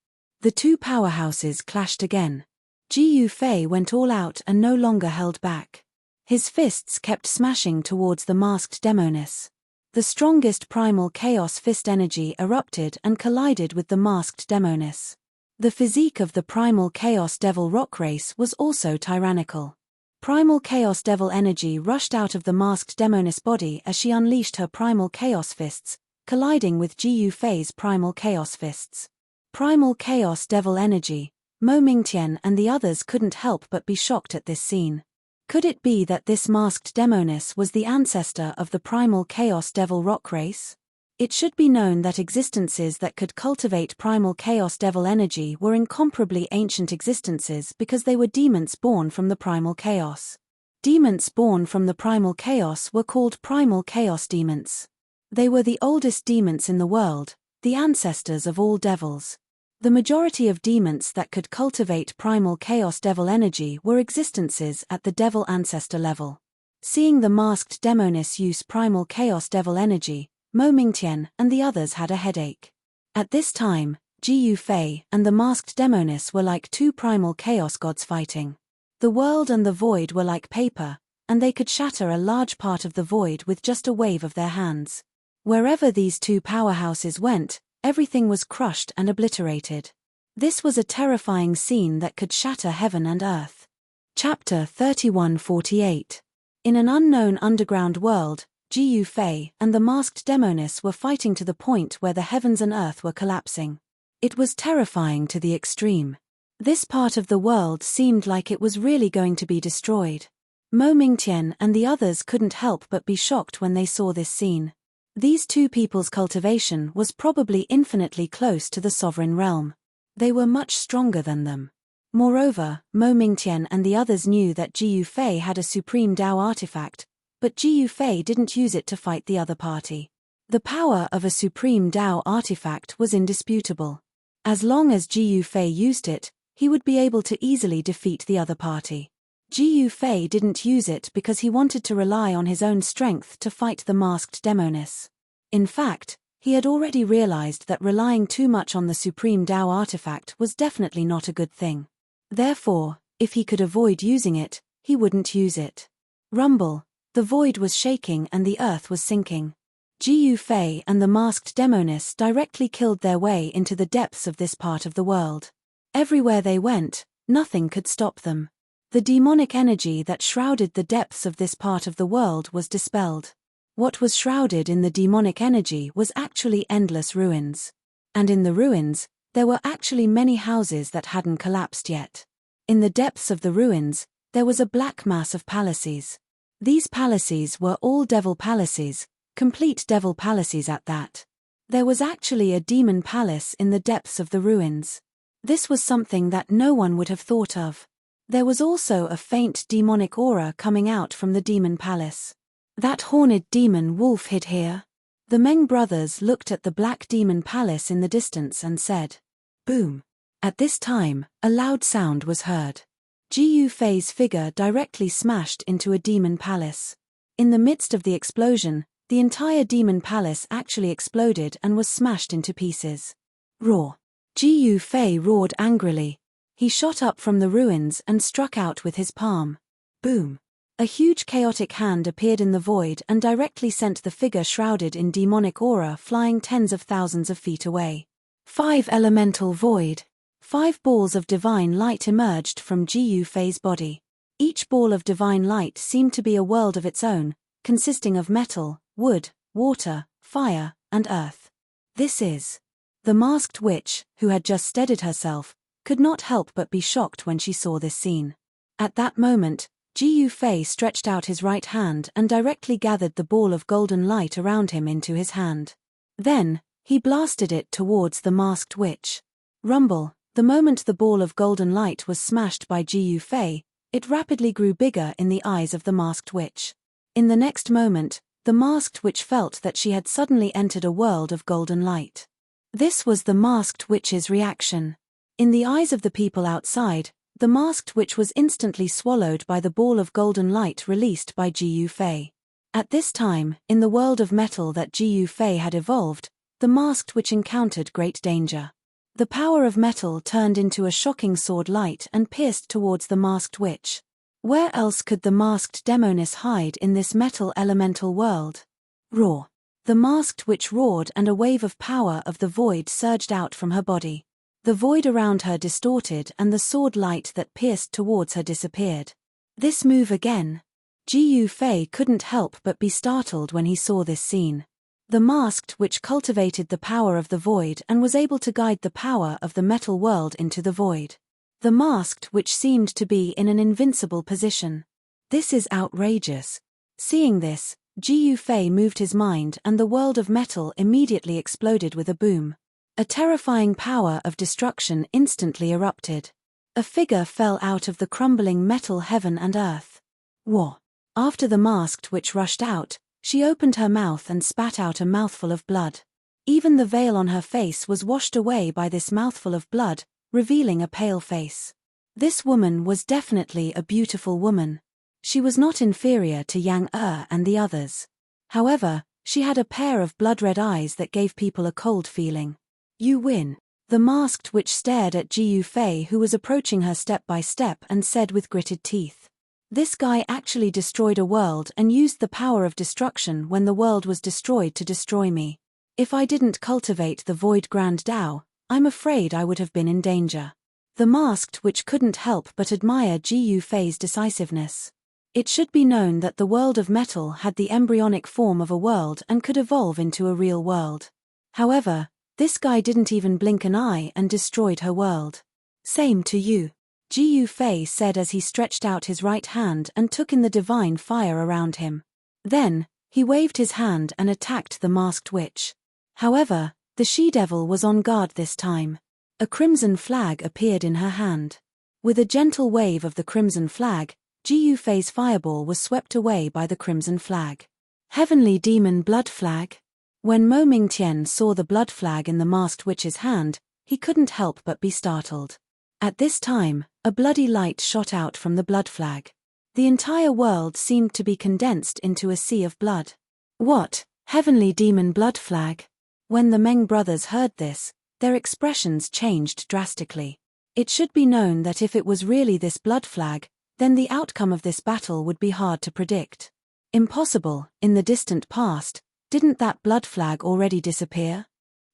The 2 powerhouses clashed again. Ji Yufei went all out and no longer held back. His fists kept smashing towards the masked demoness. The strongest primal chaos fist energy erupted and collided with the masked demoness. The physique of the primal chaos devil rock race was also tyrannical. Primal chaos devil energy rushed out of the masked demoness body as she unleashed her primal chaos fists, colliding with Ji Yufei's primal chaos fists. Primal chaos devil energy, Mo Mingtian and the others couldn't help but be shocked at this scene. Could it be that this masked demoness was the ancestor of the primal chaos devil rock race? It should be known that existences that could cultivate primal chaos devil energy were incomparably ancient existences because they were demons born from the primal chaos. Demons born from the primal chaos were called primal chaos demons. They were the oldest demons in the world, the ancestors of all devils. The majority of demons that could cultivate primal chaos devil energy were existences at the devil ancestor level. Seeing the masked demoness use primal chaos devil energy, Mo Mingtian and the others had a headache. At this time, Ji Yufei and the masked demoness were like 2 primal chaos gods fighting. The world and the void were like paper, and they could shatter a large part of the void with just a wave of their hands. Wherever these 2 powerhouses went, everything was crushed and obliterated. This was a terrifying scene that could shatter heaven and earth. Chapter 3148. In an unknown underground world, Ji Yufei and the masked demoness were fighting to the point where the heavens and earth were collapsing. It was terrifying to the extreme. This part of the world seemed like it was really going to be destroyed. Mo Mingtian and the others couldn't help but be shocked when they saw this scene. These 2 people's cultivation was probably infinitely close to the sovereign realm. They were much stronger than them. Moreover, Mo Mingtian and the others knew that Ji Yufei had a supreme Dao artifact, but Ji Yufei didn't use it to fight the other party. The power of a supreme Dao artifact was indisputable. As long as Ji Yufei used it, he would be able to easily defeat the other party. Ji Yufei didn't use it because he wanted to rely on his own strength to fight the masked demoness. In fact, he had already realized that relying too much on the supreme Dao artifact was definitely not a good thing. Therefore, if he could avoid using it, he wouldn't use it. Rumble, the void was shaking and the earth was sinking. Ji Yufei and the masked demoness directly killed their way into the depths of this part of the world. Everywhere they went, nothing could stop them. The demonic energy that shrouded the depths of this part of the world was dispelled. What was shrouded in the demonic energy was actually endless ruins. And in the ruins, there were actually many houses that hadn't collapsed yet. In the depths of the ruins, there was a black mass of palaces. These palaces were all devil palaces, complete devil palaces at that. There was actually a demon palace in the depths of the ruins. This was something that no one would have thought of. There was also a faint demonic aura coming out from the demon palace. That horned demon wolf hid here? The Meng brothers looked at the black demon palace in the distance and said, "Boom." At this time, a loud sound was heard. Ji Yufei's figure directly smashed into a demon palace. In the midst of the explosion, The entire demon palace actually exploded and was smashed into pieces. Roar! Ji Fei roared angrily. He shot up from the ruins and struck out with his palm. Boom! A huge chaotic hand appeared in the void and directly sent the figure shrouded in demonic aura flying tens of thousands of feet away. 5 elemental void. 5 balls of divine light emerged from Ji Fei's body. Each ball of divine light seemed to be a world of its own, consisting of metal, wood, water, fire, and earth. This is. The masked witch, who had just steadied herself, could not help but be shocked when she saw this scene. At that moment, Ji Fei stretched out his right hand and directly gathered the ball of golden light around him into his hand. Then, he blasted it towards the masked witch. Rumble! The moment the ball of golden light was smashed by Ji Fei, it rapidly grew bigger in the eyes of the masked witch. In the next moment, the masked witch felt that she had suddenly entered a world of golden light. This was the masked witch's reaction. In the eyes of the people outside, the masked witch was instantly swallowed by the ball of golden light released by Ji Fei. At this time, in the world of metal that Ji Fei had evolved, the masked witch encountered great danger. The power of metal turned into a shocking sword light and pierced towards the masked witch. Where else could the masked demoness hide in this metal elemental world? Roar! The masked witch roared and a wave of power of the void surged out from her body. The void around her distorted and the sword light that pierced towards her disappeared. This move again. Ji Fei couldn't help but be startled when he saw this scene. The masked witch cultivated the power of the void and was able to guide the power of the metal world into the void. The masked witch seemed to be in an invincible position. This is outrageous. Seeing this, Ji Fei moved his mind and the world of metal immediately exploded with a boom. A terrifying power of destruction instantly erupted. A figure fell out of the crumbling metal heaven and earth. War! After the masked witch rushed out, she opened her mouth and spat out a mouthful of blood. Even the veil on her face was washed away by this mouthful of blood, revealing a pale face. This woman was definitely a beautiful woman. She was not inferior to Yang and the others. However, she had a pair of blood-red eyes that gave people a cold feeling. You win. The masked witch stared at Ji Fei, who was approaching her step by step, and said with gritted teeth, "This guy actually destroyed a world and used the power of destruction when the world was destroyed to destroy me. If I didn't cultivate the Void Grand Tao, I'm afraid I would have been in danger." The masked witch couldn't help but admire Ji Fei's decisiveness. It should be known that the world of metal had the embryonic form of a world and could evolve into a real world. However, this guy didn't even blink an eye and destroyed her world. "Same to you," Ji Fei said as he stretched out his right hand and took in the divine fire around him. Then, he waved his hand and attacked the masked witch. However, the she-devil was on guard this time. A crimson flag appeared in her hand. With a gentle wave of the crimson flag, Ji Fei's fireball was swept away by the crimson flag. Heavenly Demon Blood Flag? When Mo Mingtian saw the blood flag in the masked witch's hand, he couldn't help but be startled. At this time, a bloody light shot out from the blood flag. The entire world seemed to be condensed into a sea of blood. What? Heavenly Demon Blood Flag? When the Meng brothers heard this, their expressions changed drastically. It should be known that if it was really this blood flag, then the outcome of this battle would be hard to predict. Impossible, in the distant past. Didn't that blood flag already disappear?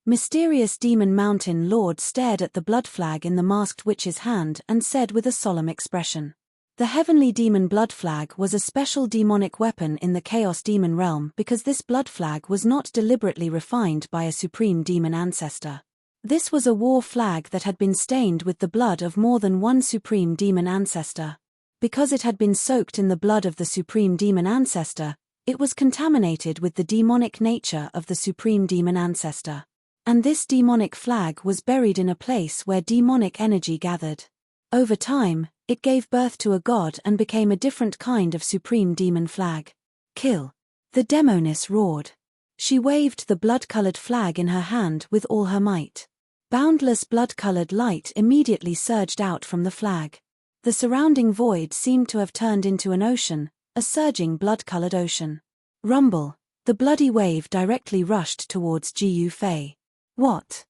Mysterious Demon Mountain Lord stared at the blood flag in the masked witch's hand and said with a solemn expression. The Heavenly Demon Blood Flag was a special demonic weapon in the Chaos Demon realm because this blood flag was not deliberately refined by a supreme demon ancestor. This was a war flag that had been stained with the blood of more than one supreme demon ancestor. Because it had been soaked in the blood of the supreme demon ancestor, it was contaminated with the demonic nature of the supreme demon ancestor. And this demonic flag was buried in a place where demonic energy gathered. Over time, it gave birth to a god and became a different kind of supreme demon flag. Kill! The demoness roared. She waved the blood-colored flag in her hand with all her might. Boundless blood-colored light immediately surged out from the flag. The surrounding void seemed to have turned into an ocean, a surging blood-colored ocean. Rumble! The bloody wave directly rushed towards Ji Fei. What?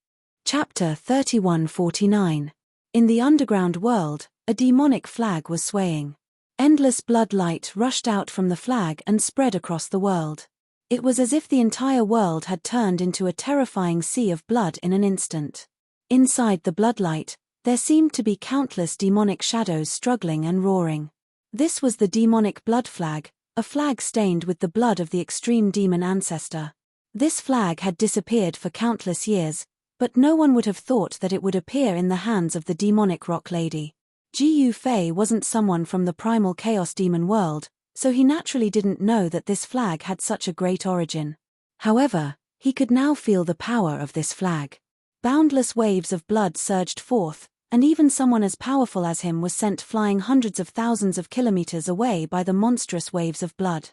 Chapter 3149. In the underground world, a demonic flag was swaying. Endless blood light rushed out from the flag and spread across the world. It was as if the entire world had turned into a terrifying sea of blood in an instant. Inside the bloodlight, there seemed to be countless demonic shadows struggling and roaring. This was the demonic blood flag, a flag stained with the blood of the extreme demon ancestor. This flag had disappeared for countless years, but no one would have thought that it would appear in the hands of the demonic rock lady. Ji Fei wasn't someone from the primal chaos demon world, so he naturally didn't know that this flag had such a great origin. However, he could now feel the power of this flag. Boundless waves of blood surged forth, and even someone as powerful as him was sent flying hundreds of thousands of kilometers away by the monstrous waves of blood.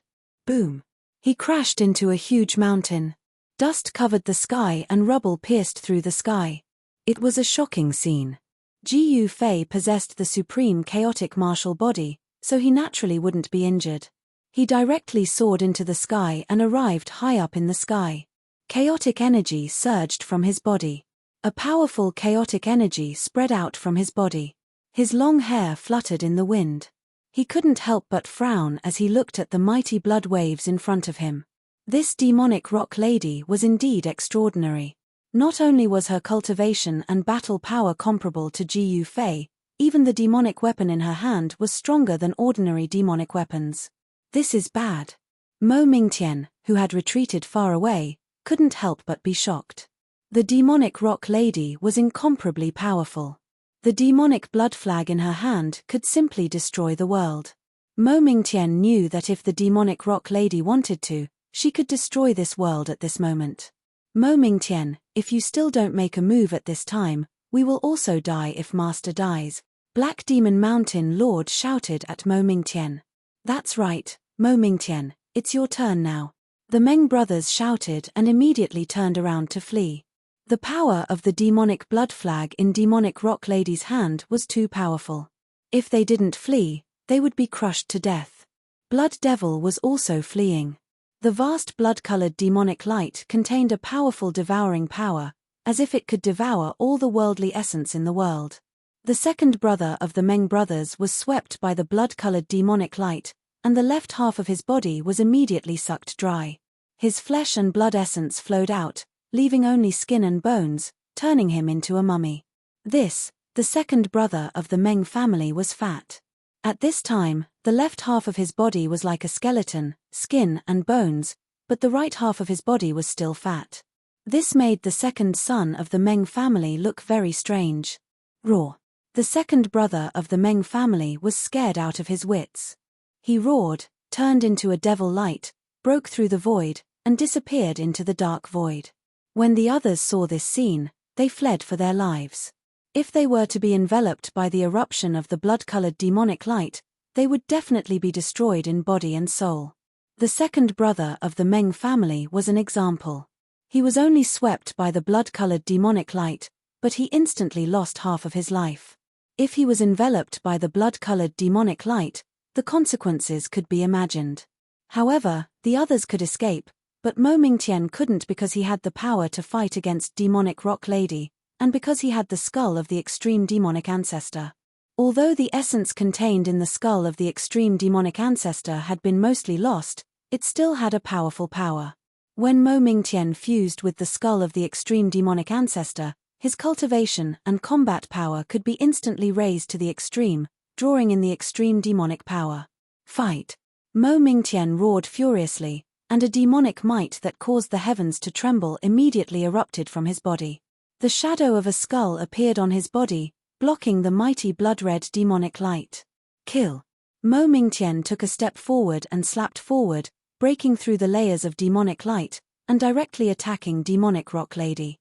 Boom! He crashed into a huge mountain. Dust covered the sky and rubble pierced through the sky. It was a shocking scene. Ji Fei possessed the supreme chaotic martial body, so he naturally wouldn't be injured. He directly soared into the sky and arrived high up in the sky. Chaotic energy surged from his body. A powerful chaotic energy spread out from his body. His long hair fluttered in the wind. He couldn't help but frown as he looked at the mighty blood waves in front of him. This demonic rock lady was indeed extraordinary. Not only was her cultivation and battle power comparable to Ji Fei, even the demonic weapon in her hand was stronger than ordinary demonic weapons. This is bad. Mo Mingtian, who had retreated far away, couldn't help but be shocked. The demonic rock lady was incomparably powerful. The demonic blood flag in her hand could simply destroy the world. Mo Mingtian knew that if the demonic rock lady wanted to, she could destroy this world at this moment. Mo Mingtian, if you still don't make a move at this time, we will also die if Master dies. Black Demon Mountain Lord shouted at Mo Mingtian. That's right, Mo Mingtian, it's your turn now. The Meng brothers shouted and immediately turned around to flee. The power of the demonic blood flag in demonic rock lady's hand was too powerful. If they didn't flee, they would be crushed to death. Blood Devil was also fleeing. The vast blood-colored demonic light contained a powerful devouring power, as if it could devour all the worldly essence in the world. The second brother of the Meng brothers was swept by the blood-colored demonic light, and the left half of his body was immediately sucked dry. His flesh and blood essence flowed out, leaving only skin and bones, turning him into a mummy. This, the second brother of the Meng family, was fat. At this time, the left half of his body was like a skeleton, skin and bones, but the right half of his body was still fat. This made the second son of the Meng family look very strange. Roar. The second brother of the Meng family was scared out of his wits. He roared, turned into a devil light, broke through the void, and disappeared into the dark void. When the others saw this scene, they fled for their lives. If they were to be enveloped by the eruption of the blood-colored demonic light, they would definitely be destroyed in body and soul. The second brother of the Meng family was an example. He was only swept by the blood-colored demonic light, but he instantly lost half of his life. If he was enveloped by the blood-colored demonic light, the consequences could be imagined. However, the others could escape, but Mo Mingtian couldn't because he had the power to fight against demonic rock lady, and because he had the skull of the extreme demonic ancestor. Although the essence contained in the skull of the extreme demonic ancestor had been mostly lost, it still had a powerful power. When Mo Mingtian fused with the skull of the extreme demonic ancestor, his cultivation and combat power could be instantly raised to the extreme, drawing in the extreme demonic power. Fight! Mo Mingtian roared furiously, and a demonic might that caused the heavens to tremble immediately erupted from his body. The shadow of a skull appeared on his body, blocking the mighty blood-red demonic light. Kill! Mo Mingtian took a step forward and slapped forward, breaking through the layers of demonic light, and directly attacking demonic rock lady.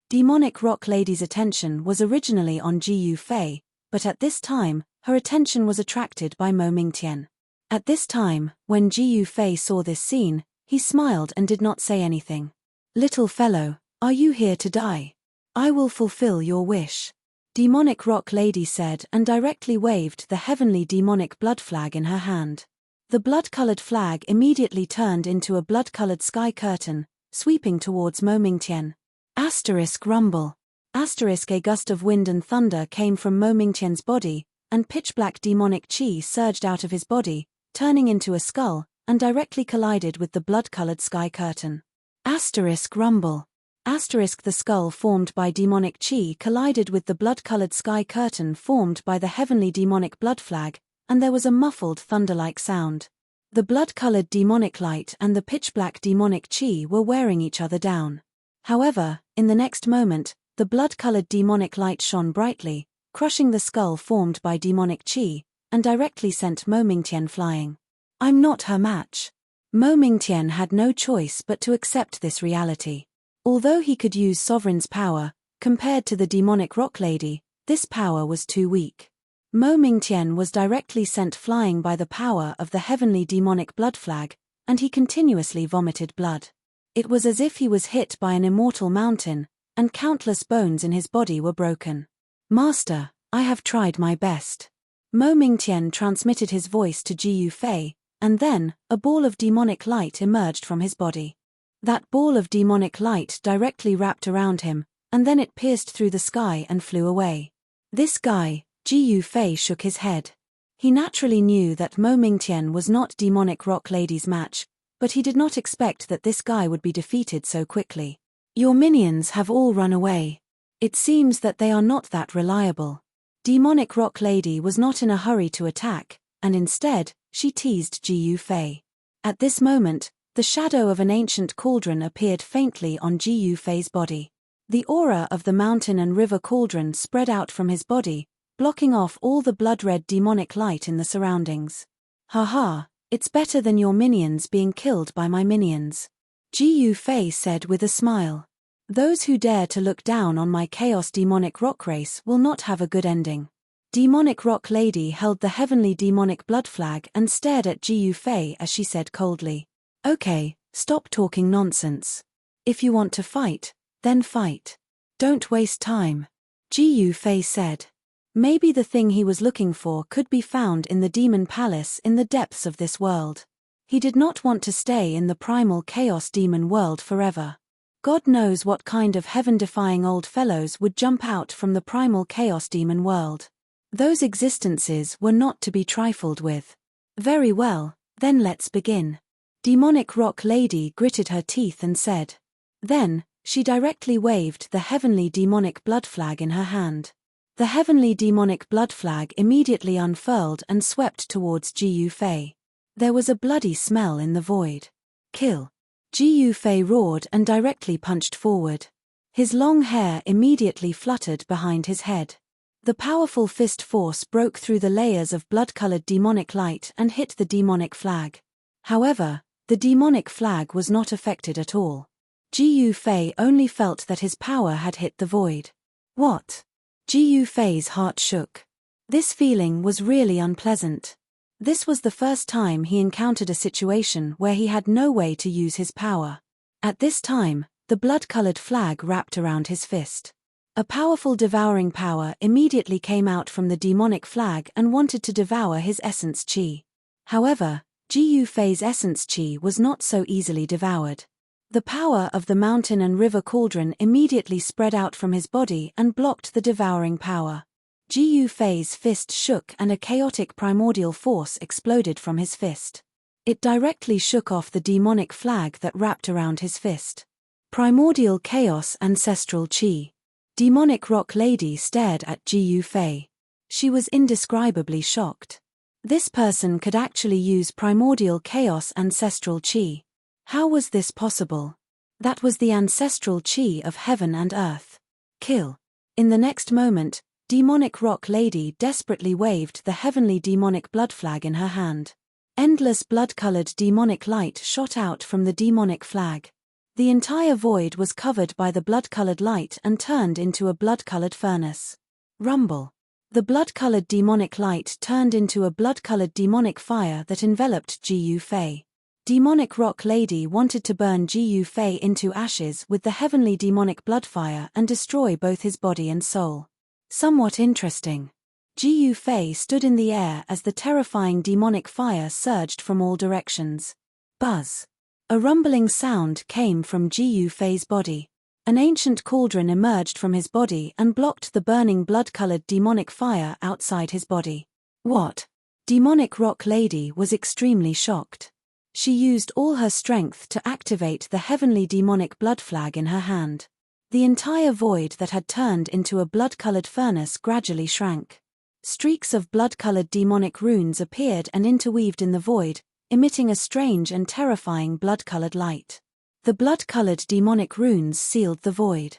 Demonic rock lady's attention was originally on Ji Fei, but at this time, her attention was attracted by Mo Mingtian. At this time, when Ji Fei saw this scene, he smiled and did not say anything. Little fellow, are you here to die? I will fulfill your wish. Demonic rock lady said and directly waved the heavenly demonic blood flag in her hand. The blood-colored flag immediately turned into a blood-colored sky curtain, sweeping towards Mo Mingtian. Asterisk rumble. Asterisk a gust of wind and thunder came from Mo Mingtian's body, and pitch-black demonic chi surged out of his body, turning into a skull, and directly collided with the blood-colored sky curtain. Asterisk rumble. Asterisk the skull formed by demonic chi collided with the blood-colored sky curtain formed by the heavenly demonic blood flag, and there was a muffled thunder-like sound. The blood-colored demonic light and the pitch-black demonic chi were wearing each other down. However, in the next moment, the blood-colored demonic light shone brightly, crushing the skull formed by demonic chi, and directly sent Mo Mingtian flying. I'm not her match. Mo Mingtian had no choice but to accept this reality. Although he could use Sovereign's power, compared to the demonic rock lady, this power was too weak. Mo Mingtian was directly sent flying by the power of the heavenly demonic blood flag, and he continuously vomited blood. It was as if he was hit by an immortal mountain, and countless bones in his body were broken. Master, I have tried my best. Mo Mingtian transmitted his voice to Ji Yufei, and then, a ball of demonic light emerged from his body. That ball of demonic light directly wrapped around him, and then it pierced through the sky and flew away. This guy, Ji Yufei shook his head. He naturally knew that Mo Mingtian was not demonic rock lady's match, but he did not expect that this guy would be defeated so quickly. Your minions have all run away. It seems that they are not that reliable. Demonic rock lady was not in a hurry to attack, and instead, she teased Ji Yufei. At this moment, the shadow of an ancient cauldron appeared faintly on Ji Yufei's body. The aura of the mountain and river cauldron spread out from his body, blocking off all the blood-red demonic light in the surroundings. Haha, it's better than your minions being killed by my minions. Ji Yufei said with a smile. Those who dare to look down on my chaos demonic rock race will not have a good ending. Demonic rock lady held the heavenly demonic blood flag and stared at Ji Yufei as she said coldly. Okay, stop talking nonsense. If you want to fight, then fight. Don't waste time. Ji Yufei said. Maybe the thing he was looking for could be found in the demon palace in the depths of this world. He did not want to stay in the primal chaos demon world forever. God knows what kind of heaven-defying old fellows would jump out from the primal chaos demon world. Those existences were not to be trifled with. Very well, then let's begin. Demonic rock lady gritted her teeth and said. Then, she directly waved the heavenly demonic blood flag in her hand. The heavenly demonic blood flag immediately unfurled and swept towards Ji Yufei. There was a bloody smell in the void. Kill. Ji Yufei roared and directly punched forward. His long hair immediately fluttered behind his head. The powerful fist force broke through the layers of blood-colored demonic light and hit the demonic flag. However, the demonic flag was not affected at all. Ji Yufei only felt that his power had hit the void. What? Ji Yufei's heart shook. This feeling was really unpleasant. This was the first time he encountered a situation where he had no way to use his power. At this time, the blood-colored flag wrapped around his fist. A powerful devouring power immediately came out from the demonic flag and wanted to devour his essence chi. However, Ji Yufei's essence chi was not so easily devoured. The power of the mountain and river cauldron immediately spread out from his body and blocked the devouring power. Ji Yufei's fist shook and a chaotic primordial force exploded from his fist. It directly shook off the demonic flag that wrapped around his fist. Primordial chaos ancestral chi. Demonic rock lady stared at Ji Yufei. She was indescribably shocked. This person could actually use primordial chaos ancestral chi. How was this possible? That was the ancestral chi of heaven and earth. Kill. In the next moment, demonic rock lady desperately waved the heavenly demonic blood flag in her hand. Endless blood-colored demonic light shot out from the demonic flag. The entire void was covered by the blood-colored light and turned into a blood-colored furnace. Rumble. The blood-colored demonic light turned into a blood-colored demonic fire that enveloped Ji Yufei. Demonic rock lady wanted to burn Ji Yufei into ashes with the heavenly demonic blood fire and destroy both his body and soul. Somewhat interesting. Gu Fei stood in the air as the terrifying demonic fire surged from all directions. Buzz. A rumbling sound came from Gu Fei's body. An ancient cauldron emerged from his body and blocked the burning blood-colored demonic fire outside his body. What? Demonic Rock Lady was extremely shocked. She used all her strength to activate the heavenly demonic blood flag in her hand. The entire void that had turned into a blood-colored furnace gradually shrank. Streaks of blood-colored demonic runes appeared and interweaved in the void, emitting a strange and terrifying blood-colored light. The blood-colored demonic runes sealed the void.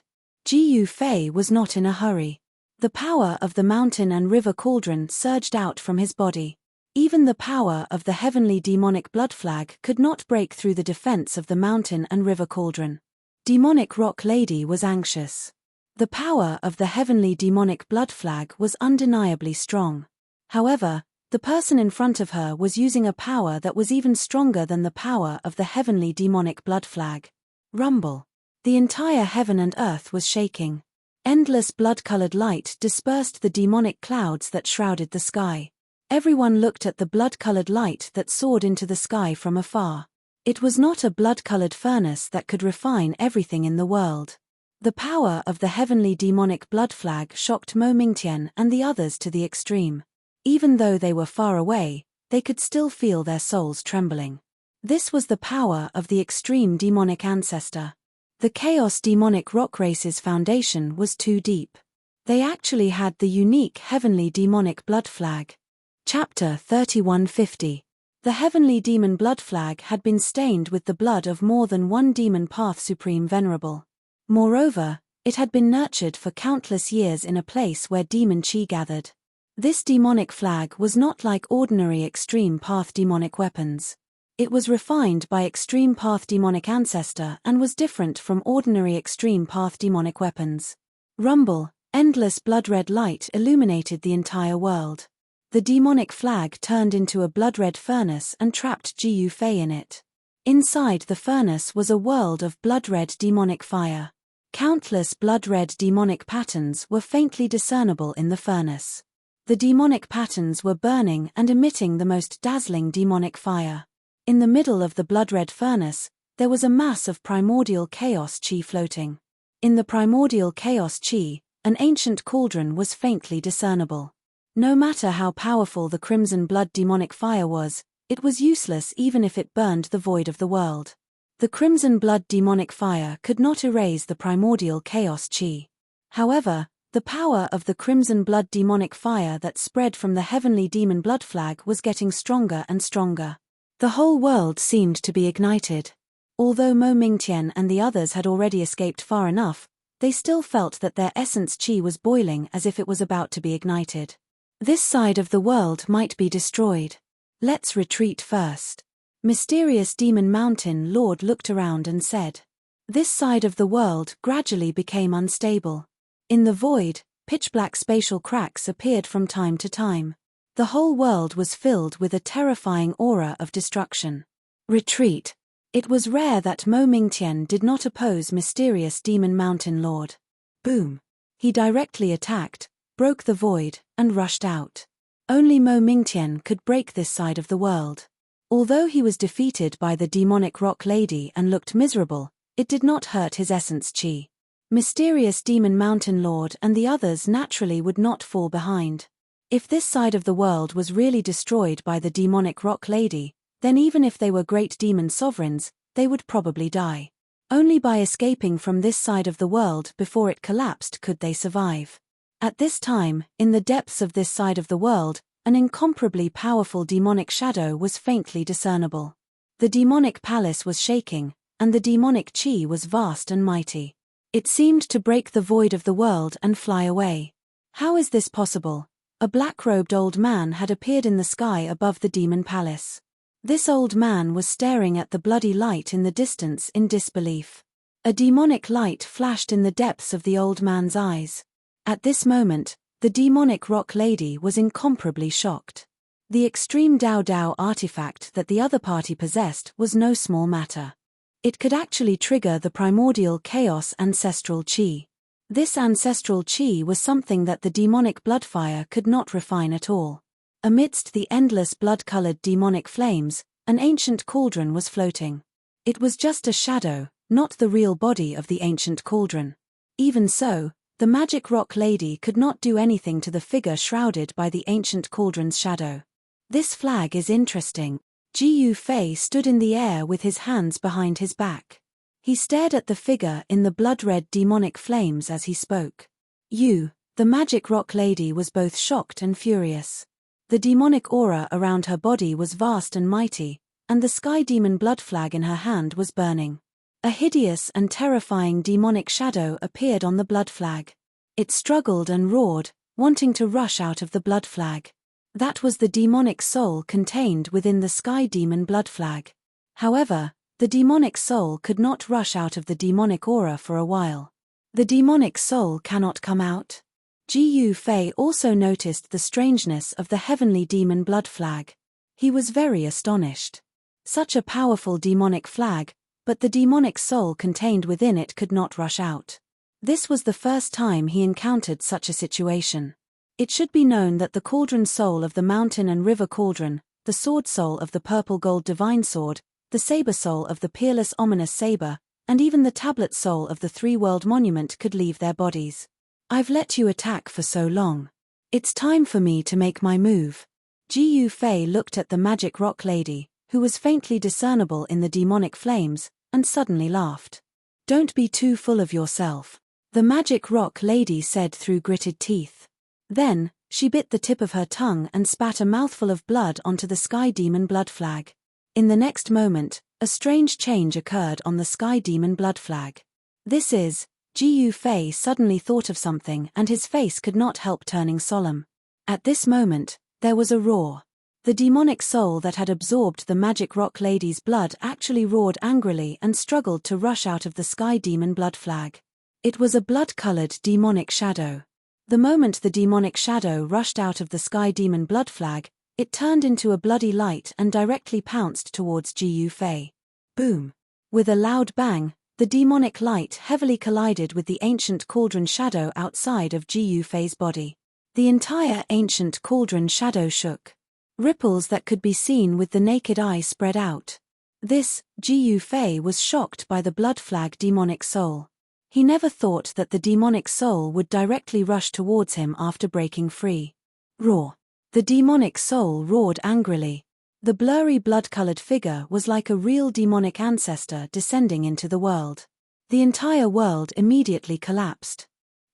Gu Fei was not in a hurry. The power of the mountain and river cauldron surged out from his body. Even the power of the heavenly demonic blood flag could not break through the defense of the mountain and river cauldron. Demonic Rock Lady was anxious. The power of the heavenly demonic blood flag was undeniably strong. However, the person in front of her was using a power that was even stronger than the power of the heavenly demonic blood flag. Rumble. The entire heaven and earth was shaking. Endless blood-colored light dispersed the demonic clouds that shrouded the sky. Everyone looked at the blood-colored light that soared into the sky from afar. It was not a blood-colored furnace that could refine everything in the world. The power of the heavenly demonic blood flag shocked Mo Mingtian and the others to the extreme. Even though they were far away, they could still feel their souls trembling. This was the power of the extreme demonic ancestor. The Chaos Demonic Rock Race's foundation was too deep. They actually had the unique heavenly demonic blood flag. Chapter 3150. The heavenly demon blood flag had been stained with the blood of more than one demon path supreme venerable. Moreover, it had been nurtured for countless years in a place where demon chi gathered. This demonic flag was not like ordinary extreme path demonic weapons. It was refined by extreme path demonic ancestor and was different from ordinary extreme path demonic weapons. Rumble, endless blood-red light illuminated the entire world. The demonic flag turned into a blood-red furnace and trapped Gu Fei in it. Inside the furnace was a world of blood-red demonic fire. Countless blood-red demonic patterns were faintly discernible in the furnace. The demonic patterns were burning and emitting the most dazzling demonic fire. In the middle of the blood-red furnace, there was a mass of primordial chaos chi floating. In the primordial chaos chi, an ancient cauldron was faintly discernible. No matter how powerful the crimson blood demonic fire was, it was useless even if it burned the void of the world. The crimson blood demonic fire could not erase the primordial chaos chi. However, the power of the crimson blood demonic fire that spread from the heavenly demon blood flag was getting stronger and stronger. The whole world seemed to be ignited. Although Mo Mingtian and the others had already escaped far enough, they still felt that their essence chi was boiling as if it was about to be ignited. This side of the world might be destroyed. Let's retreat first. Mysterious Demon Mountain Lord looked around and said. This side of the world gradually became unstable. In the void, pitch-black spatial cracks appeared from time to time. The whole world was filled with a terrifying aura of destruction. Retreat. It was rare that Mo Mingtian did not oppose Mysterious Demon Mountain Lord. Boom. He directly attacked, broke the void, and rushed out. Only Mo Mingtian could break this side of the world. Although he was defeated by the demonic rock lady and looked miserable, it did not hurt his essence chi. Mysterious Demon Mountain Lord and the others naturally would not fall behind. If this side of the world was really destroyed by the demonic rock lady, then even if they were great demon sovereigns, they would probably die. Only by escaping from this side of the world before it collapsed could they survive. At this time, in the depths of this side of the world, an incomparably powerful demonic shadow was faintly discernible. The demonic palace was shaking, and the demonic chi was vast and mighty. It seemed to break the void of the world and fly away. How is this possible? A black-robed old man had appeared in the sky above the demon palace. This old man was staring at the bloody light in the distance in disbelief. A demonic light flashed in the depths of the old man's eyes. At this moment, the demonic rock lady was incomparably shocked. The extreme Dao Dao artifact that the other party possessed was no small matter. It could actually trigger the primordial chaos ancestral chi. This ancestral chi was something that the demonic bloodfire could not refine at all. Amidst the endless blood-colored demonic flames, an ancient cauldron was floating. It was just a shadow, not the real body of the ancient cauldron. Even so, the magic rock lady could not do anything to the figure shrouded by the ancient cauldron's shadow. This flag is interesting. Ji Fei stood in the air with his hands behind his back. He stared at the figure in the blood-red demonic flames as he spoke. The magic rock lady was both shocked and furious. The demonic aura around her body was vast and mighty, and the sky demon blood flag in her hand was burning. A hideous and terrifying demonic shadow appeared on the blood flag. It struggled and roared, wanting to rush out of the blood flag. That was the demonic soul contained within the sky demon blood flag. However, the demonic soul could not rush out of the demonic aura for a while. The demonic soul cannot come out? Ji Fei also noticed the strangeness of the heavenly demon blood flag. He was very astonished. Such a powerful demonic flag, but the demonic soul contained within it could not rush out. This was the first time he encountered such a situation. It should be known that the cauldron soul of the mountain and river cauldron, the sword soul of the purple gold divine sword, the saber soul of the peerless ominous saber, and even the tablet soul of the three-world monument could leave their bodies. I've let you attack for so long. It's time for me to make my move. Ji Fei looked at the magic rock lady, who was faintly discernible in the demonic flames, and suddenly laughed. Don't be too full of yourself, the magic rock lady said through gritted teeth. Then, she bit the tip of her tongue and spat a mouthful of blood onto the sky demon blood flag. In the next moment, a strange change occurred on the sky demon blood flag. This is, Ji Fei suddenly thought of something and his face could not help turning solemn. At this moment, there was a roar. The demonic soul that had absorbed the magic rock lady's blood actually roared angrily and struggled to rush out of the sky demon blood flag. It was a blood-colored demonic shadow. The moment the demonic shadow rushed out of the sky demon blood flag, it turned into a bloody light and directly pounced towards Ji Fei. Boom! With a loud bang, the demonic light heavily collided with the ancient cauldron shadow outside of Ji Fei's body. The entire ancient cauldron shadow shook. Ripples that could be seen with the naked eye spread out. This, Ji Fei was shocked by the blood flag demonic soul. He never thought that the demonic soul would directly rush towards him after breaking free. Roar! The demonic soul roared angrily. The blurry blood-colored figure was like a real demonic ancestor descending into the world. The entire world immediately collapsed.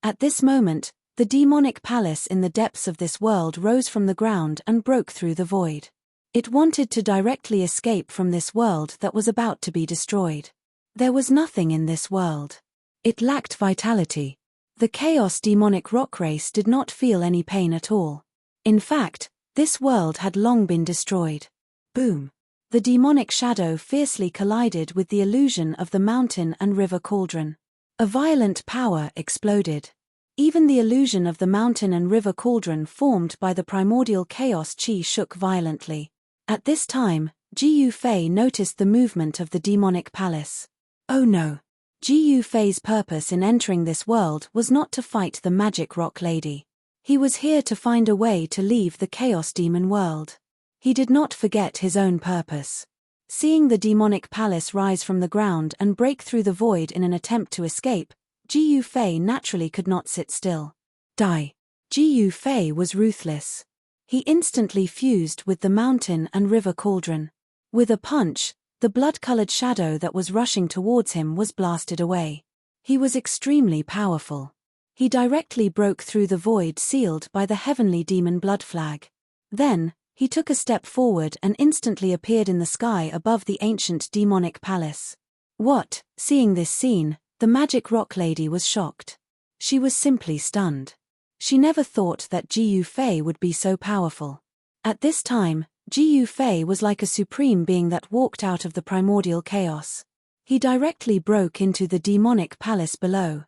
At this moment, the demonic palace in the depths of this world rose from the ground and broke through the void. It wanted to directly escape from this world that was about to be destroyed. There was nothing in this world. It lacked vitality. The chaos demonic rock race did not feel any pain at all. In fact, this world had long been destroyed. Boom! The demonic shadow fiercely collided with the illusion of the mountain and river cauldron. A violent power exploded. Even the illusion of the mountain and river cauldron formed by the primordial chaos chi shook violently. At this time, Ji Fei noticed the movement of the demonic palace. Oh no! Ji Fei's purpose in entering this world was not to fight the magic rock lady. He was here to find a way to leave the chaos demon world. He did not forget his own purpose. Seeing the demonic palace rise from the ground and break through the void in an attempt to escape, Ji Fei naturally could not sit still. Die! Ji Fei was ruthless. He instantly fused with the mountain and river cauldron. With a punch, the blood-colored shadow that was rushing towards him was blasted away. He was extremely powerful. He directly broke through the void sealed by the heavenly demon blood flag. Then, he took a step forward and instantly appeared in the sky above the ancient demonic palace. What? Seeing this scene, the magic rock lady was shocked. She was simply stunned. She never thought that Ji Fei would be so powerful. At this time, Ji Fei was like a supreme being that walked out of the primordial chaos. He directly broke into the demonic palace below.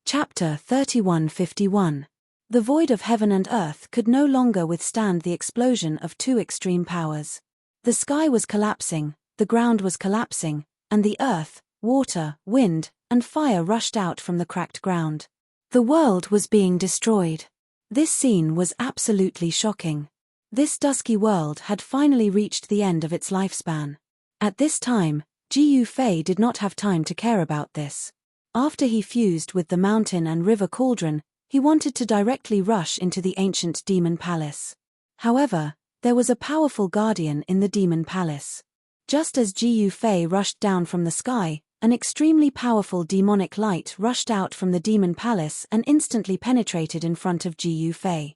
Chapter 3151. The void of heaven and earth could no longer withstand the explosion of two extreme powers. The sky was collapsing, the ground was collapsing, and the earth, water, wind, and fire rushed out from the cracked ground. The world was being destroyed. This scene was absolutely shocking. This dusky world had finally reached the end of its lifespan. At this time, Jiu Fei did not have time to care about this. After he fused with the mountain and river cauldron, he wanted to directly rush into the ancient demon palace. However, there was a powerful guardian in the demon palace. Just as Jiu Fei rushed down from the sky, an extremely powerful demonic light rushed out from the demon palace and instantly penetrated in front of Jiu Fei.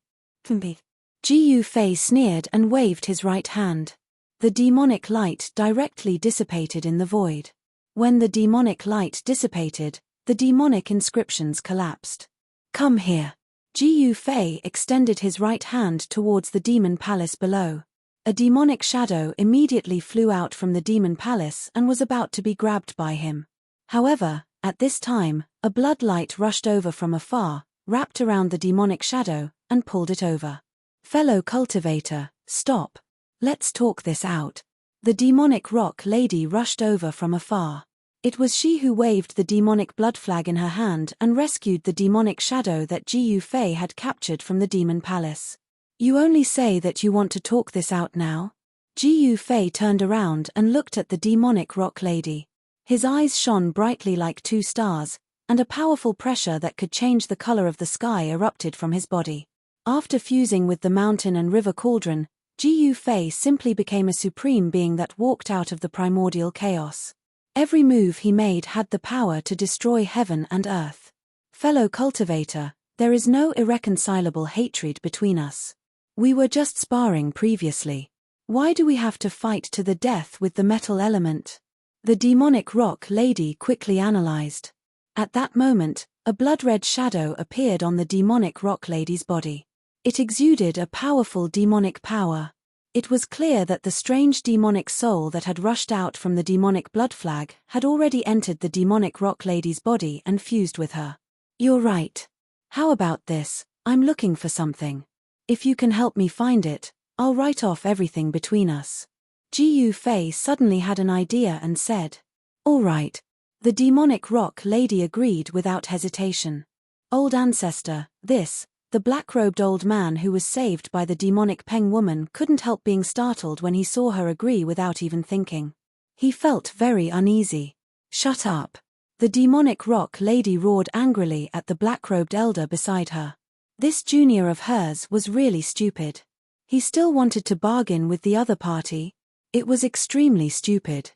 Jiu Fei sneered and waved his right hand. The demonic light directly dissipated in the void. When the demonic light dissipated, the demonic inscriptions collapsed. "Come here." Jiu Fei extended his right hand towards the demon palace below. A demonic shadow immediately flew out from the demon palace and was about to be grabbed by him. However, at this time, a blood light rushed over from afar, wrapped around the demonic shadow, and pulled it over. "Fellow cultivator, stop. Let's talk this out." The demonic rock lady rushed over from afar. It was she who waved the demonic blood flag in her hand and rescued the demonic shadow that Jiu Fei had captured from the demon palace. "You only say that you want to talk this out now?" Jiu Fei turned around and looked at the demonic rock lady. His eyes shone brightly like two stars, and a powerful pressure that could change the color of the sky erupted from his body. After fusing with the mountain and river cauldron, Jiu Fei simply became a supreme being that walked out of the primordial chaos. Every move he made had the power to destroy heaven and earth. "Fellow cultivator, there is no irreconcilable hatred between us. We were just sparring previously. Why do we have to fight to the death with the metal element?" The demonic rock lady quickly analyzed. At that moment, a blood-red shadow appeared on the demonic rock lady's body. It exuded a powerful demonic power. It was clear that the strange demonic soul that had rushed out from the demonic blood flag had already entered the demonic rock lady's body and fused with her. "You're right. How about this? I'm looking for something. If you can help me find it, I'll write off everything between us." Jiu Fei suddenly had an idea and said, "All right." The demonic rock lady agreed without hesitation. "Old ancestor, this," the black-robed old man who was saved by the demonic Peng woman couldn't help being startled when he saw her agree without even thinking. He felt very uneasy. "Shut up." The demonic rock lady roared angrily at the black-robed elder beside her. This junior of hers was really stupid. He still wanted to bargain with the other party. It was extremely stupid.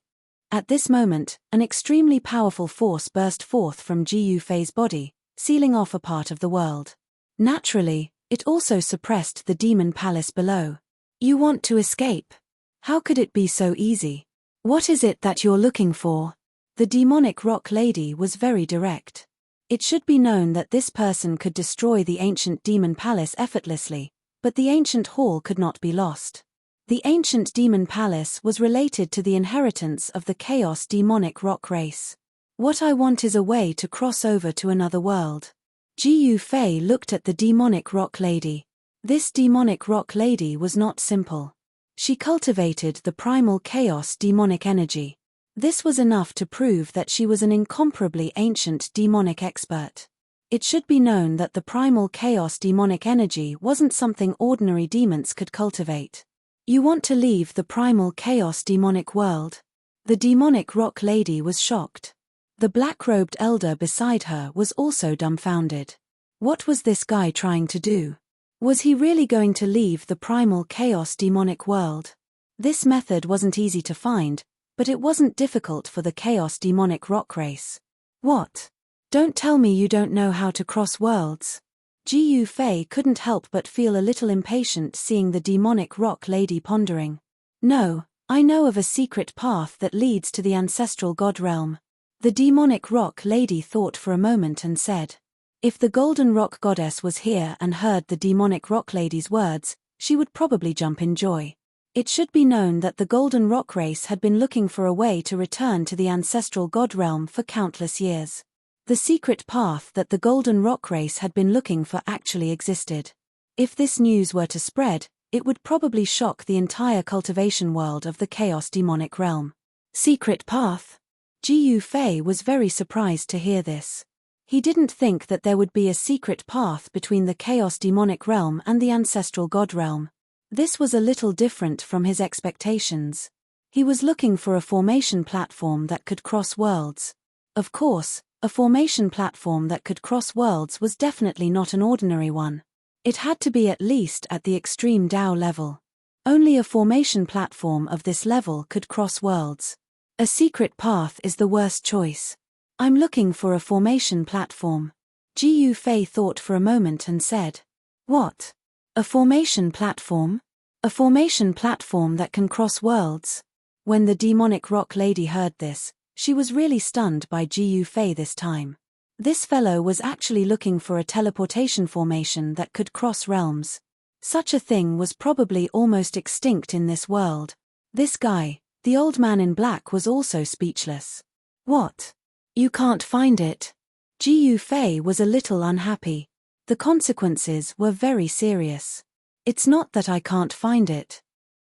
At this moment, an extremely powerful force burst forth from Jiu Fei's body, sealing off a part of the world. Naturally, it also suppressed the demon palace below. "You want to escape? How could it be so easy? What is it that you're looking for?" The demonic rock lady was very direct. It should be known that this person could destroy the ancient demon palace effortlessly, but the ancient hall could not be lost. The ancient demon palace was related to the inheritance of the chaos demonic rock race. "What I want is a way to cross over to another world." Jiu Fei looked at the demonic rock lady. This demonic rock lady was not simple. She cultivated the primal chaos demonic energy. This was enough to prove that she was an incomparably ancient demonic expert. It should be known that the primal chaos demonic energy wasn't something ordinary demons could cultivate. "You want to leave the primal chaos demonic world?" The demonic rock lady was shocked. The black-robed elder beside her was also dumbfounded. What was this guy trying to do? Was he really going to leave the primal chaos demonic world? This method wasn't easy to find, but it wasn't difficult for the chaos demonic rock race. "What? Don't tell me you don't know how to cross worlds." Jiu Fei couldn't help but feel a little impatient seeing the demonic rock lady pondering. "No, I know of a secret path that leads to the ancestral god realm." The demonic rock lady thought for a moment and said, "If the golden rock goddess was here and heard the demonic rock lady's words, she would probably jump in joy." It should be known that the golden rock race had been looking for a way to return to the ancestral god realm for countless years. The secret path that the golden rock race had been looking for actually existed. If this news were to spread, it would probably shock the entire cultivation world of the chaos demonic realm. Secret path? Jiu Fei was very surprised to hear this. He didn't think that there would be a secret path between the chaos demonic realm and the ancestral god realm. This was a little different from his expectations. He was looking for a formation platform that could cross worlds. Of course, a formation platform that could cross worlds was definitely not an ordinary one. It had to be at least at the extreme Dao level. Only a formation platform of this level could cross worlds. A secret path is the worst choice. I'm looking for a formation platform. Ji Yufei thought for a moment and said, "What? A formation platform? A formation platform that can cross worlds?" When the demonic rock lady heard this, she was really stunned by Ji Yufei this time. This fellow was actually looking for a teleportation formation that could cross realms. Such a thing was probably almost extinct in this world. This guy, the old man in black, was also speechless. "What? You can't find it?" Ji Yufei was a little unhappy. The consequences were very serious. "It's not that I can't find it.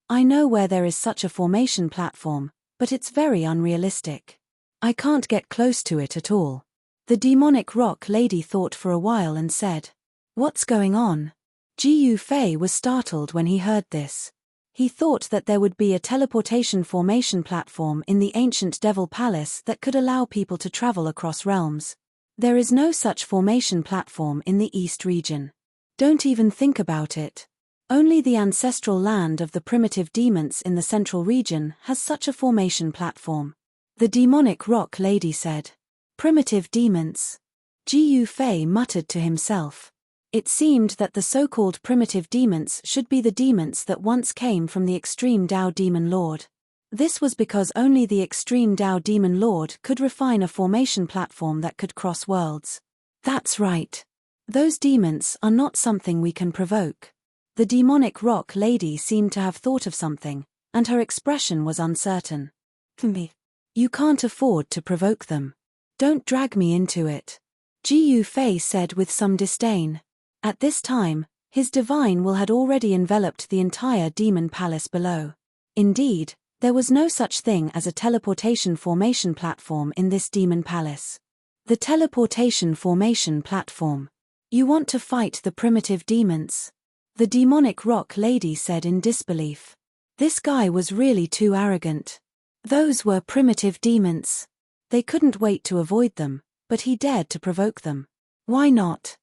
I know where there is such a formation platform, but it's very unrealistic. I can't get close to it at all." The demonic rock lady thought for a while and said, "What's going on?" Ji Yufei was startled when he heard this. He thought that there would be a teleportation formation platform in the ancient Devil Palace that could allow people to travel across realms. There is no such formation platform in the East region. Don't even think about it. Only the ancestral land of the primitive demons in the central region has such a formation platform. The demonic rock lady said. "Primitive demons." Ji Yufei muttered to himself. It seemed that the so-called primitive demons should be the demons that once came from the extreme Dao demon lord. This was because only the extreme Dao demon lord could refine a formation platform that could cross worlds. That's right. Those demons are not something we can provoke. The demonic rock lady seemed to have thought of something, and her expression was uncertain. "You can't afford to provoke them. Don't drag me into it," Ji Yufei said with some disdain. At this time, his divine will had already enveloped the entire demon palace below. Indeed, there was no such thing as a teleportation formation platform in this demon palace. The teleportation formation platform. "You want to fight the primitive demons?" The demonic rock lady said in disbelief. This guy was really too arrogant. Those were primitive demons. They couldn't wait to avoid them, but he dared to provoke them. Why not?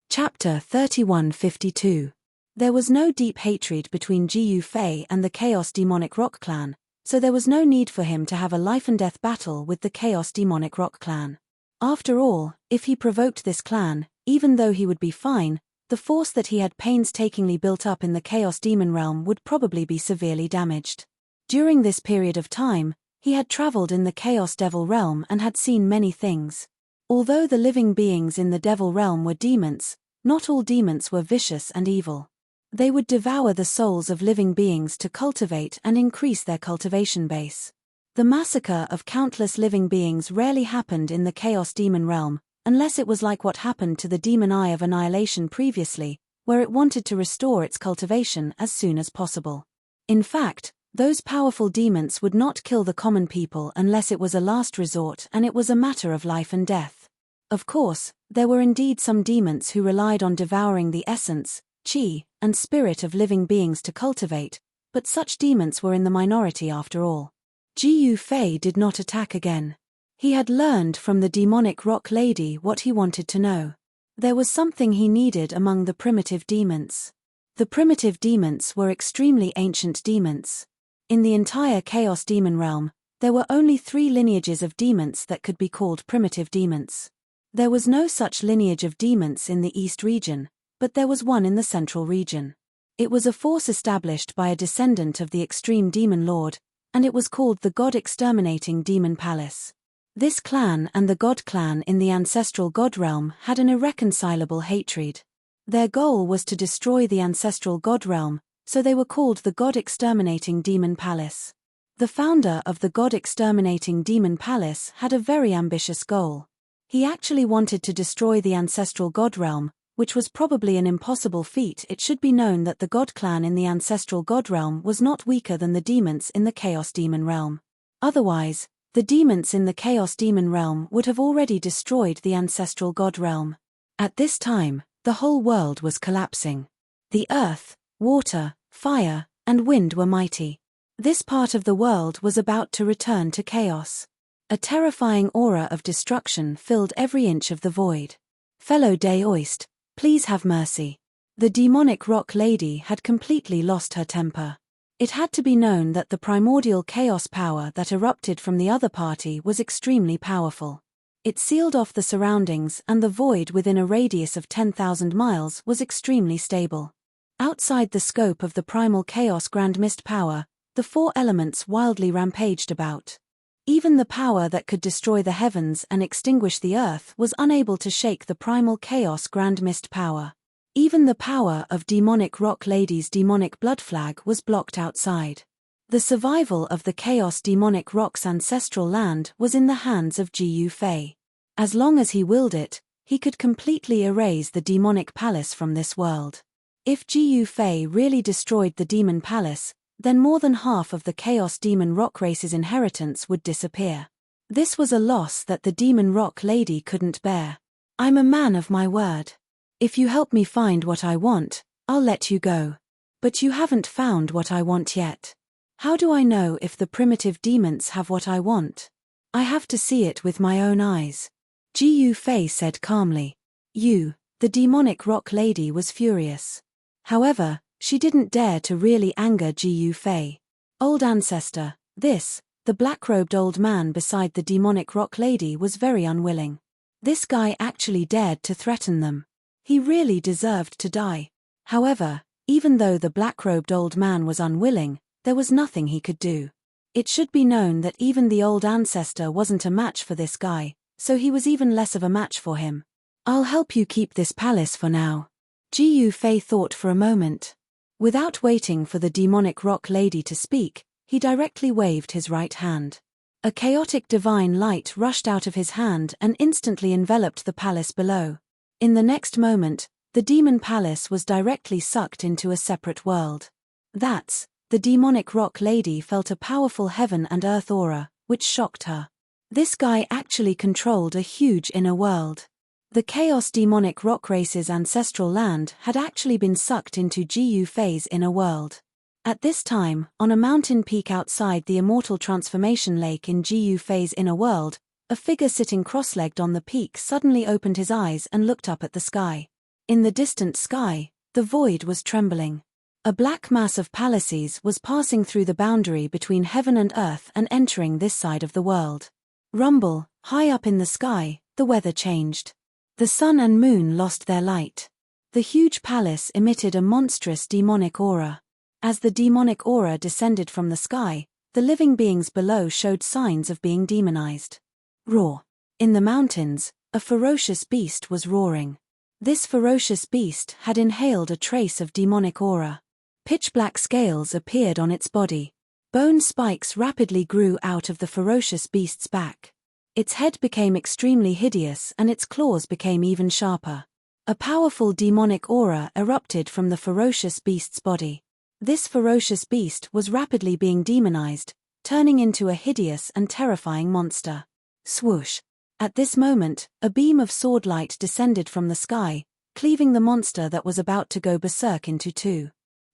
Chapter 3152. There was no deep hatred between Ji Yufei and the Chaos Demonic Rock Clan, so there was no need for him to have a life-and-death battle with the Chaos Demonic Rock Clan. After all, if he provoked this clan, even though he would be fine, the force that he had painstakingly built up in the Chaos Demon realm would probably be severely damaged. During this period of time, he had traveled in the Chaos Devil realm and had seen many things. Although the living beings in the Devil realm were demons, not all demons were vicious and evil. They would devour the souls of living beings to cultivate and increase their cultivation base. The massacre of countless living beings rarely happened in the Chaos Demon realm, unless it was like what happened to the Demon Eye of Annihilation previously, where it wanted to restore its cultivation as soon as possible. In fact, those powerful demons would not kill the common people unless it was a last resort and it was a matter of life and death. Of course, there were indeed some demons who relied on devouring the essence, qi, and spirit of living beings to cultivate, but such demons were in the minority after all. Ji Yufei did not attack again. He had learned from the demonic rock lady what he wanted to know. There was something he needed among the primitive demons. The primitive demons were extremely ancient demons. In the entire Chaos Demon realm, there were only 3 lineages of demons that could be called primitive demons. There was no such lineage of demons in the East region, but there was one in the Central region. It was a force established by a descendant of the Extreme Demon Lord, and it was called the God Exterminating Demon Palace. This clan and the God clan in the ancestral God realm had an irreconcilable hatred. Their goal was to destroy the ancestral God realm, so they were called the God Exterminating Demon Palace. The founder of the God Exterminating Demon Palace had a very ambitious goal. He actually wanted to destroy the ancestral God realm, which was probably an impossible feat. It should be known that the God clan in the ancestral God realm was not weaker than the demons in the Chaos Demon realm. Otherwise, The demons in the Chaos Demon realm would have already destroyed the ancestral god realm. At this time, the whole world was collapsing. The earth, water, fire, and wind were mighty. This part of the world was about to return to chaos. A terrifying aura of destruction filled every inch of the void. Fellow Daoist, please have mercy. The demonic rock lady had completely lost her temper. It had to be known that the primordial chaos power that erupted from the other party was extremely powerful. It sealed off the surroundings, and the void within a radius of 10,000 miles was extremely stable. Outside the scope of the primal chaos grand mist power, the four elements wildly rampaged about. Even the power that could destroy the heavens and extinguish the earth was unable to shake the primal chaos grand mist power. Even the power of demonic rock lady's demonic blood flag was blocked outside. The survival of the chaos demonic rock's ancestral land was in the hands of Gu Fei. As long as he willed it, he could completely erase the demonic palace from this world. If Gu Fei really destroyed the demon palace, then more than half of the Chaos Demon Rock race's inheritance would disappear. This was a loss that the Demon Rock lady couldn't bear. I'm a man of my word. If you help me find what I want, I'll let you go. But you haven't found what I want yet. How do I know if the primitive demons have what I want? I have to see it with my own eyes. Gu Fei said calmly. The demonic rock lady was furious. However, she didn't dare to really anger Gu Fei. Old ancestor, the black-robed old man beside the demonic rock lady was very unwilling. This guy actually dared to threaten them. He really deserved to die. However, even though the black-robed old man was unwilling, there was nothing he could do. It should be known that even the old ancestor wasn't a match for this guy, so he was even less of a match for him. I'll help you keep this palace for now. Gu Fei thought for a moment. Without waiting for the demonic rock lady to speak, he directly waved his right hand. A chaotic divine light rushed out of his hand and instantly enveloped the palace below. In the next moment, the demon palace was directly sucked into a separate world. The demonic rock lady felt a powerful heaven and earth aura, which shocked her. This guy actually controlled a huge inner world. The Chaos Demonic Rock race's ancestral land had actually been sucked into Gu Fei's inner world. At this time, on a mountain peak outside the immortal transformation lake in Gu Fei's inner world, a figure sitting cross-legged on the peak suddenly opened his eyes and looked up at the sky. In the distant sky, the void was trembling. A black mass of palaces was passing through the boundary between heaven and earth and entering this side of the world. Rumble, high up in the sky, the weather changed. The sun and moon lost their light. The huge palace emitted a monstrous demonic aura. As the demonic aura descended from the sky, the living beings below showed signs of being demonized. Roar. In the mountains, a ferocious beast was roaring. This ferocious beast had inhaled a trace of demonic aura. Pitch-black scales appeared on its body. Bone spikes rapidly grew out of the ferocious beast's back. Its head became extremely hideous and its claws became even sharper. A powerful demonic aura erupted from the ferocious beast's body. This ferocious beast was rapidly being demonized, turning into a hideous and terrifying monster. Swoosh! At this moment, a beam of sword light descended from the sky, cleaving the monster that was about to go berserk into two.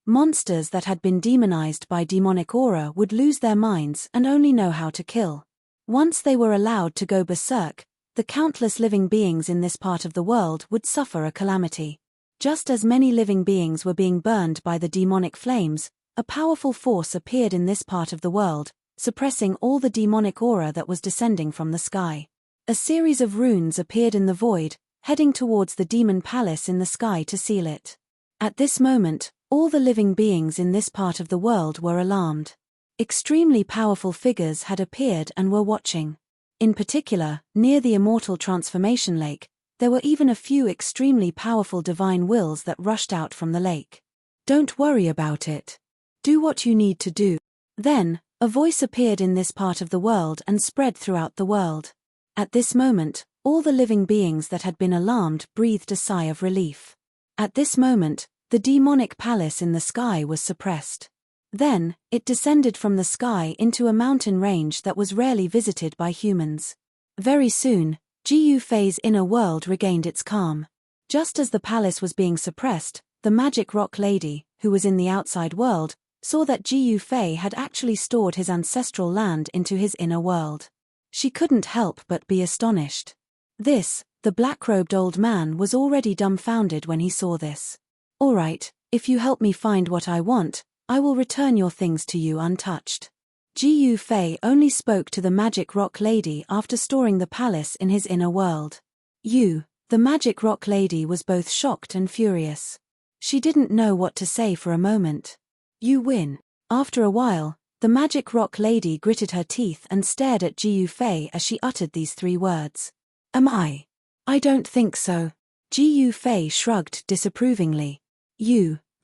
Monsters that had been demonized by demonic aura would lose their minds and only know how to kill. Once they were allowed to go berserk, the countless living beings in this part of the world would suffer a calamity. Just as many living beings were being burned by the demonic flames, a powerful force appeared in this part of the world, suppressing all the demonic aura that was descending from the sky. A series of runes appeared in the void, heading towards the demon palace in the sky to seal it. At this moment, all the living beings in this part of the world were alarmed. Extremely powerful figures had appeared and were watching. In particular, near the immortal transformation lake, there were even a few extremely powerful divine wills that rushed out from the lake. Don't worry about it. Do what you need to do. Then, a voice appeared in this part of the world and spread throughout the world. At this moment, all the living beings that had been alarmed breathed a sigh of relief. At this moment, the demonic palace in the sky was suppressed. Then, it descended from the sky into a mountain range that was rarely visited by humans. Very soon, Jiu Fei's inner world regained its calm. Just as the palace was being suppressed, the magic rock lady, who was in the outside world, saw that Jiu Fei had actually stored his ancestral land into his inner world. She couldn't help but be astonished. The black-robed old man was already dumbfounded when he saw this. "All right, if you help me find what I want, I will return your things to you untouched." Jiu Fei only spoke to the magic rock lady after storing the palace in his inner world. The magic rock lady was both shocked and furious. She didn't know what to say for a moment. "You win." After a while, the magic rock lady gritted her teeth and stared at Jiu Fei as she uttered these 3 words. "Am I?" "I don't think so." Jiu Fei shrugged disapprovingly.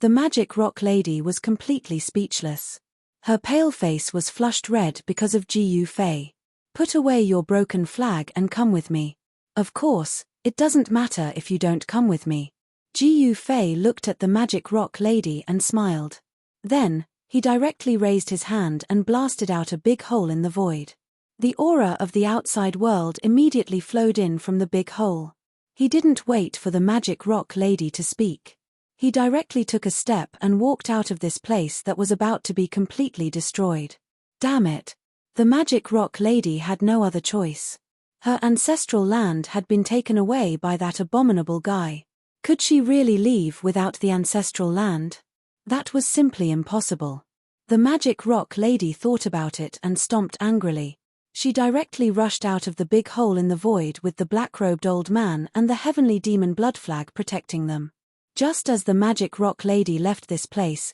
The magic rock lady was completely speechless. Her pale face was flushed red because of Jiu Fei. "Put away your broken flag and come with me." "Of course, it doesn't matter if you don't come with me." Jiu Fei looked at the magic rock lady and smiled. Then, he directly raised his hand and blasted out a big hole in the void. The aura of the outside world immediately flowed in from the big hole. He didn't wait for the magic rock lady to speak. He directly took a step and walked out of this place that was about to be completely destroyed. Damn it! The magic rock lady had no other choice. Her ancestral land had been taken away by that abominable guy. Could she really leave without the ancestral land? That was simply impossible. The magic rock lady thought about it and stomped angrily. She directly rushed out of the big hole in the void with the black-robed old man and the heavenly demon blood flag protecting them. Just as the magic rock lady left this place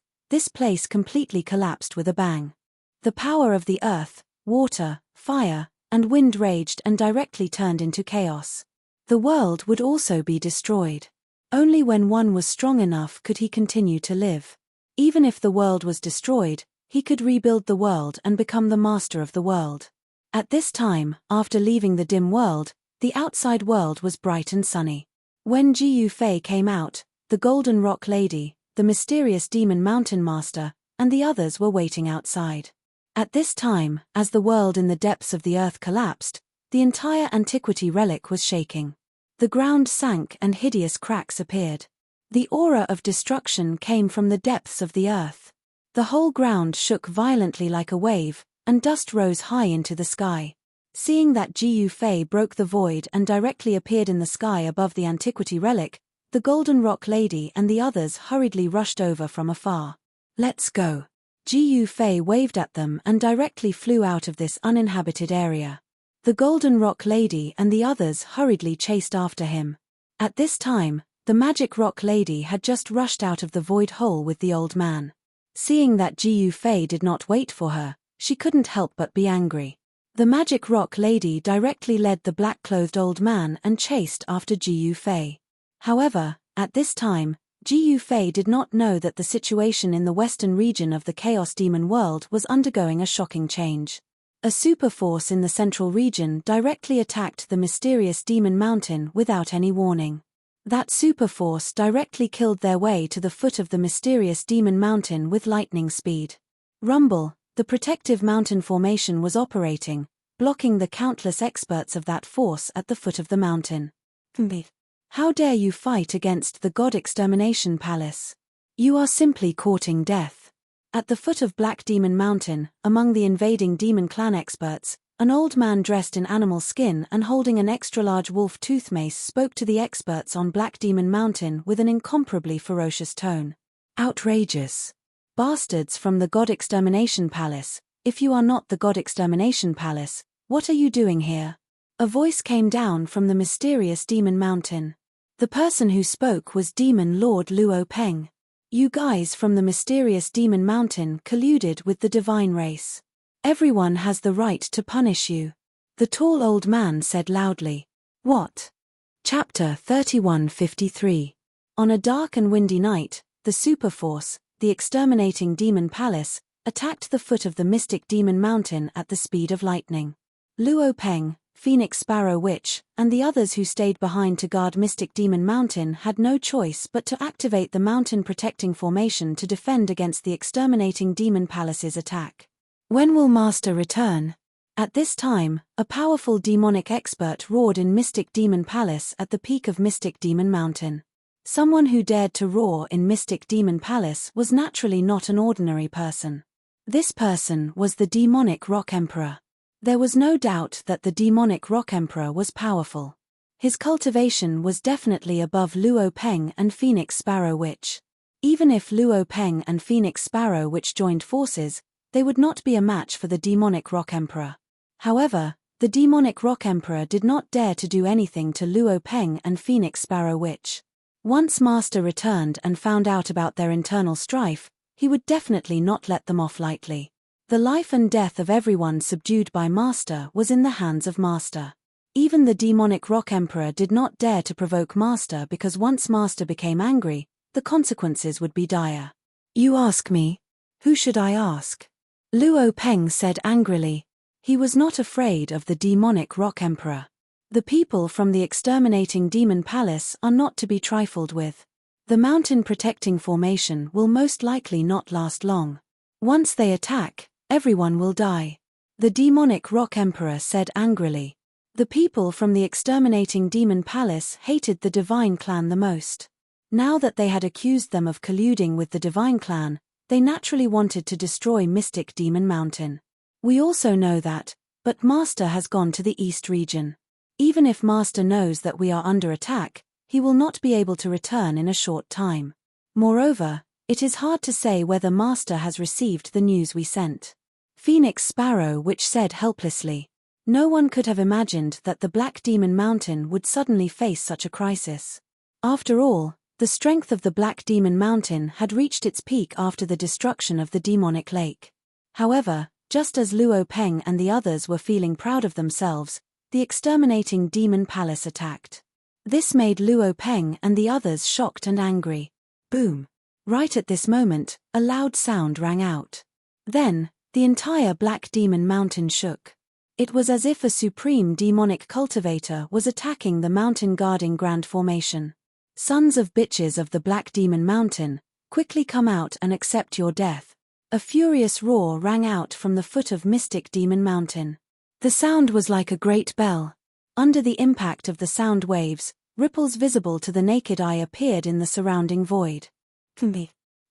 completely collapsed with a bang. The power of the earth, water, fire, and wind raged and directly turned into chaos. The world would also be destroyed. Only when one was strong enough could he continue to live. Even if the world was destroyed, he could rebuild the world and become the master of the world. At this time, after leaving the dim world, the outside world was bright and sunny. When Jiu Fei came out, the Golden Rock Lady, the mysterious demon mountain master, and the others were waiting outside. At this time, as the world in the depths of the earth collapsed, the entire antiquity relic was shaking. The ground sank and hideous cracks appeared. The aura of destruction came from the depths of the earth. The whole ground shook violently like a wave, and dust rose high into the sky. Seeing that Jiu Fei broke the void and directly appeared in the sky above the antiquity relic, the Golden Rock Lady and the others hurriedly rushed over from afar. "Let's go." Jiu Fei waved at them and directly flew out of this uninhabited area. The Golden Rock Lady and the others hurriedly chased after him. At this time, the Magic Rock Lady had just rushed out of the void hole with the old man. Seeing that Jiu Fei did not wait for her, she couldn't help but be angry. The Magic Rock Lady directly led the black-clothed old man and chased after Jiu Fei. However, at this time, Jiu Fei did not know that the situation in the western region of the Chaos Demon world was undergoing a shocking change. A superforce in the central region directly attacked the mysterious demon mountain without any warning. That superforce directly killed their way to the foot of the mysterious demon mountain with lightning speed. Rumble, the protective mountain formation was operating, blocking the countless experts of that force at the foot of the mountain. "How dare you fight against the God Extermination Palace? You are simply courting death." At the foot of Black Demon Mountain, among the invading demon clan experts, an old man dressed in animal skin and holding an extra-large wolf tooth mace spoke to the experts on Black Demon Mountain with an incomparably ferocious tone. "Outrageous. Bastards from the God Extermination Palace, if you are not the God Extermination Palace, what are you doing here?" A voice came down from the mysterious demon mountain. The person who spoke was Demon Lord Luo Peng. "You guys from the mysterious demon mountain colluded with the divine race. Everyone has the right to punish you," the tall old man said loudly. "What?" Chapter 3153. On a dark and windy night, the Superforce, the exterminating demon palace, attacked the foot of the mystic demon mountain at the speed of lightning. Luo Peng, Phoenix Sparrow Witch, and the others who stayed behind to guard Mystic Demon Mountain had no choice but to activate the mountain protecting formation to defend against the exterminating Demon Palace's attack. When will Master return? At this time, a powerful demonic expert roared in Mystic Demon Palace at the peak of Mystic Demon Mountain. Someone who dared to roar in Mystic Demon Palace was naturally not an ordinary person. This person was the demonic Rock Emperor. There was no doubt that the demonic Rock Emperor was powerful. His cultivation was definitely above Luo Peng and Phoenix Sparrow Witch. Even if Luo Peng and Phoenix Sparrow Witch joined forces, they would not be a match for the demonic Rock Emperor. However, the demonic Rock Emperor did not dare to do anything to Luo Peng and Phoenix Sparrow Witch. Once Master returned and found out about their internal strife, he would definitely not let them off lightly. The life and death of everyone subdued by Master was in the hands of Master. Even the demonic Rock Emperor did not dare to provoke Master because once Master became angry, the consequences would be dire. You ask me? Who should I ask? Luo Peng said angrily. He was not afraid of the demonic Rock Emperor. The people from the exterminating Demon Palace are not to be trifled with. The mountain protecting formation will most likely not last long. Once they attack, everyone will die. The demonic Rock Emperor said angrily. The people from the exterminating Demon Palace hated the Divine Clan the most. Now that they had accused them of colluding with the Divine Clan, they naturally wanted to destroy Mystic Demon Mountain. We also know that, but Master has gone to the East region. Even if Master knows that we are under attack, he will not be able to return in a short time. Moreover, it is hard to say whether Master has received the news we sent. Phoenix Sparrow Witch said helplessly. No one could have imagined that the Black Demon Mountain would suddenly face such a crisis. After all, the strength of the Black Demon Mountain had reached its peak after the destruction of the demonic lake. However, just as Luo Peng and the others were feeling proud of themselves, the exterminating Demon Palace attacked. This made Luo Peng and the others shocked and angry. Boom! Right at this moment, a loud sound rang out. Then, the entire Black Demon Mountain shook. It was as if a supreme demonic cultivator was attacking the mountain guarding Grand Formation. Sons of bitches of the Black Demon Mountain, quickly come out and accept your death. A furious roar rang out from the foot of Mystic Demon Mountain. The sound was like a great bell. Under the impact of the sound waves, ripples visible to the naked eye appeared in the surrounding void.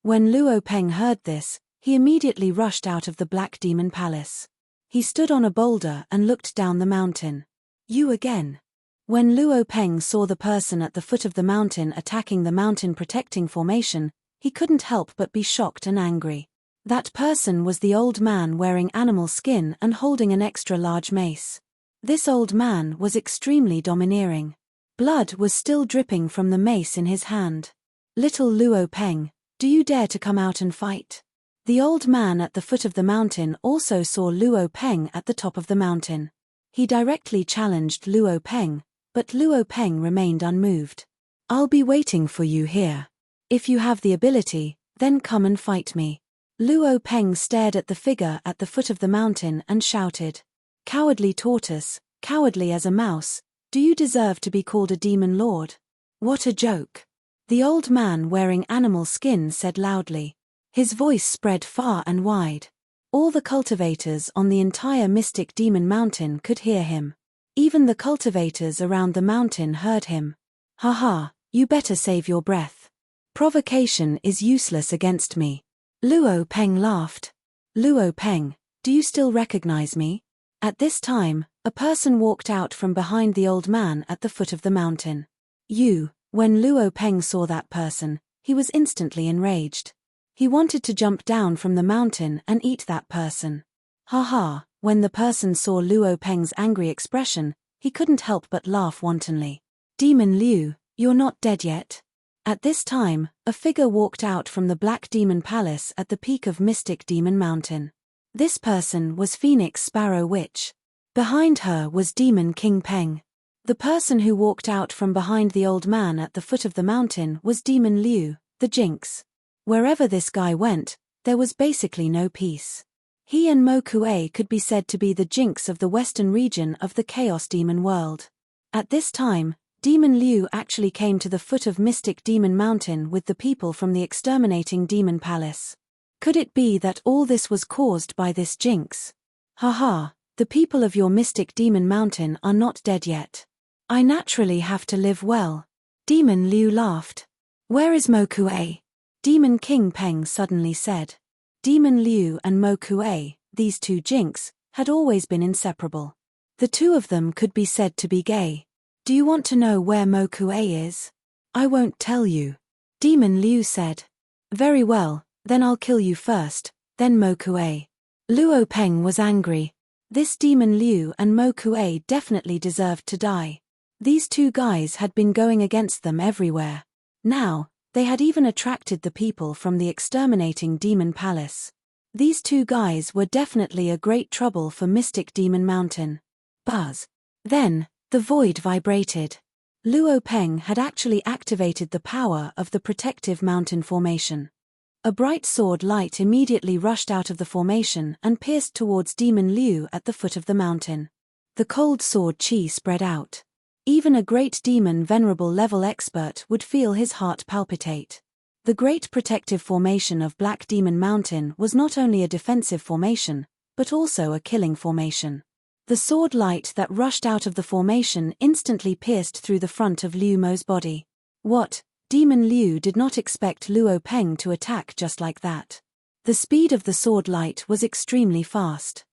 When Luo Peng heard this, he immediately rushed out of the Black Demon Palace. He stood on a boulder and looked down the mountain. You again. When Luo Peng saw the person at the foot of the mountain attacking the mountain protecting formation, he couldn't help but be shocked and angry. That person was the old man wearing animal skin and holding an extra large mace. This old man was extremely domineering. Blood was still dripping from the mace in his hand. Little Luo Peng, do you dare to come out and fight? The old man at the foot of the mountain also saw Luo Peng at the top of the mountain. He directly challenged Luo Peng, but Luo Peng remained unmoved. I'll be waiting for you here. If you have the ability, then come and fight me. Luo Peng stared at the figure at the foot of the mountain and shouted. Cowardly tortoise, cowardly as a mouse, do you deserve to be called a demon lord? What a joke. The old man wearing animal skin said loudly. His voice spread far and wide. All the cultivators on the entire Mystic Demon Mountain could hear him. Even the cultivators around the mountain heard him. Haha, you better save your breath. Provocation is useless against me. Luo Peng laughed. Luo Peng, do you still recognize me? At this time, a person walked out from behind the old man at the foot of the mountain. When Luo Peng saw that person, he was instantly enraged. He wanted to jump down from the mountain and eat that person. Haha, when the person saw Luo Peng's angry expression, he couldn't help but laugh wantonly. Demon Liu, you're not dead yet. At this time, a figure walked out from the Black Demon Palace at the peak of Mystic Demon Mountain. This person was Phoenix Sparrow Witch. Behind her was Demon King Peng. The person who walked out from behind the old man at the foot of the mountain was Demon Liu, the Jinx. Wherever this guy went, there was basically no peace. He and Mo Kuei could be said to be the jinx of the western region of the Chaos Demon world. At this time, Demon Liu actually came to the foot of Mystic Demon Mountain with the people from the exterminating Demon Palace. Could it be that all this was caused by this jinx? Haha, the people of your Mystic Demon Mountain are not dead yet. I naturally have to live well. Demon Liu laughed. Where is Mo Kuei? Demon King Peng suddenly said. Demon Liu and Mo Kuei, these two jinx, had always been inseparable. The two of them could be said to be gay. Do you want to know where Mo Kuei is? I won't tell you. Demon Liu said. Very well, then I'll kill you first, then Mo Kuei. Luo Peng was angry. This Demon Liu and Mo Kuei definitely deserved to die. These two guys had been going against them everywhere. Now, they had even attracted the people from the exterminating Demon Palace. These two guys were definitely a great trouble for Mystic Demon Mountain. Buzz. Then, the void vibrated. Luo Peng had actually activated the power of the protective mountain formation. A bright sword light immediately rushed out of the formation and pierced towards Demon Liu at the foot of the mountain. The cold sword chi spread out. Even a great demon venerable level expert would feel his heart palpitate. The great protective formation of Black Demon Mountain was not only a defensive formation, but also a killing formation. The sword light that rushed out of the formation instantly pierced through the front of Liu Mo's body. What? Demon Liu did not expect Luo Peng to attack just like that. The speed of the sword light was extremely fast.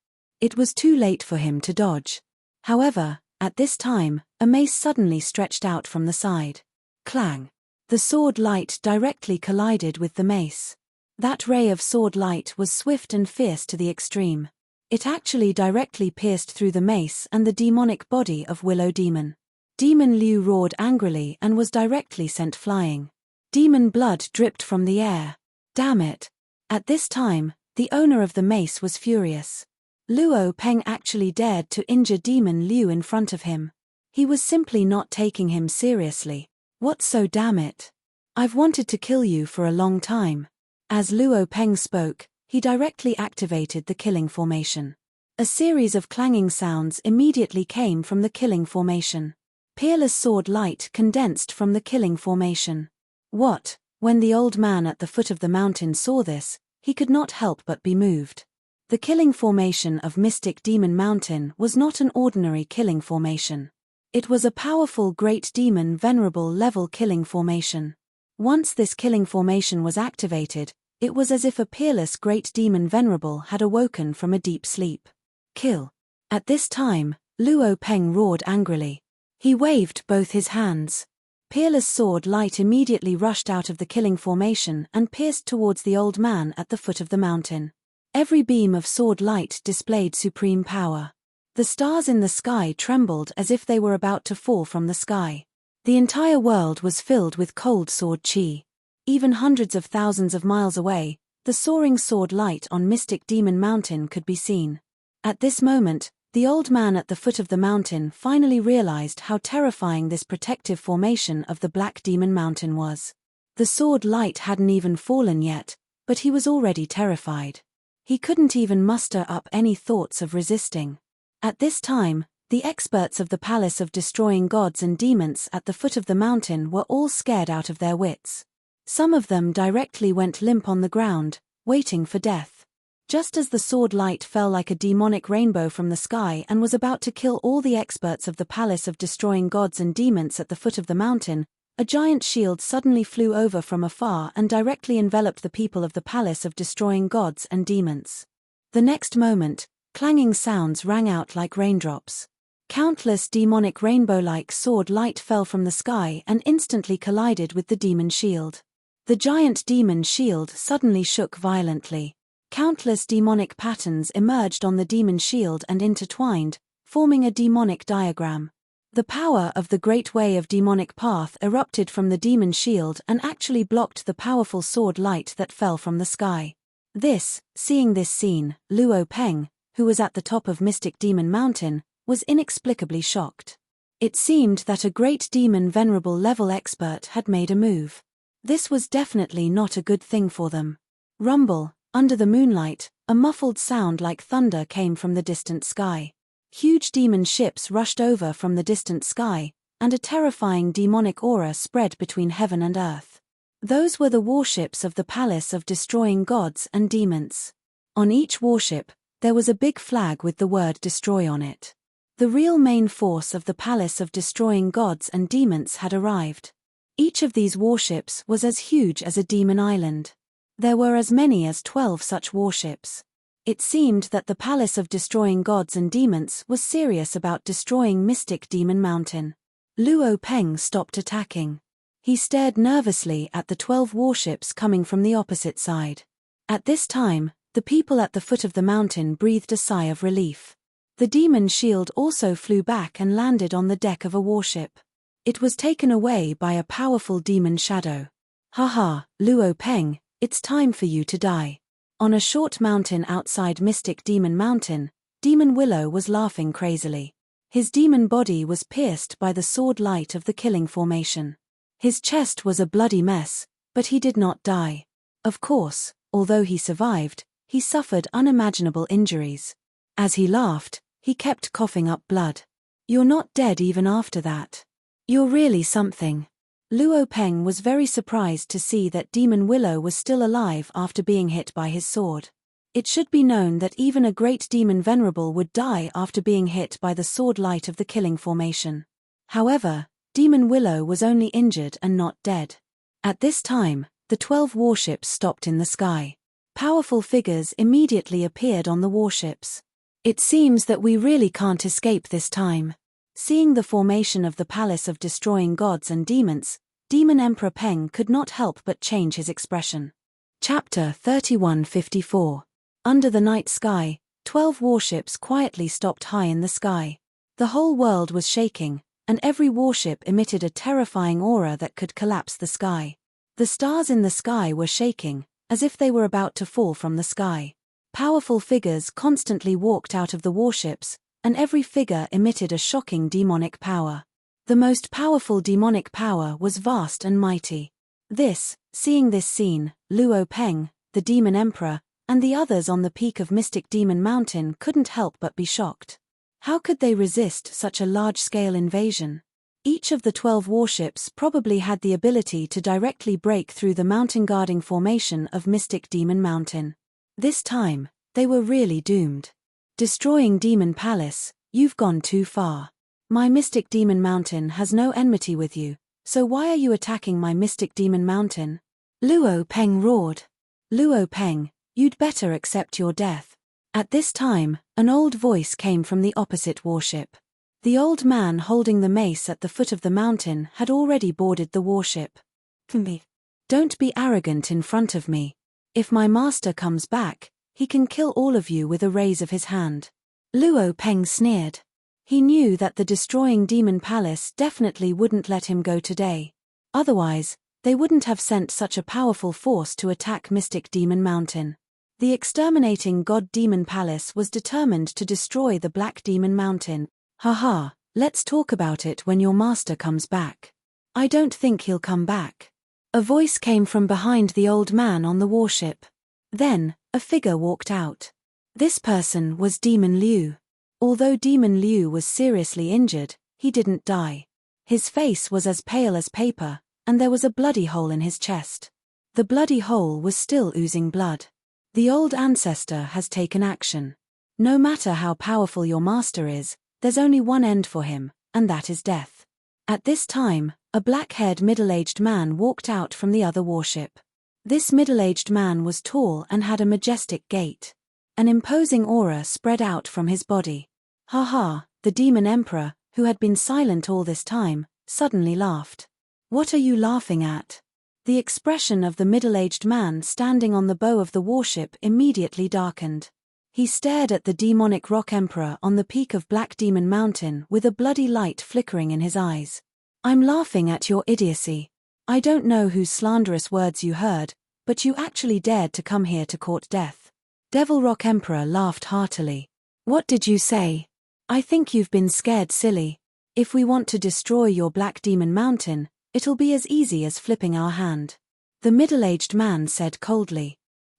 It was too late for him to dodge. However, at this time, a mace suddenly stretched out from the side. Clang! The sword light directly collided with the mace. That ray of sword light was swift and fierce to the extreme. It actually directly pierced through the mace and the demonic body of Willow Demon. Demon Liu roared angrily and was directly sent flying. Demon blood dripped from the air. Damn it! At this time, the owner of the mace was furious. Luo Peng actually dared to injure Demon Liu in front of him. He was simply not taking him seriously. What so damn it? I've wanted to kill you for a long time. As Luo Peng spoke, he directly activated the killing formation. A series of clanging sounds immediately came from the killing formation. Peerless sword light condensed from the killing formation. What? When the old man at the foot of the mountain saw this, he could not help but be moved. The killing formation of Mystic Demon Mountain was not an ordinary killing formation. It was a powerful Great Demon Venerable level killing formation. Once this killing formation was activated, it was as if a peerless Great Demon Venerable had awoken from a deep sleep. Kill. At this time, Luo Peng roared angrily. He waved both his hands. Peerless sword light immediately rushed out of the killing formation and pierced towards the old man at the foot of the mountain. Every beam of sword light displayed supreme power. The stars in the sky trembled as if they were about to fall from the sky. The entire world was filled with cold sword chi. Even hundreds of thousands of miles away, the soaring sword light on Mystic Demon Mountain could be seen. At this moment, the old man at the foot of the mountain finally realized how terrifying this protective formation of the Black Demon Mountain was. The sword light hadn't even fallen yet, but he was already terrified. He couldn't even muster up any thoughts of resisting. At this time, the experts of the Palace of Destroying Gods and Demons at the foot of the mountain were all scared out of their wits. Some of them directly went limp on the ground, waiting for death. Just as the sword light fell like a demonic rainbow from the sky and was about to kill all the experts of the Palace of Destroying Gods and Demons at the foot of the mountain, a giant shield suddenly flew over from afar and directly enveloped the people of the Palace of Destroying Gods and Demons. The next moment, clanging sounds rang out like raindrops. Countless demonic rainbow-like sword light fell from the sky and instantly collided with the demon shield. The giant demon shield suddenly shook violently. Countless demonic patterns emerged on the demon shield and intertwined, forming a demonic diagram. The power of the Great Way of Demonic Path erupted from the demon shield and actually blocked the powerful sword light that fell from the sky. Seeing this scene, Luo Peng, who was at the top of Mystic Demon Mountain, was inexplicably shocked. It seemed that a Great Demon Venerable level expert had made a move. This was definitely not a good thing for them. Rumble, under the moonlight, A muffled sound like thunder came from the distant sky. Huge demon ships rushed over from the distant sky, and a terrifying demonic aura spread between heaven and earth. Those were the warships of the Palace of Destroying Gods and Demons. On each warship, there was a big flag with the word Destroy on it. The real main force of the Palace of Destroying Gods and Demons had arrived. Each of these warships was as huge as a demon island. There were as many as 12 such warships. It seemed that the Palace of Destroying Gods and Demons was serious about destroying Mystic Demon Mountain. Luo Peng stopped attacking. He stared nervously at the 12 warships coming from the opposite side. At this time, the people at the foot of the mountain breathed a sigh of relief. The demon shield also flew back and landed on the deck of a warship. It was taken away by a powerful demon shadow. Haha, Luo Peng, it's time for you to die. On a short mountain outside Mystic Demon Mountain, Demon Willow was laughing crazily. His demon body was pierced by the sword light of the killing formation. His chest was a bloody mess, but he did not die. Of course, although he survived, he suffered unimaginable injuries. As he laughed, he kept coughing up blood. You're not dead even after that. You're really something. Luo Peng was very surprised to see that Demon Willow was still alive after being hit by his sword. It should be known that even a great demon venerable would die after being hit by the sword light of the killing formation. However, Demon Willow was only injured and not dead. At this time, the 12 warships stopped in the sky. Powerful figures immediately appeared on the warships. It seems that we really can't escape this time. Seeing the formation of the Palace of Destroying Gods and Demons, Demon Emperor Peng could not help but change his expression. Chapter 3154. Under the night sky, 12 warships quietly stopped high in the sky. The whole world was shaking, and every warship emitted a terrifying aura that could collapse the sky. The stars in the sky were shaking, as if they were about to fall from the sky. Powerful figures constantly walked out of the warships, and every figure emitted a shocking demonic power. The most powerful demonic power was vast and mighty. Seeing this scene, Luo Peng, the Demon Emperor, and the others on the peak of Mystic Demon Mountain couldn't help but be shocked. How could they resist such a large-scale invasion? Each of the 12 warships probably had the ability to directly break through the mountain-guarding formation of Mystic Demon Mountain. This time, they were really doomed. Destroying Demon Palace, you've gone too far. My Mystic Demon Mountain has no enmity with you, so why are you attacking my Mystic Demon Mountain? Luo Peng roared. Luo Peng, you'd better accept your death. At this time, an old voice came from the opposite warship. The old man holding the mace at the foot of the mountain had already boarded the warship. Don't be arrogant in front of me. If my master comes back, he can kill all of you with a raise of his hand. Luo Peng sneered. He knew that the Destroying Demon Palace definitely wouldn't let him go today. Otherwise, they wouldn't have sent such a powerful force to attack Mystic Demon Mountain. The Exterminating God Demon Palace was determined to destroy the Black Demon Mountain. Haha, let's talk about it when your master comes back. I don't think he'll come back. A voice came from behind the old man on the warship. Then, a figure walked out. This person was Demon Liu. Although Demon Liu was seriously injured, he didn't die. His face was as pale as paper, and there was a bloody hole in his chest. The bloody hole was still oozing blood. The old ancestor has taken action. No matter how powerful your master is, there's only one end for him, and that is death. At this time, a black-haired middle-aged man walked out from the other warship. This middle-aged man was tall and had a majestic gait. An imposing aura spread out from his body. Ha, the Demon Emperor, who had been silent all this time, suddenly laughed. What are you laughing at? The expression of the middle-aged man standing on the bow of the warship immediately darkened. He stared at the demonic rock emperor on the peak of Black Demon Mountain with a bloody light flickering in his eyes. I'm laughing at your idiocy. I don't know whose slanderous words you heard, but you actually dared to come here to court death. Devil Rock Emperor laughed heartily. What did you say? I think you've been scared silly. If we want to destroy your Black Demon Mountain, it'll be as easy as flipping our hand. The middle-aged man said coldly.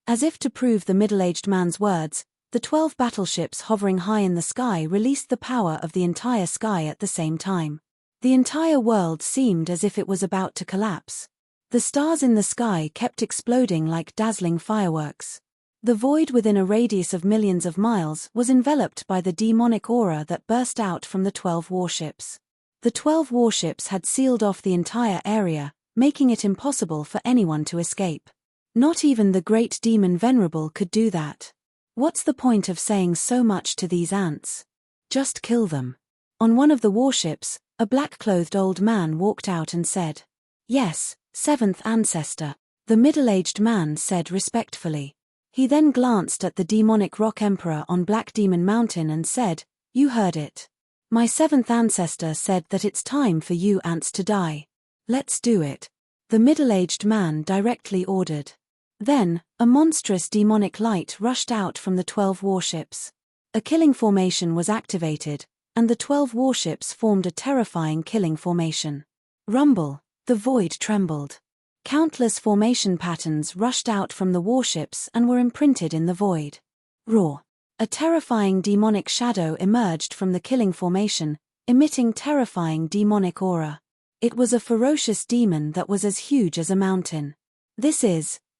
As if to prove the middle-aged man's words, the 12 battleships hovering high in the sky released the power of the entire sky at the same time. The entire world seemed as if it was about to collapse. The stars in the sky kept exploding like dazzling fireworks. The void within a radius of millions of miles was enveloped by the demonic aura that burst out from the 12 warships. The 12 warships had sealed off the entire area, making it impossible for anyone to escape. Not even the great demon Venerable could do that. What's the point of saying so much to these ants? Just kill them. On one of the warships, a black-clothed old man walked out and said, "Yes, seventh ancestor," the middle-aged man said respectfully. He then glanced at the demonic rock emperor on Black Demon Mountain and said, "You heard it. My seventh ancestor said that it's time for you ants to die. Let's do it," the middle-aged man directly ordered. Then, a monstrous demonic light rushed out from the 12 warships. A killing formation was activated, and the 12 warships formed a terrifying killing formation. Rumble, the void trembled. Countless formation patterns rushed out from the warships and were imprinted in the void. Roar. A terrifying demonic shadow emerged from the killing formation, emitting terrifying demonic aura. It was a ferocious demon that was as huge as a mountain.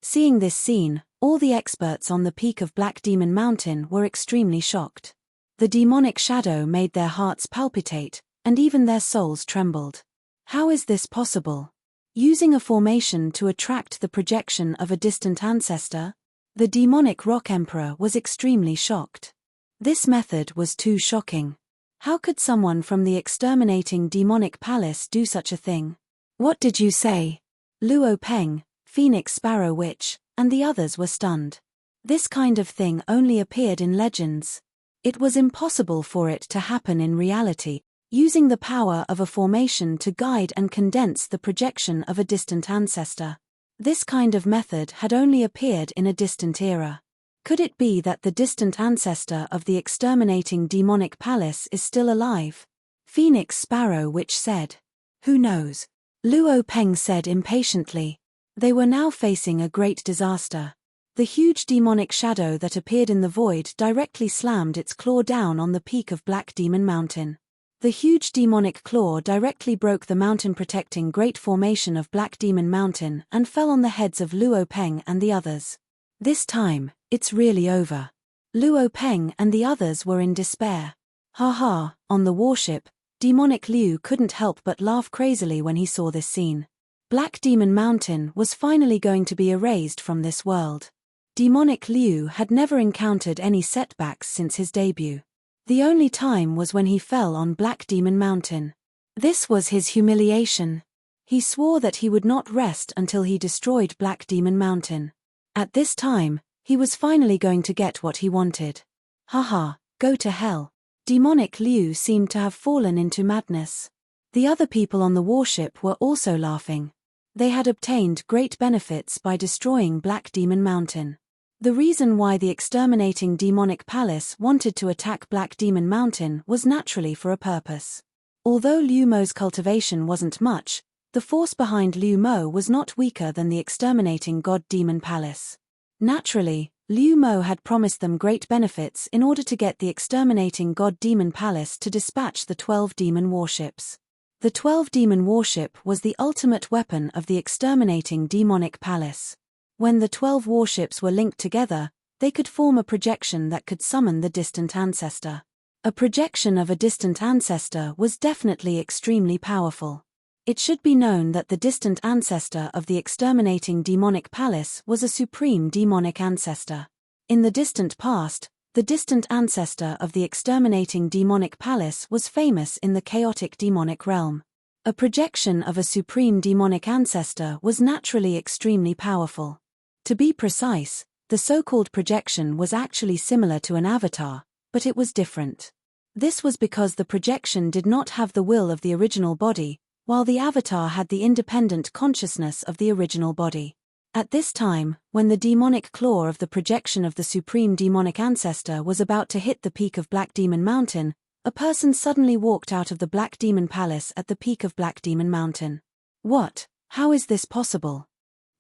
Seeing this scene, all the experts on the peak of Black Demon Mountain were extremely shocked. The demonic shadow made their hearts palpitate, and even their souls trembled. How is this possible? Using a formation to attract the projection of a distant ancestor? The demonic rock emperor was extremely shocked. This method was too shocking. How could someone from the exterminating demonic palace do such a thing? What did you say? Luo Peng, Phoenix Sparrow Witch, and the others were stunned. This kind of thing only appeared in legends. It was impossible for it to happen in reality, using the power of a formation to guide and condense the projection of a distant ancestor. This kind of method had only appeared in a distant era. Could it be that the distant ancestor of the exterminating demonic palace is still alive? Phoenix Sparrow Witch said. Who knows? Luo Peng said impatiently. They were now facing a great disaster. The huge demonic shadow that appeared in the void directly slammed its claw down on the peak of Black Demon Mountain. The huge demonic claw directly broke the mountain-protecting great formation of Black Demon Mountain and fell on the heads of Luo Peng and the others. This time, it's really over. Luo Peng and the others were in despair. Ha. On the warship, demonic Liu couldn't help but laugh crazily when he saw this scene. Black Demon Mountain was finally going to be erased from this world. Demonic Liu had never encountered any setbacks since his debut. The only time was when he fell on Black Demon Mountain. This was his humiliation. He swore that he would not rest until he destroyed Black Demon Mountain. At this time, he was finally going to get what he wanted. Haha, go to hell. Demonic Liu seemed to have fallen into madness. The other people on the warship were also laughing. They had obtained great benefits by destroying Black Demon Mountain. The reason why the exterminating demonic palace wanted to attack Black Demon Mountain was naturally for a purpose. Although Liu Mo's cultivation wasn't much, the force behind Liu Mo was not weaker than the exterminating God Demon Palace. Naturally, Liu Mo had promised them great benefits in order to get the exterminating God Demon Palace to dispatch the 12 demon warships. The 12 demon warship was the ultimate weapon of the exterminating demonic palace. When the 12 warships were linked together, they could form a projection that could summon the distant ancestor. A projection of a distant ancestor was definitely extremely powerful. It should be known that the distant ancestor of the exterminating demonic palace was a supreme demonic ancestor. In the distant past, the distant ancestor of the exterminating demonic palace was famous in the chaotic demonic realm. A projection of a supreme demonic ancestor was naturally extremely powerful. To be precise, the so-called projection was actually similar to an avatar, but it was different. This was because the projection did not have the will of the original body, while the avatar had the independent consciousness of the original body. At this time, when the demonic claw of the projection of the supreme demonic ancestor was about to hit the peak of Black Demon Mountain, a person suddenly walked out of the Black Demon Palace at the peak of Black Demon Mountain. What? How is this possible?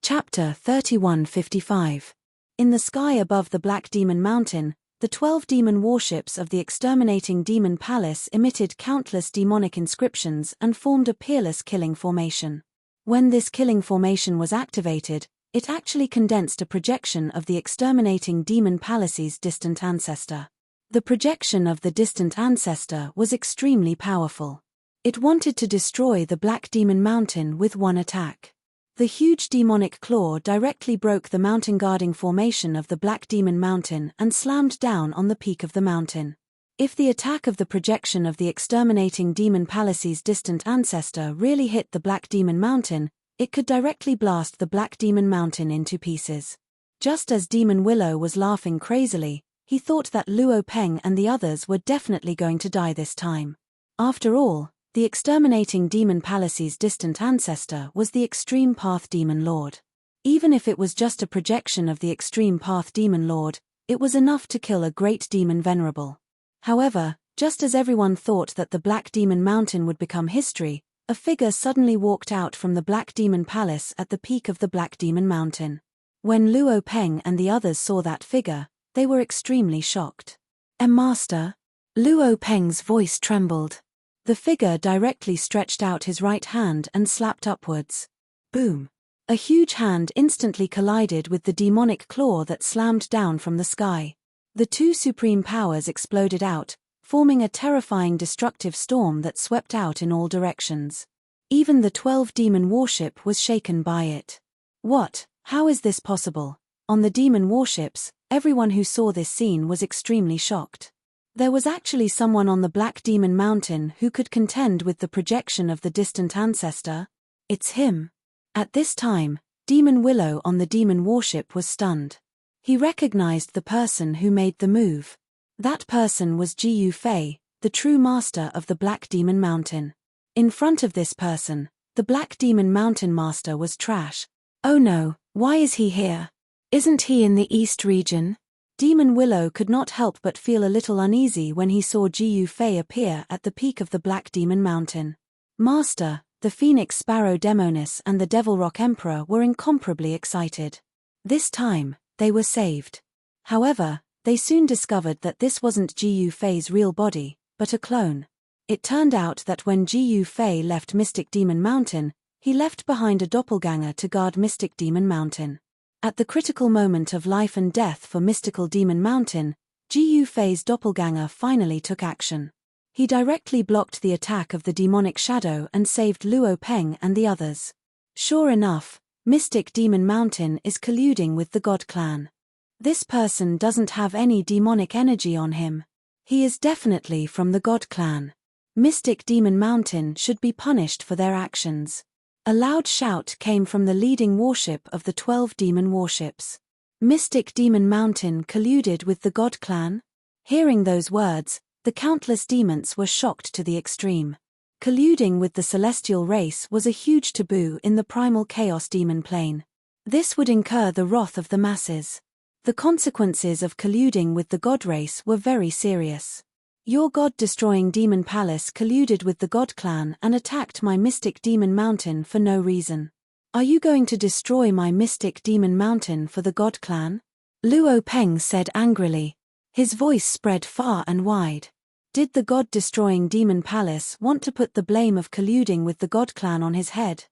Chapter 3155. In the sky above the Black Demon Mountain, the 12 demon warships of the exterminating demon palace emitted countless demonic inscriptions and formed a peerless killing formation. When this killing formation was activated, it actually condensed a projection of the exterminating demon palace's distant ancestor. The projection of the distant ancestor was extremely powerful. It wanted to destroy the Black Demon Mountain with one attack. The huge demonic claw directly broke the mountain guarding formation of the Black Demon Mountain and slammed down on the peak of the mountain. If the attack of the projection of the exterminating demon palace's distant ancestor really hit the Black Demon Mountain, it could directly blast the Black Demon Mountain into pieces. Just as Demon Willow was laughing crazily, he thought that Luo Peng and the others were definitely going to die this time. After all, the exterminating demon palace's distant ancestor was the Extreme Path Demon Lord. Even if it was just a projection of the Extreme Path Demon Lord, it was enough to kill a great demon venerable. However, just as everyone thought that the Black Demon Mountain would become history, a figure suddenly walked out from the Black Demon Palace at the peak of the Black Demon Mountain. When Luo Peng and the others saw that figure, they were extremely shocked. Master?" Luo Peng's voice trembled. The figure directly stretched out his right hand and slapped upwards. Boom! A huge hand instantly collided with the demonic claw that slammed down from the sky. The two supreme powers exploded out, forming a terrifying destructive storm that swept out in all directions. Even the 12 demon warship was shaken by it. What? How is this possible? On the demon warships, everyone who saw this scene was extremely shocked. There was actually someone on the Black Demon Mountain who could contend with the projection of the distant ancestor. It's him. At this time, Demon Willow on the demon warship was stunned. He recognized the person who made the move. That person was Ji Fei, the true master of the Black Demon Mountain. In front of this person, the Black Demon Mountain master was trash. Oh no, why is he here? Isn't he in the East region? Demon Willow could not help but feel a little uneasy when he saw Ji Fei appear at the peak of the Black Demon Mountain. Master, the Phoenix Sparrow Demoness and the Devil Rock Emperor were incomparably excited. This time, they were saved. However, they soon discovered that this wasn't Ji Fei's real body, but a clone. It turned out that when Ji Fei left Mystic Demon Mountain, he left behind a doppelganger to guard Mystic Demon Mountain. At the critical moment of life and death for Mystical Demon Mountain, Ji Fei's doppelganger finally took action. He directly blocked the attack of the demonic shadow and saved Luo Peng and the others. Sure enough, Mystic Demon Mountain is colluding with the God Clan. This person doesn't have any demonic energy on him. He is definitely from the God Clan. Mystic Demon Mountain should be punished for their actions. A loud shout came from the leading warship of the 12 demon warships. Mystic Demon Mountain colluded with the God Clan? Hearing those words, the countless demons were shocked to the extreme. Colluding with the celestial race was a huge taboo in the primal chaos demon plane. This would incur the wrath of the masses. The consequences of colluding with the God race were very serious. Your God-destroying demon palace colluded with the God Clan and attacked my Mystic Demon Mountain for no reason. Are you going to destroy my Mystic Demon Mountain for the God Clan? Luo Peng said angrily. His voice spread far and wide. Did the God-destroying demon palace want to put the blame of colluding with the God Clan on his head?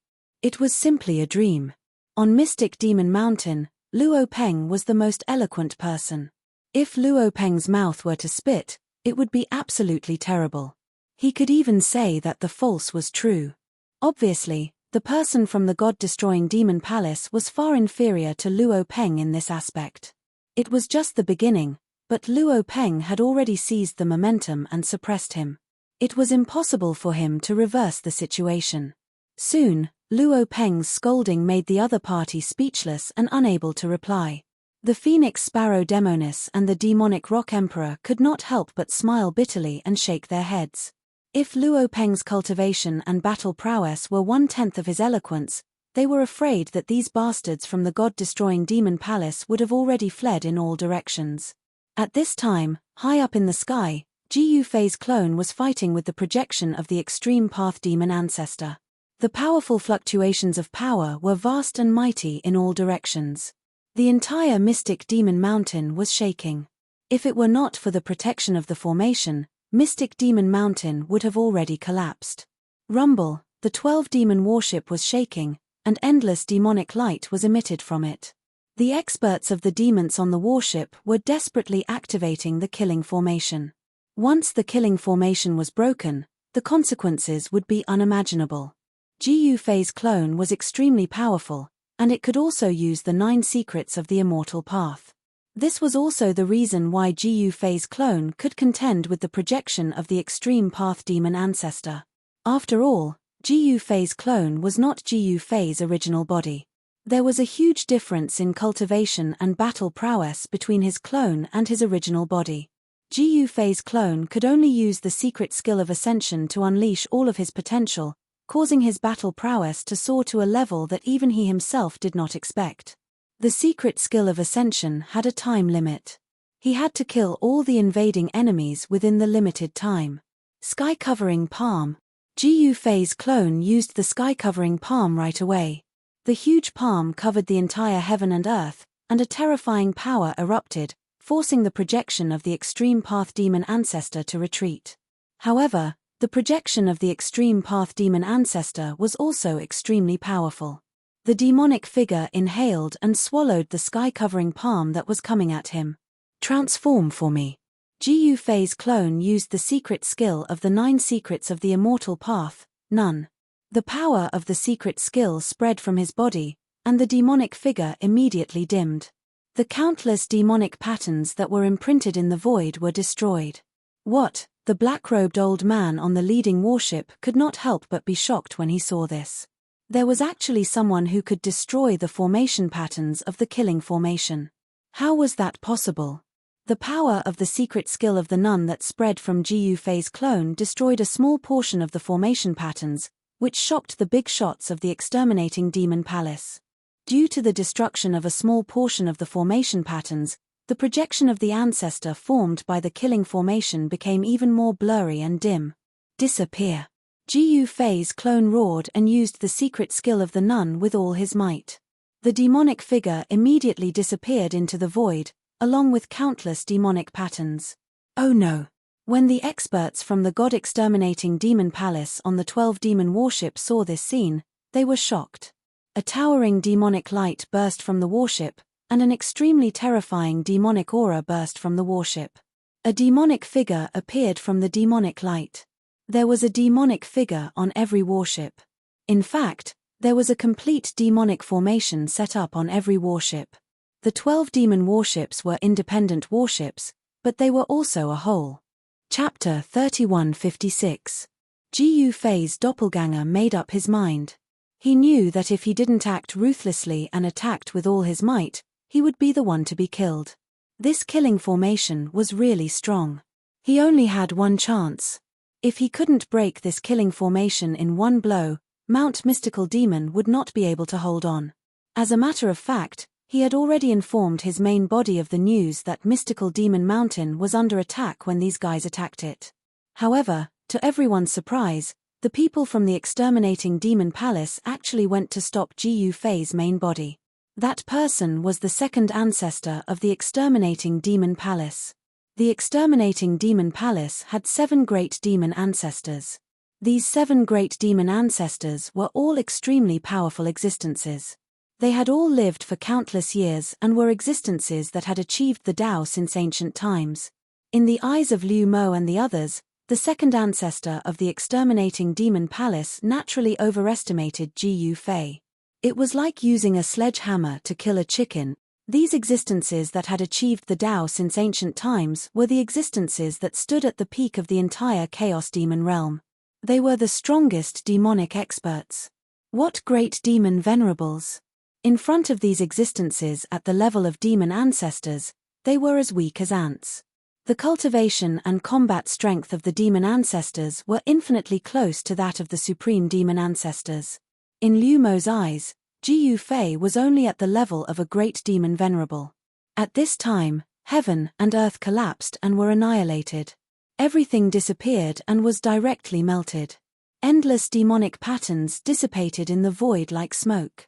It was simply a dream. On Mystic Demon Mountain, Luo Peng was the most eloquent person. If Luo Peng's mouth were to spit, it would be absolutely terrible. He could even say that the false was true. Obviously, the person from the God-destroying demon palace was far inferior to Luo Peng in this aspect. It was just the beginning, but Luo Peng had already seized the momentum and suppressed him. It was impossible for him to reverse the situation. Soon, Luo Peng's scolding made the other party speechless and unable to reply. The Phoenix Sparrow Demoness and the Demonic Rock Emperor could not help but smile bitterly and shake their heads. If Luo Peng's cultivation and battle prowess were 1/10 of his eloquence, they were afraid that these bastards from the God-destroying demon palace would have already fled in all directions. At this time, high up in the sky, Ji Fei's clone was fighting with the projection of the Extreme Path Demon ancestor. The powerful fluctuations of power were vast and mighty in all directions. The entire Mystic Demon Mountain was shaking. If it were not for the protection of the formation, Mystic Demon Mountain would have already collapsed. Rumble, the 12-demon warship was shaking, and endless demonic light was emitted from it. The experts of the demons on the warship were desperately activating the killing formation. Once the killing formation was broken, the consequences would be unimaginable. Gu Fei's clone was extremely powerful, and it could also use the 9 secrets of the immortal path. This was also the reason why Gu Fei's clone could contend with the projection of the extreme path demon ancestor. After all, Gu Fei's clone was not Gu Fei's original body. There was a huge difference in cultivation and battle prowess between his clone and his original body. Gu Fei's clone could only use the secret skill of ascension to unleash all of his potential, causing his battle prowess to soar to a level that even he himself did not expect. The secret skill of ascension had a time limit. He had to kill all the invading enemies within the limited time. Sky-covering palm. Gu Fei's clone used the sky-covering palm right away. The huge palm covered the entire heaven and earth, and a terrifying power erupted, forcing the projection of the extreme path demon ancestor to retreat. However, the projection of the extreme path demon ancestor was also extremely powerful. The demonic figure inhaled and swallowed the sky-covering palm that was coming at him. Transform for me. Gu Fei's clone used the secret skill of the 9 secrets of the immortal path, none. The power of the secret skill spread from his body, and the demonic figure immediately dimmed. The countless demonic patterns that were imprinted in the void were destroyed. What? The black-robed old man on the leading warship could not help but be shocked when he saw this. There was actually someone who could destroy the formation patterns of the killing formation. How was that possible? The power of the secret skill of the nun that spread from Gu Fei's clone destroyed a small portion of the formation patterns, which shocked the big shots of the exterminating demon palace. Due to the destruction of a small portion of the formation patterns, the projection of the ancestor formed by the killing formation became even more blurry and dim. Disappear. Gu Fei's clone roared and used the secret skill of the nun with all his might. The demonic figure immediately disappeared into the void, along with countless demonic patterns. Oh no! When the experts from the god-exterminating demon palace on the 12-demon warship saw this scene, they were shocked. A towering demonic light burst from the warship, and an extremely terrifying demonic aura burst from the warship. A demonic figure appeared from the demonic light. There was a demonic figure on every warship. In fact, there was a complete demonic formation set up on every warship. The 12 demon warships were independent warships, but they were also a whole. Chapter 3156. Gu Fei's doppelganger made up his mind. He knew that if he didn't act ruthlessly and attacked with all his might, he would be the one to be killed. This killing formation was really strong. He only had one chance. If he couldn't break this killing formation in one blow, Mount Mystical Demon would not be able to hold on. As a matter of fact, he had already informed his main body of the news that Mystical Demon Mountain was under attack when these guys attacked it. However, to everyone's surprise, the people from the exterminating demon palace actually went to stop Gu Fei's main body. That person was the second ancestor of the exterminating demon palace. The exterminating demon palace had 7 great demon ancestors. These 7 great demon ancestors were all extremely powerful existences. They had all lived for countless years and were existences that had achieved the Tao since ancient times. In the eyes of Liu Mo and the others, the second ancestor of the exterminating demon palace naturally overestimated Gu Fei. It was like using a sledgehammer to kill a chicken. These existences that had achieved the Tao since ancient times were the existences that stood at the peak of the entire Chaos Demon realm. They were the strongest demonic experts. What great demon venerables! In front of these existences at the level of demon ancestors, they were as weak as ants. The cultivation and combat strength of the demon ancestors were infinitely close to that of the supreme demon ancestors. In Liu Mo's eyes, Gu Fei was only at the level of a great demon venerable. At this time, heaven and earth collapsed and were annihilated. Everything disappeared and was directly melted. Endless demonic patterns dissipated in the void like smoke.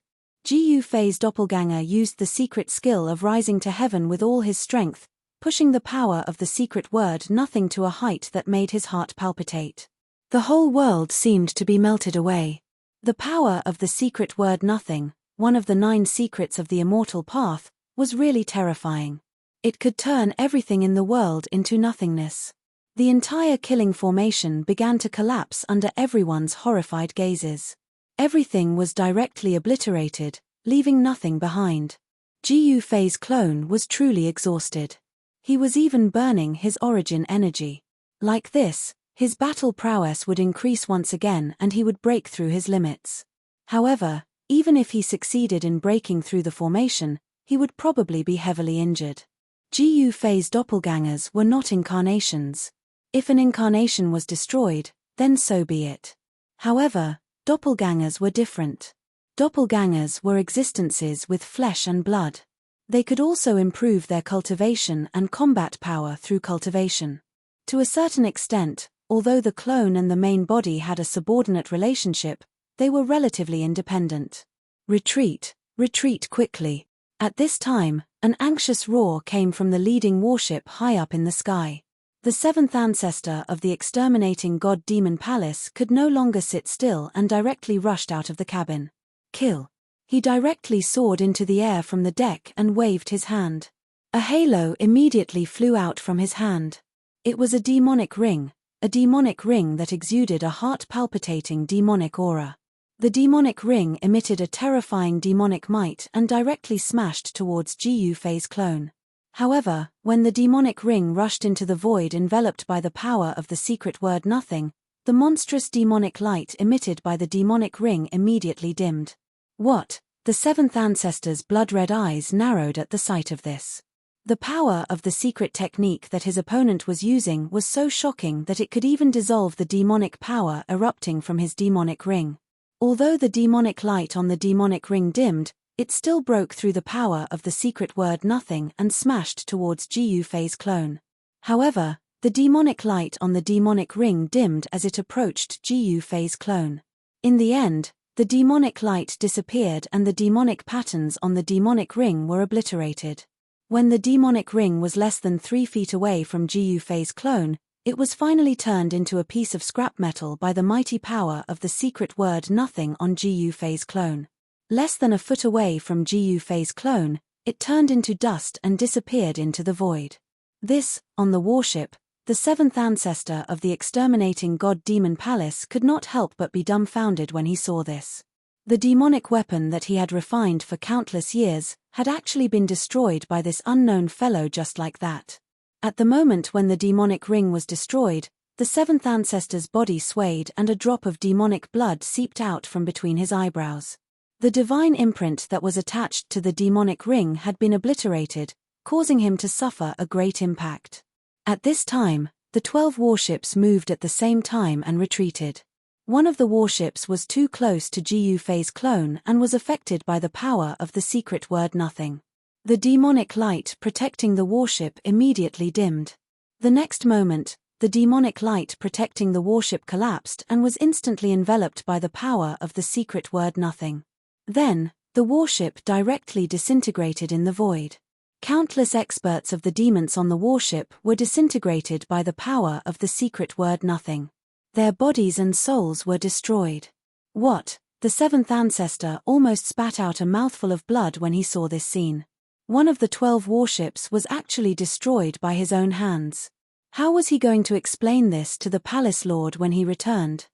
Ji Fei's doppelganger used the secret skill of rising to heaven with all his strength, pushing the power of the secret word nothing to a height that made his heart palpitate. The whole world seemed to be melted away. The power of the secret word nothing, one of the 9 secrets of the immortal path, was really terrifying. It could turn everything in the world into nothingness. The entire killing formation began to collapse under everyone's horrified gazes. Everything was directly obliterated, leaving nothing behind. Ji Fei's clone was truly exhausted. He was even burning his origin energy. Like this, his battle prowess would increase once again and he would break through his limits. However, even if he succeeded in breaking through the formation, he would probably be heavily injured. Ji Fei's doppelgangers were not incarnations. If an incarnation was destroyed, then so be it. However, doppelgangers were different. Doppelgangers were existences with flesh and blood. They could also improve their cultivation and combat power through cultivation. To a certain extent, although the clone and the main body had a subordinate relationship, they were relatively independent. Retreat, retreat quickly. At this time, an anxious roar came from the leading warship high up in the sky. The 7th ancestor of the exterminating god-demon palace could no longer sit still and directly rushed out of the cabin. Kill. He directly soared into the air from the deck and waved his hand. A halo immediately flew out from his hand. It was a demonic ring that exuded a heart-palpitating demonic aura. The demonic ring emitted a terrifying demonic might and directly smashed towards Ji Fei's clone. However, when the demonic ring rushed into the void enveloped by the power of the secret word nothing, the monstrous demonic light emitted by the demonic ring immediately dimmed. What? The 7th ancestor's blood-red eyes narrowed at the sight of this. The power of the secret technique that his opponent was using was so shocking that it could even dissolve the demonic power erupting from his demonic ring. Although the demonic light on the demonic ring dimmed, it still broke through the power of the secret word nothing and smashed towards Ji Fei's clone. However, the demonic light on the demonic ring dimmed as it approached Ji Fei's clone. In the end, the demonic light disappeared and the demonic patterns on the demonic ring were obliterated. When the demonic ring was less than 3 feet away from Ji Fei's clone, it was finally turned into a piece of scrap metal by the mighty power of the secret word nothing on Ji Fei's clone. Less than a foot away from Ji Fei's clone, it turned into dust and disappeared into the void. This, on the warship, the 7th ancestor of the exterminating god-demon palace could not help but be dumbfounded when he saw this. The demonic weapon that he had refined for countless years had actually been destroyed by this unknown fellow just like that. At the moment when the demonic ring was destroyed, the 7th ancestor's body swayed and a drop of demonic blood seeped out from between his eyebrows. The divine imprint that was attached to the demonic ring had been obliterated, causing him to suffer a great impact. At this time, the 12 warships moved at the same time and retreated. One of the warships was too close to Ji Fei's clone and was affected by the power of the secret word nothing. The demonic light protecting the warship immediately dimmed. The next moment, the demonic light protecting the warship collapsed and was instantly enveloped by the power of the secret word nothing. Then, the warship directly disintegrated in the void. Countless experts of the demons on the warship were disintegrated by the power of the secret word nothing. Their bodies and souls were destroyed. What? The 7th ancestor almost spat out a mouthful of blood when he saw this scene. One of the 12 warships was actually destroyed by his own hands. How was he going to explain this to the palace lord when he returned?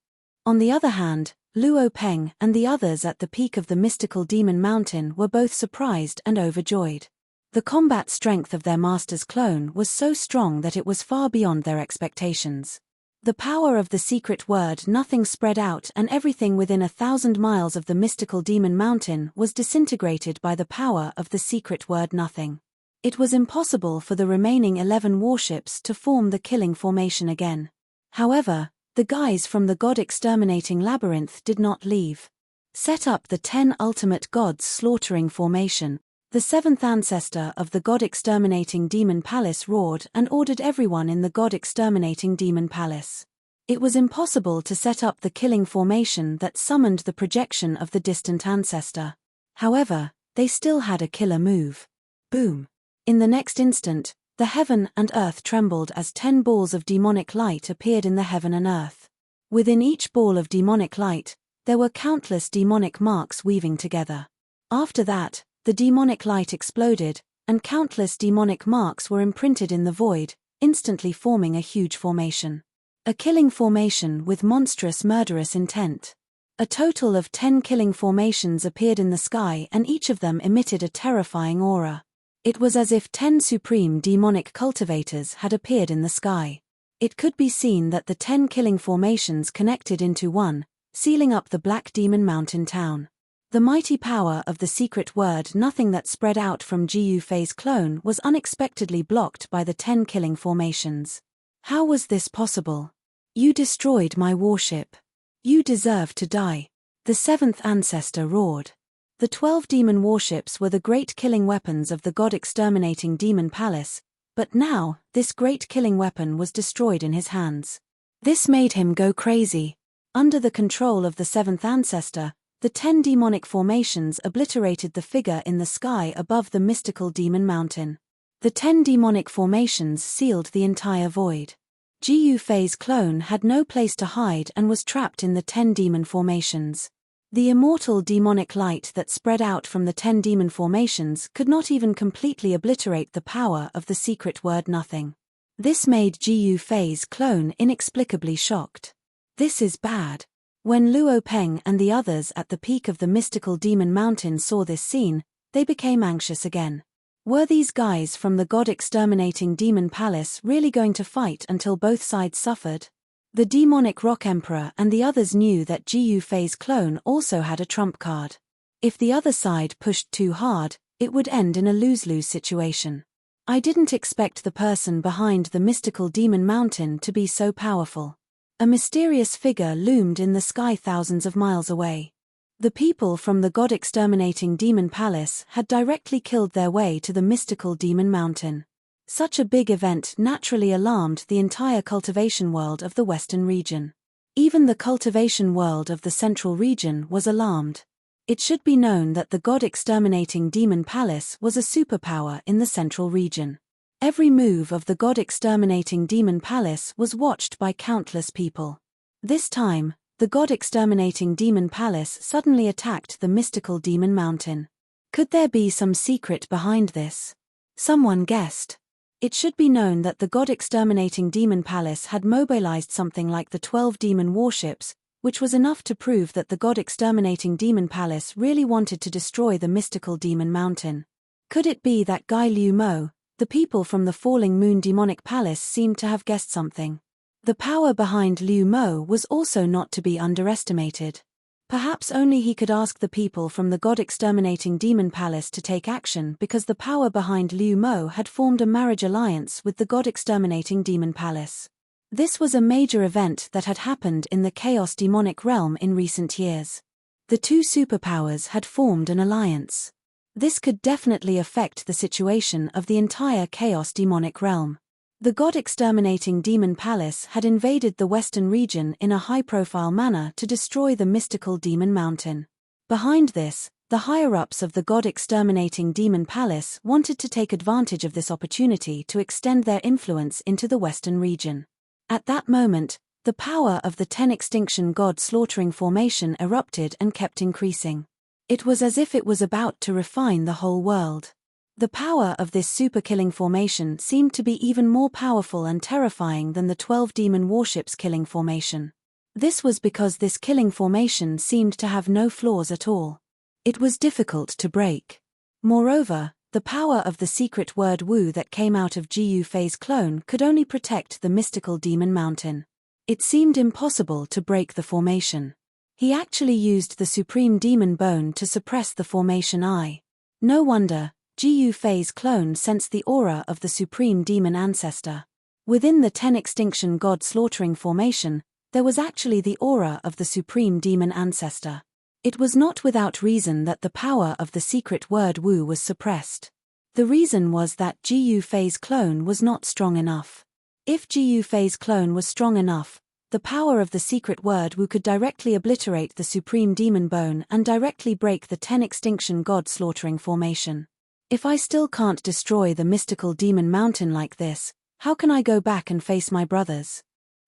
On the other hand, Luo Peng and the others at the peak of the mystical demon mountain were both surprised and overjoyed. The combat strength of their master's clone was so strong that it was far beyond their expectations. The power of the secret word nothing spread out and everything within 1,000 miles of the mystical demon mountain was disintegrated by the power of the secret word nothing. It was impossible for the remaining 11 warships to form the killing formation again. However, the guys from the god-exterminating labyrinth did not leave. Set up the 10 ultimate gods slaughtering formation. The 7th ancestor of the god-exterminating demon palace roared and ordered everyone in the god-exterminating demon palace. It was impossible to set up the killing formation that summoned the projection of the distant ancestor. However, they still had a killer move. Boom! In the next instant, the heaven and earth trembled as 10 balls of demonic light appeared in the heaven and earth. Within each ball of demonic light, there were countless demonic marks weaving together. After that, the demonic light exploded, and countless demonic marks were imprinted in the void, instantly forming a huge formation. A killing formation with monstrous murderous intent. A total of 10 killing formations appeared in the sky, and each of them emitted a terrifying aura. It was as if 10 supreme demonic cultivators had appeared in the sky. It could be seen that the 10 killing formations connected into one, sealing up the Black Demon Mountain town. The mighty power of the secret word nothing that spread out from Gu Fei's clone was unexpectedly blocked by the 10 killing formations. How was this possible? You destroyed my warship. You deserve to die. The seventh ancestor roared. The 12 demon warships were the great killing weapons of the god-exterminating demon palace, but now, this great killing weapon was destroyed in his hands. This made him go crazy. Under the control of the seventh ancestor, the 10 demonic formations obliterated the figure in the sky above the mystical demon mountain. The 10 demonic formations sealed the entire void. Gu Fei's clone had no place to hide and was trapped in the 10 demon formations. The immortal demonic light that spread out from the 10 demon formations could not even completely obliterate the power of the secret word nothing. This made Gu Fei's clone inexplicably shocked. This is bad. When Luo Peng and the others at the peak of the mystical demon mountain saw this scene, they became anxious again. Were these guys from the god-exterminating demon palace really going to fight until both sides suffered? The demonic rock emperor and the others knew that Gu Fei's clone also had a trump card. If the other side pushed too hard, it would end in a lose-lose situation. I didn't expect the person behind the mystical demon mountain to be so powerful. A mysterious figure loomed in the sky thousands of miles away. The people from the god-exterminating demon palace had directly killed their way to the mystical demon mountain. Such a big event naturally alarmed the entire cultivation world of the western region. Even the cultivation world of the central region was alarmed. It should be known that the god-exterminating demon palace was a superpower in the central region. Every move of the god-exterminating demon palace was watched by countless people. This time, the god-exterminating demon palace suddenly attacked the mystical demon mountain. Could there be some secret behind this? Someone guessed. It should be known that the god-exterminating demon palace had mobilized something like the 12 demon warships, which was enough to prove that the god-exterminating demon palace really wanted to destroy the mystical demon mountain. Could it be that Guy Liu Mo, the people from the falling moon demonic palace seemed to have guessed something? The power behind Liu Mo was also not to be underestimated. Perhaps only he could ask the people from the god-exterminating demon palace to take action because the power behind Liu Mo had formed a marriage alliance with the god-exterminating demon palace. This was a major event that had happened in the chaos demonic realm in recent years. The two superpowers had formed an alliance. This could definitely affect the situation of the entire chaos demonic realm. The god-exterminating demon palace had invaded the western region in a high-profile manner to destroy the mystical demon mountain. Behind this, the higher-ups of the god-exterminating demon palace wanted to take advantage of this opportunity to extend their influence into the western region. At that moment, the power of the 10 extinction god slaughtering formation erupted and kept increasing. It was as if it was about to refine the whole world. The power of this super-killing formation seemed to be even more powerful and terrifying than the 12 demon warships killing formation. This was because this killing formation seemed to have no flaws at all. It was difficult to break. Moreover, the power of the secret word Wu that came out of Gu Fei's clone could only protect the mystical demon mountain. It seemed impossible to break the formation. He actually used the supreme demon bone to suppress the formation eye. No wonder, Gu Fei's clone sensed the aura of the supreme demon ancestor. Within the 10 extinction god slaughtering formation, there was actually the aura of the supreme demon ancestor. It was not without reason that the power of the secret word Wu was suppressed. The reason was that Gu Fei's clone was not strong enough. If Gu Fei's clone was strong enough, the power of the secret word Wu could directly obliterate the supreme demon bone and directly break the 10 extinction god slaughtering formation. If I still can't destroy the mystical demon mountain like this, how can I go back and face my brothers?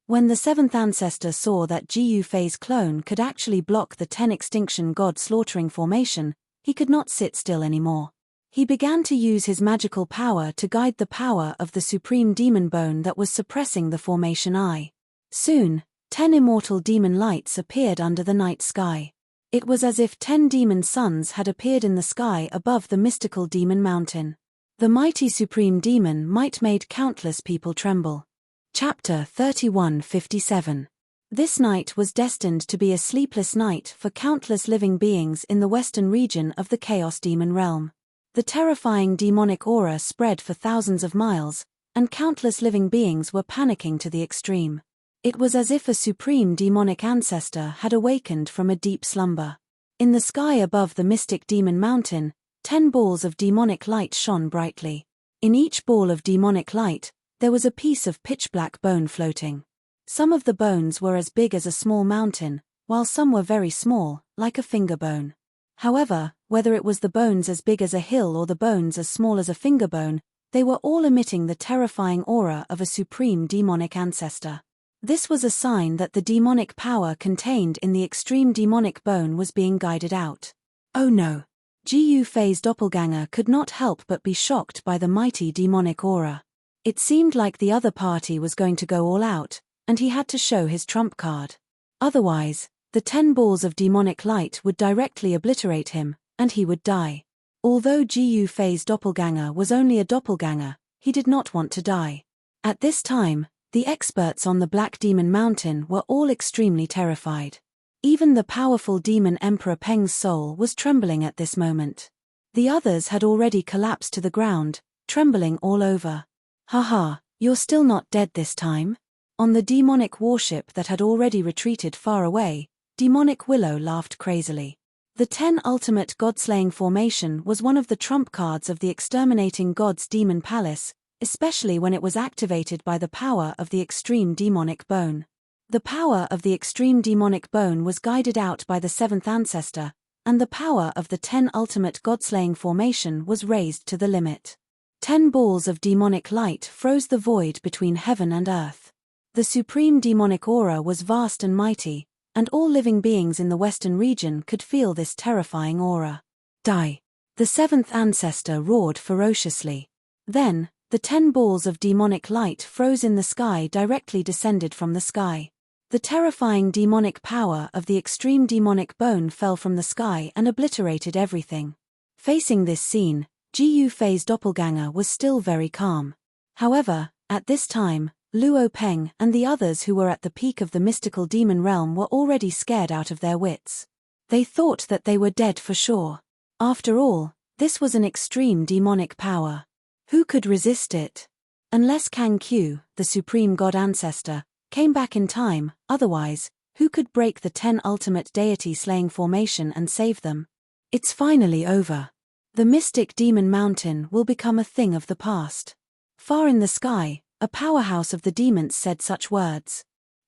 When the 7th ancestor saw that Gu Fei's clone could actually block the 10 extinction god slaughtering formation, he could not sit still anymore. He began to use his magical power to guide the power of the supreme demon bone that was suppressing the formation eye. Soon, 10 immortal demon lights appeared under the night sky. It was as if 10 demon suns had appeared in the sky above the mystical demon mountain. The mighty supreme demon might made countless people tremble. Chapter 31:57. This night was destined to be a sleepless night for countless living beings in the western region of the Chaos Demon realm. The terrifying demonic aura spread for thousands of miles, and countless living beings were panicking to the extreme. It was as if a supreme demonic ancestor had awakened from a deep slumber. In the sky above the mystic demon mountain, 10 balls of demonic light shone brightly. In each ball of demonic light, there was a piece of pitch-black bone floating. Some of the bones were as big as a small mountain, while some were very small, like a finger bone. However, whether it was the bones as big as a hill or the bones as small as a finger bone, they were all emitting the terrifying aura of a supreme demonic ancestor. This was a sign that the demonic power contained in the extreme demonic bone was being guided out. Oh no! Gu Fei's doppelganger could not help but be shocked by the mighty demonic aura. It seemed like the other party was going to go all out, and he had to show his trump card. Otherwise, the 10 balls of demonic light would directly obliterate him, and he would die. Although Gu Fei's doppelganger was only a doppelganger, he did not want to die. At this time, the experts on the Black Demon Mountain were all extremely terrified. Even the powerful demon Emperor Peng's soul was trembling at this moment. The others had already collapsed to the ground, trembling all over. Haha, you're still not dead this time? On the demonic warship that had already retreated far away, Demonic Willow laughed crazily. The 10 ultimate god-slaying formation was one of the trump cards of the exterminating god's demon palace, especially when it was activated by the power of the extreme demonic bone. The power of the extreme demonic bone was guided out by the 7th ancestor, and the power of the 10 ultimate god-slaying formation was raised to the limit. 10 balls of demonic light froze the void between heaven and earth. The supreme demonic aura was vast and mighty, and all living beings in the western region could feel this terrifying aura. Die! The 7th ancestor roared ferociously. Then, the 10 balls of demonic light froze in the sky directly descended from the sky. The terrifying demonic power of the extreme demonic bone fell from the sky and obliterated everything. Facing this scene, Gu Fei's doppelganger was still very calm. However, at this time, Luo Peng and the others who were at the peak of the mystical demon realm were already scared out of their wits. They thought that they were dead for sure. After all, this was an extreme demonic power. Who could resist it? Unless Kang Q, the supreme god ancestor, came back in time, otherwise, who could break the 10 ultimate deity slaying formation and save them? It's finally over. The mystic demon mountain will become a thing of the past. Far in the sky, a powerhouse of the demons said such words.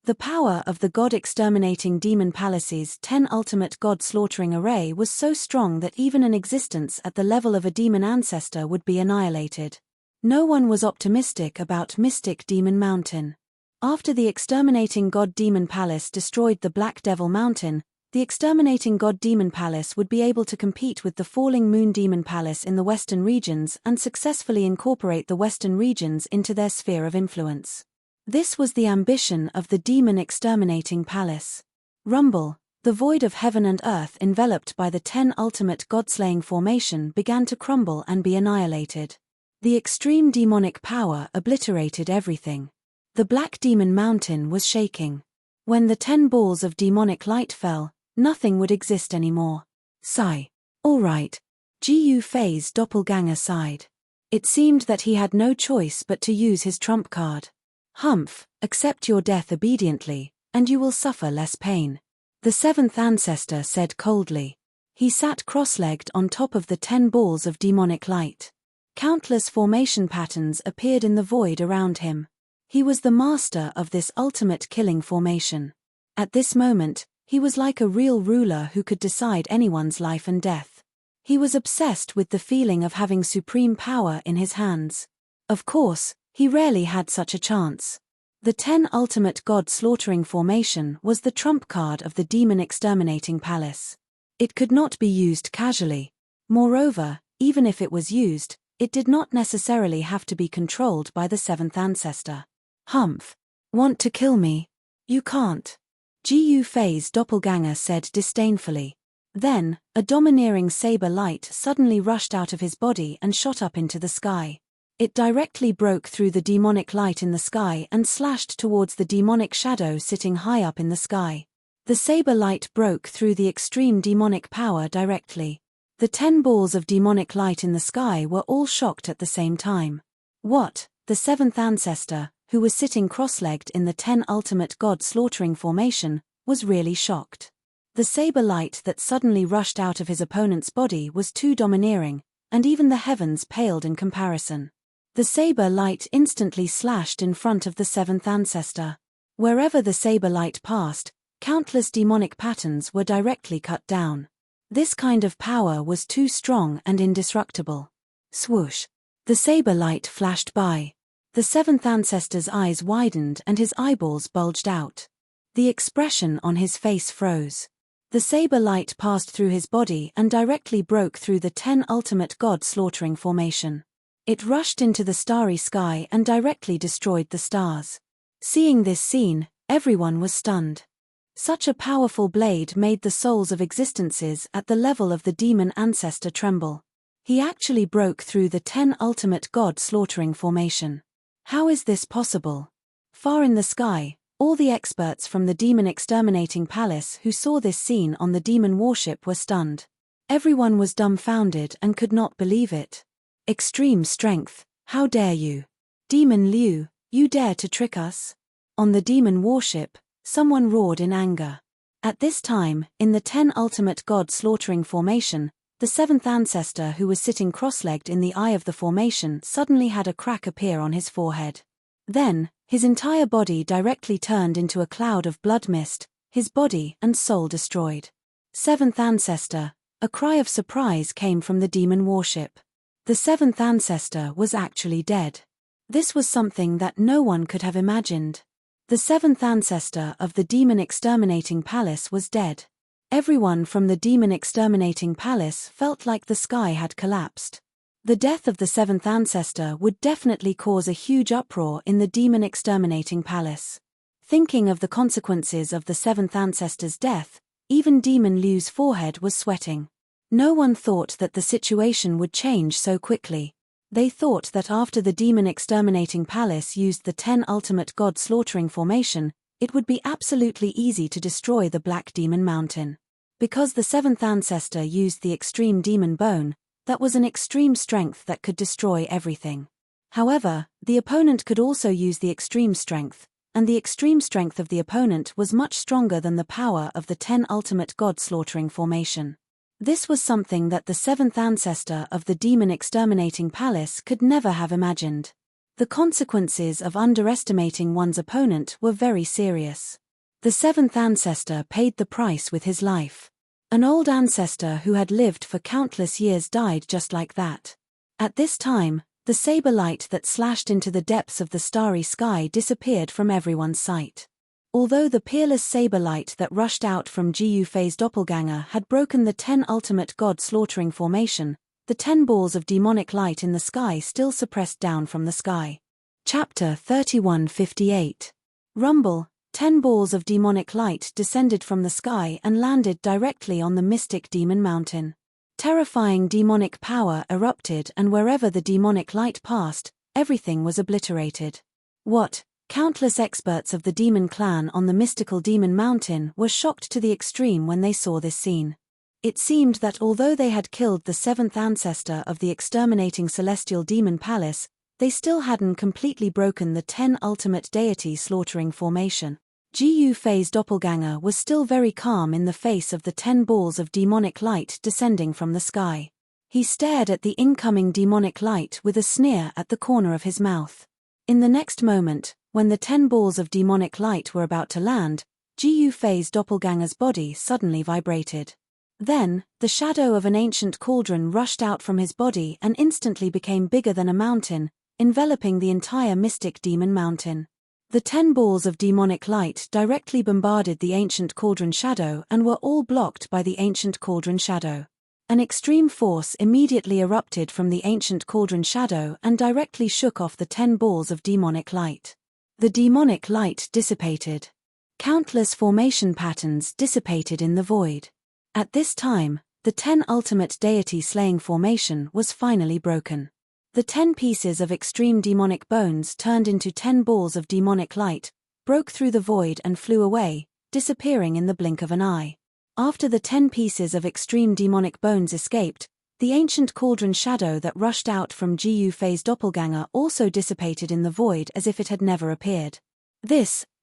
The power of the god-exterminating demon palace's 10 ultimate god-slaughtering array was so strong that even an existence at the level of a demon ancestor would be annihilated. No one was optimistic about Mystic Demon Mountain. After the exterminating god-demon palace destroyed the Black Devil Mountain, the exterminating god-demon palace would be able to compete with the falling moon demon palace in the western regions and successfully incorporate the western regions into their sphere of influence. This was the ambition of the demon exterminating palace. Rumble, the void of heaven and earth enveloped by the 10 ultimate god-slaying formation began to crumble and be annihilated. The extreme demonic power obliterated everything. The Black Demon Mountain was shaking. When the 10 balls of demonic light fell, nothing would exist anymore. Sigh. All right. Gu Fei's doppelganger sighed. It seemed that he had no choice but to use his trump card. Humph, accept your death obediently, and you will suffer less pain. The 7th ancestor said coldly. He sat cross-legged on top of the 10 balls of demonic light. Countless formation patterns appeared in the void around him. He was the master of this ultimate killing formation. At this moment, he was like a real ruler who could decide anyone's life and death. He was obsessed with the feeling of having supreme power in his hands. Of course, he rarely had such a chance. The 10 ultimate god slaughtering formation was the trump card of the demon exterminating palace. It could not be used casually. Moreover, even if it was used, it did not necessarily have to be controlled by the 7th ancestor. Humph. Want to kill me? You can't. Gu Fei's doppelganger said disdainfully. Then, a domineering saber light suddenly rushed out of his body and shot up into the sky. It directly broke through the demonic light in the sky and slashed towards the demonic shadow sitting high up in the sky. The saber light broke through the extreme demonic power directly. The 10 balls of demonic light in the sky were all shocked at the same time. What? The 7th ancestor, who was sitting cross-legged in the 10 ultimate god slaughtering formation, was really shocked. The saber light that suddenly rushed out of his opponent's body was too domineering, and even the heavens paled in comparison. The saber light instantly slashed in front of the 7th ancestor. Wherever the saber light passed, countless demonic patterns were directly cut down. This kind of power was too strong and indestructible. Swoosh! The saber light flashed by. The 7th ancestor's eyes widened and his eyeballs bulged out. The expression on his face froze. The saber light passed through his body and directly broke through the 10 ultimate god slaughtering formation. It rushed into the starry sky and directly destroyed the stars. Seeing this scene, everyone was stunned. Such a powerful blade made the souls of existences at the level of the demon ancestor tremble. He actually broke through the 10 ultimate god slaughtering formation. How is this possible? Far in the sky, all the experts from the demon exterminating palace who saw this scene on the demon warship were stunned. Everyone was dumbfounded and could not believe it. Extreme strength, how dare you? Demon Liu, you dare to trick us? On the demon warship, someone roared in anger. At this time, in the 10 ultimate god slaughtering formation, the 7th ancestor who was sitting cross-legged in the eye of the formation suddenly had a crack appear on his forehead. Then, his entire body directly turned into a cloud of blood mist, his body and soul destroyed. 7th ancestor, a cry of surprise came from the demon warship. The 7th ancestor was actually dead. This was something that no one could have imagined. The 7th ancestor of the demon exterminating palace was dead. Everyone from the demon exterminating palace felt like the sky had collapsed. The death of the 7th ancestor would definitely cause a huge uproar in the demon exterminating palace. Thinking of the consequences of the 7th ancestor's death, even Demon Liu's forehead was sweating. No one thought that the situation would change so quickly. They thought that after the demon exterminating palace used the 10 ultimate god slaughtering formation, it would be absolutely easy to destroy the Black Demon Mountain. Because the 7th ancestor used the extreme demon bone, that was an extreme strength that could destroy everything. However, the opponent could also use the extreme strength, and the extreme strength of the opponent was much stronger than the power of the 10 ultimate god slaughtering formation. This was something that the 7th ancestor of the demon exterminating palace could never have imagined. The consequences of underestimating one's opponent were very serious. The 7th ancestor paid the price with his life. An old ancestor who had lived for countless years died just like that. At this time, the saber light that slashed into the depths of the starry sky disappeared from everyone's sight. Although the peerless saber light that rushed out from Gu Fei's doppelganger had broken the 10 ultimate god slaughtering formation, the 10 balls of demonic light in the sky still suppressed down from the sky. Chapter 31:58. Rumble. 10 balls of demonic light descended from the sky and landed directly on the mystic demon mountain. Terrifying demonic power erupted, and wherever the demonic light passed, everything was obliterated. What? Countless experts of the demon clan on the mystical demon mountain were shocked to the extreme when they saw this scene. It seemed that although they had killed the 7th ancestor of the exterminating celestial demon palace, they still hadn't completely broken the 10 ultimate deity slaughtering formation. Gu Fei's doppelganger was still very calm in the face of the 10 balls of demonic light descending from the sky. He stared at the incoming demonic light with a sneer at the corner of his mouth. In the next moment, When the 10 balls of demonic light were about to land, Gu Fei's doppelganger's body suddenly vibrated. Then, the shadow of an ancient cauldron rushed out from his body and instantly became bigger than a mountain, enveloping the entire mystic demon mountain. The 10 balls of demonic light directly bombarded the ancient cauldron shadow and were all blocked by the ancient cauldron shadow. An extreme force immediately erupted from the ancient cauldron shadow and directly shook off the 10 balls of demonic light. The demonic light dissipated. Countless formation patterns dissipated in the void. At this time, the 10 ultimate deity slaying formation was finally broken. The 10 pieces of extreme demonic bones turned into 10 balls of demonic light, broke through the void and flew away, disappearing in the blink of an eye. After the 10 pieces of extreme demonic bones escaped, the ancient cauldron shadow that rushed out from Gu Fei's doppelganger also dissipated in the void as if it had never appeared.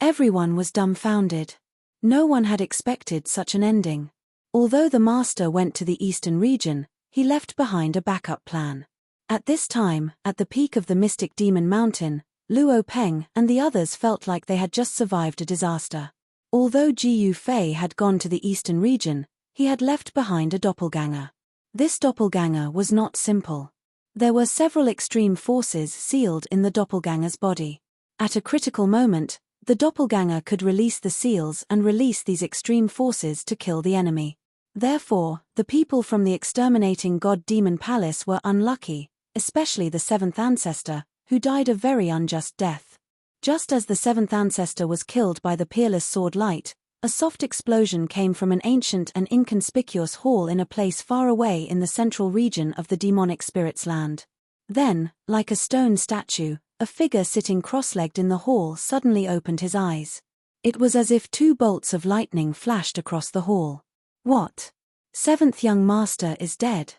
Everyone was dumbfounded. No one had expected such an ending. Although the master went to the eastern region, he left behind a backup plan. At this time, at the peak of the mystic demon mountain, Luo Peng and the others felt like they had just survived a disaster. Although Gu Fei had gone to the eastern region, he had left behind a doppelganger. This doppelganger was not simple. There were several extreme forces sealed in the doppelganger's body. At a critical moment, the doppelganger could release the seals and release these extreme forces to kill the enemy. Therefore, the people from the exterminating god-demon palace were unlucky, especially the 7th ancestor, who died a very unjust death. Just as the 7th ancestor was killed by the peerless sword light, a soft explosion came from an ancient and inconspicuous hall in a place far away in the central region of the demonic spirit's land. Then, like a stone statue, a figure sitting cross-legged in the hall suddenly opened his eyes. It was as if 2 bolts of lightning flashed across the hall. What? 7th young master is dead.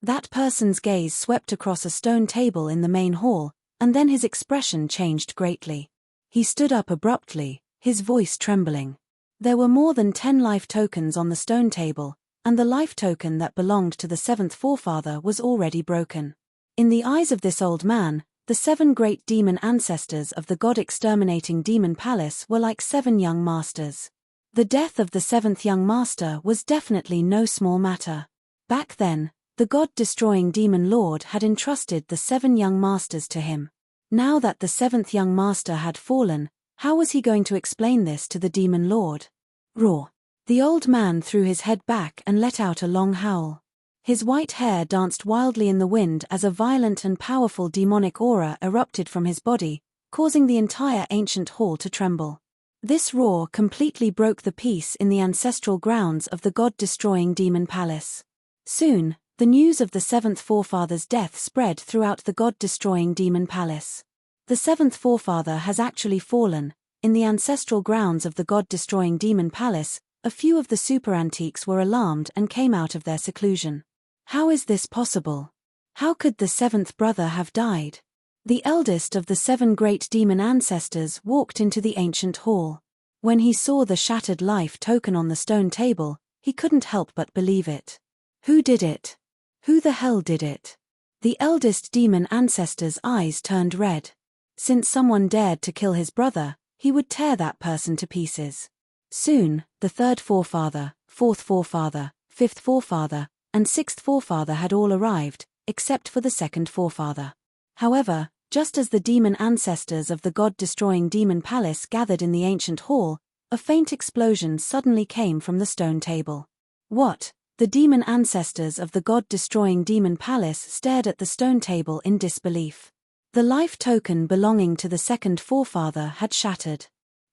That person's gaze swept across a stone table in the main hall, and then his expression changed greatly. He stood up abruptly, his voice trembling. There were more than 10 life tokens on the stone table, and the life token that belonged to the 7th forefather was already broken. In the eyes of this old man, the 7 great demon ancestors of the god-exterminating demon palace were like 7 young masters. The death of the 7th young master was definitely no small matter. Back then, the god-destroying demon lord had entrusted the 7 young masters to him. Now that the 7th young master had fallen, how was he going to explain this to the demon lord? Roar! The old man threw his head back and let out a long howl. His white hair danced wildly in the wind as a violent and powerful demonic aura erupted from his body, causing the entire ancient hall to tremble. This roar completely broke the peace in the ancestral grounds of the god-destroying demon palace. Soon, the news of the 7th forefather's death spread throughout the god-destroying demon palace. The 7th forefather has actually fallen. In the ancestral grounds of the god-destroying demon palace, a few of the super antiques were alarmed and came out of their seclusion. How is this possible? How could the 7th brother have died? The eldest of the 7 great demon ancestors walked into the ancient hall. When he saw the shattered life token on the stone table, he couldn't help but believe it. Who did it? Who the hell did it? The eldest demon ancestor's eyes turned red. Since someone dared to kill his brother, he would tear that person to pieces. Soon, the 3rd forefather, 4th forefather, 5th forefather, and 6th forefather had all arrived, except for the 2nd forefather. However, just as the demon ancestors of the god-destroying demon palace gathered in the ancient hall, a faint explosion suddenly came from the stone table. What? The demon ancestors of the god-destroying demon palace stared at the stone table in disbelief. The life token belonging to the 2nd forefather had shattered.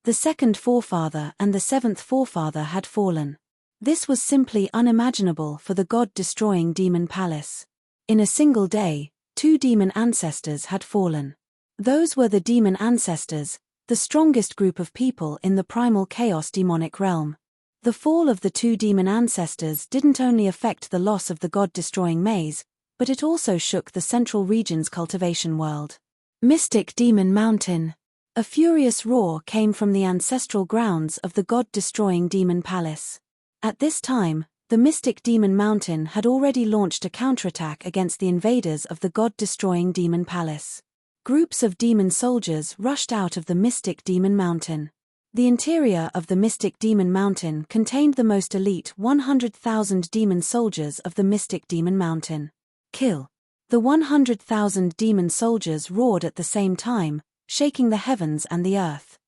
The 2nd forefather and the 7th forefather had fallen. This was simply unimaginable for the god-destroying demon palace. In a single day, 2 demon ancestors had fallen. Those were the demon ancestors, the strongest group of people in the primal chaos demonic realm. The fall of the 2 demon ancestors didn't only affect the loss of the god-destroying maze, but it also shook the central region's cultivation world. Mystic Demon Mountain. A furious roar came from the ancestral grounds of the god-destroying demon palace. At this time, the Mystic Demon Mountain had already launched a counterattack against the invaders of the god-destroying demon palace. Groups of demon soldiers rushed out of the mystic demon mountain. The interior of the mystic demon mountain contained the most elite 100,000 demon soldiers of the mystic demon mountain. Kill. The 100,000 demon soldiers roared at the same time, shaking the heavens and the earth.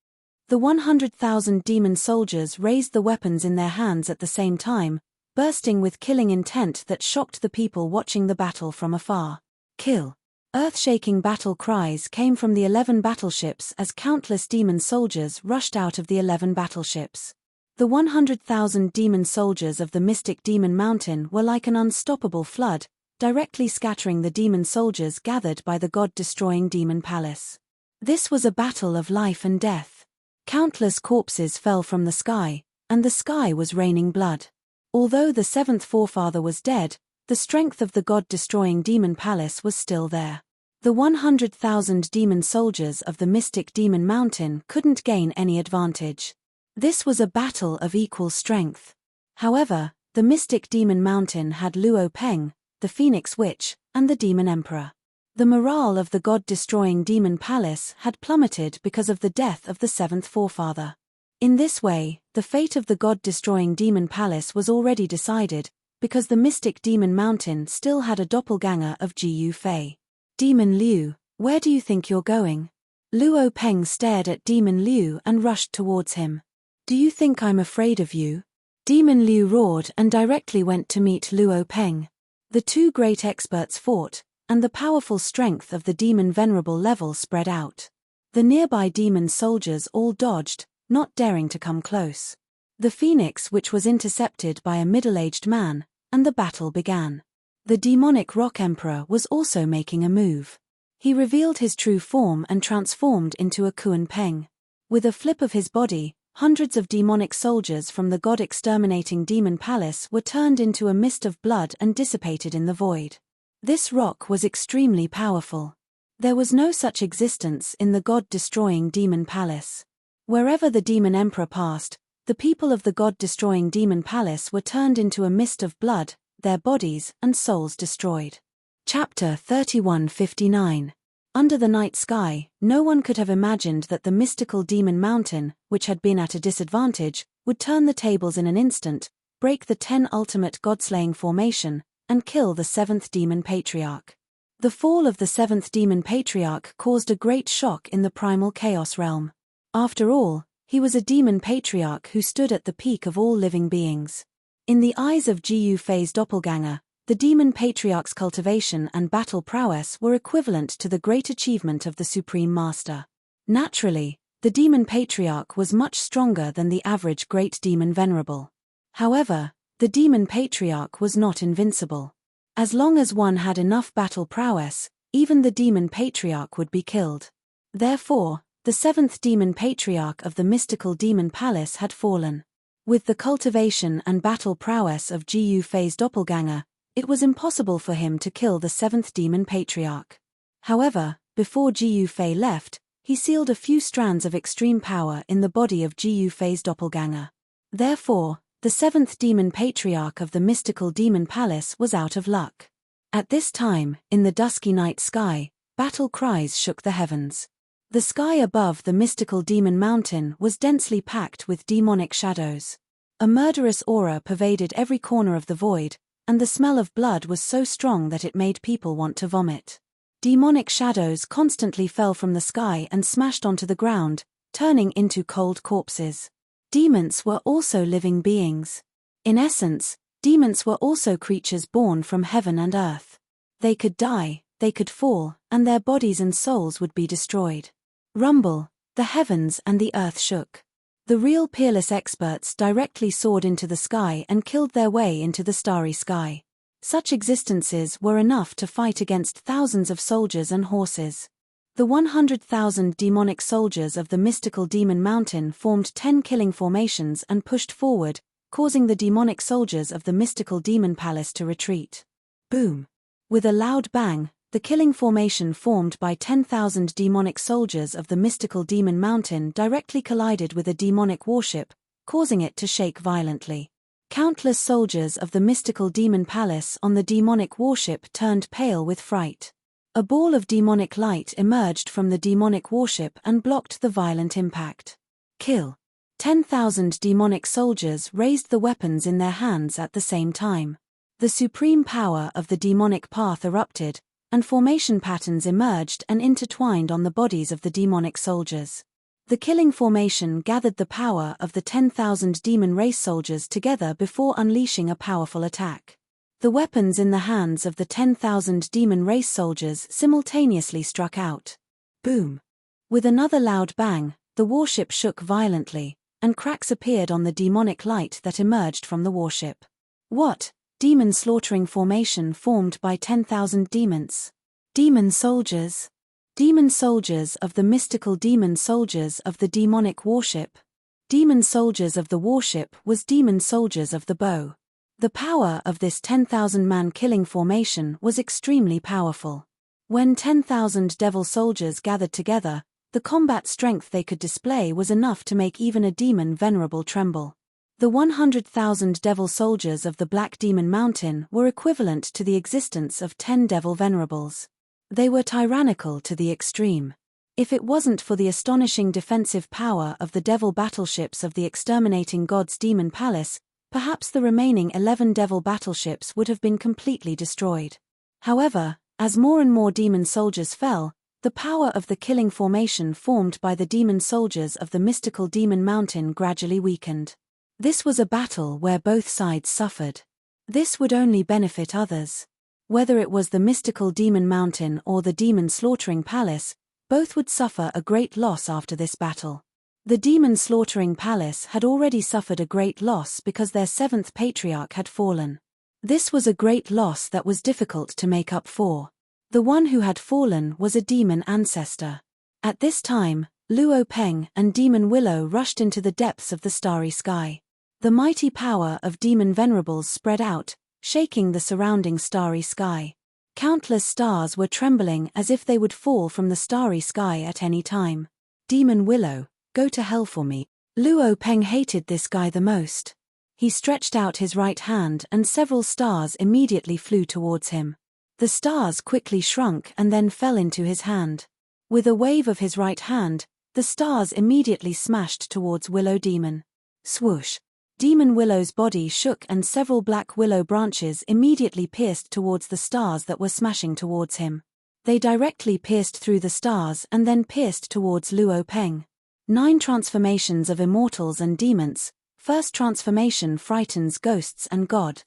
The 100,000 demon soldiers raised the weapons in their hands at the same time, bursting with killing intent that shocked the people watching the battle from afar. Kill. Earth-shaking battle cries came from the 11 battleships as countless demon soldiers rushed out of the 11 battleships. The 100,000 demon soldiers of the mystic demon mountain were like an unstoppable flood, directly scattering the demon soldiers gathered by the god-destroying demon palace. This was a battle of life and death. Countless corpses fell from the sky, and the sky was raining blood. Although the seventh forefather was dead, the strength of the god-destroying demon palace was still there. The 100,000 demon soldiers of the mystic demon mountain couldn't gain any advantage. This was a battle of equal strength. However, the mystic demon mountain had Luo Peng, the Phoenix Witch, and the demon emperor. The morale of the god-destroying demon palace had plummeted because of the death of the seventh forefather. In this way, the fate of the god-destroying demon palace was already decided, because the mystic demon mountain still had a doppelganger of Jiu Fei. Demon Liu, where do you think you're going? Luo Peng stared at Demon Liu and rushed towards him. Do you think I'm afraid of you? Demon Liu roared and directly went to meet Luo Peng. The two great experts fought, and the powerful strength of the demon venerable level spread out. The nearby demon soldiers all dodged, not daring to come close. The Phoenix Witch was intercepted by a middle-aged man, and the battle began. The demonic Rock Emperor was also making a move. He revealed his true form and transformed into a Kuan Peng. With a flip of his body, hundreds of demonic soldiers from the god-exterminating demon palace were turned into a mist of blood and dissipated in the void. This rock was extremely powerful. There was no such existence in the god-destroying demon palace. Wherever the demon emperor passed, the people of the god-destroying demon palace were turned into a mist of blood, their bodies and souls destroyed. Chapter 31:59. Under the night sky, no one could have imagined that the mystical demon mountain, which had been at a disadvantage, would turn the tables in an instant, break the 10 ultimate god-slaying formation, and kill the 7th demon patriarch. The fall of the 7th demon patriarch caused a great shock in the primal chaos realm. After all, he was a demon patriarch who stood at the peak of all living beings. In the eyes of Jiu Fei's doppelganger, the demon patriarch's cultivation and battle prowess were equivalent to the great achievement of the Supreme Master. Naturally, the demon patriarch was much stronger than the average great demon venerable. However, the demon patriarch was not invincible. As long as one had enough battle prowess, even the demon patriarch would be killed. Therefore, the 7th demon patriarch of the mystical demon palace had fallen. With the cultivation and battle prowess of Jiu Fei's doppelganger, it was impossible for him to kill the 7th demon patriarch. However, before Jiu Fei left, he sealed a few strands of extreme power in the body of Jiu Fei's doppelganger. Therefore, the 7th demon patriarch of the mystical demon palace was out of luck. At this time, in the dusky night sky, battle cries shook the heavens. The sky above the mystical demon mountain was densely packed with demonic shadows. A murderous aura pervaded every corner of the void, and the smell of blood was so strong that it made people want to vomit. Demonic shadows constantly fell from the sky and smashed onto the ground, turning into cold corpses. Demons were also living beings. In essence, demons were also creatures born from heaven and earth. They could die, they could fall, and their bodies and souls would be destroyed. Rumble, the heavens and the earth shook. The real peerless experts directly soared into the sky and killed their way into the starry sky. Such existences were enough to fight against thousands of soldiers and horses. The 100,000 demonic soldiers of the mystical demon mountain formed 10 killing formations and pushed forward, causing the demonic soldiers of the mystical demon palace to retreat. Boom! With a loud bang, the killing formation formed by 10,000 demonic soldiers of the mystical demon mountain directly collided with a demonic warship, causing it to shake violently. Countless soldiers of the mystical demon palace on the demonic warship turned pale with fright. A ball of demonic light emerged from the demonic warship and blocked the violent impact. Kill. 10,000 demonic soldiers raised the weapons in their hands at the same time. The supreme power of the demonic path erupted, and formation patterns emerged and intertwined on the bodies of the demonic soldiers. The killing formation gathered the power of the 10,000 demon race soldiers together before unleashing a powerful attack. The weapons in the hands of the 10,000 demon race soldiers simultaneously struck out. Boom! With another loud bang, the warship shook violently, and cracks appeared on the demonic light that emerged from the warship. What? Demon slaughtering formation formed by 10,000 demons. Demon soldiers. Demon soldiers of the mystical demon soldiers of the demonic warship. Demon soldiers of the warship was demon soldiers of the bow. The power of this 10,000-man killing formation was extremely powerful. When 10,000 devil soldiers gathered together, the combat strength they could display was enough to make even a demon venerable tremble. The 100,000 devil soldiers of the Black Demon Mountain were equivalent to the existence of 10 devil venerables. They were tyrannical to the extreme. If it wasn't for the astonishing defensive power of the devil battleships of the exterminating god's demon palace, perhaps the remaining 11 devil battleships would have been completely destroyed. However, as more and more demon soldiers fell, the power of the killing formation formed by the demon soldiers of the mystical demon mountain gradually weakened. This was a battle where both sides suffered. This would only benefit others. Whether it was the mystical demon mountain or the demon slaughtering palace, both would suffer a great loss after this battle. The demon slaughtering palace had already suffered a great loss because their 7th patriarch had fallen. This was a great loss that was difficult to make up for. The one who had fallen was a demon ancestor. At this time, Luo Peng and Demon Willow rushed into the depths of the starry sky. The mighty power of demon venerables spread out, shaking the surrounding starry sky. Countless stars were trembling as if they would fall from the starry sky at any time. Demon Willow, go to hell for me. Luo Peng hated this guy the most. He stretched out his right hand and several stars immediately flew towards him. The stars quickly shrunk and then fell into his hand. With a wave of his right hand, the stars immediately smashed towards Willow Demon. Swoosh! Demon Willow's body shook and several black willow branches immediately pierced towards the stars that were smashing towards him. They directly pierced through the stars and then pierced towards Luo Peng. 9 transformations of immortals and demons. First transformation frightens ghosts and God.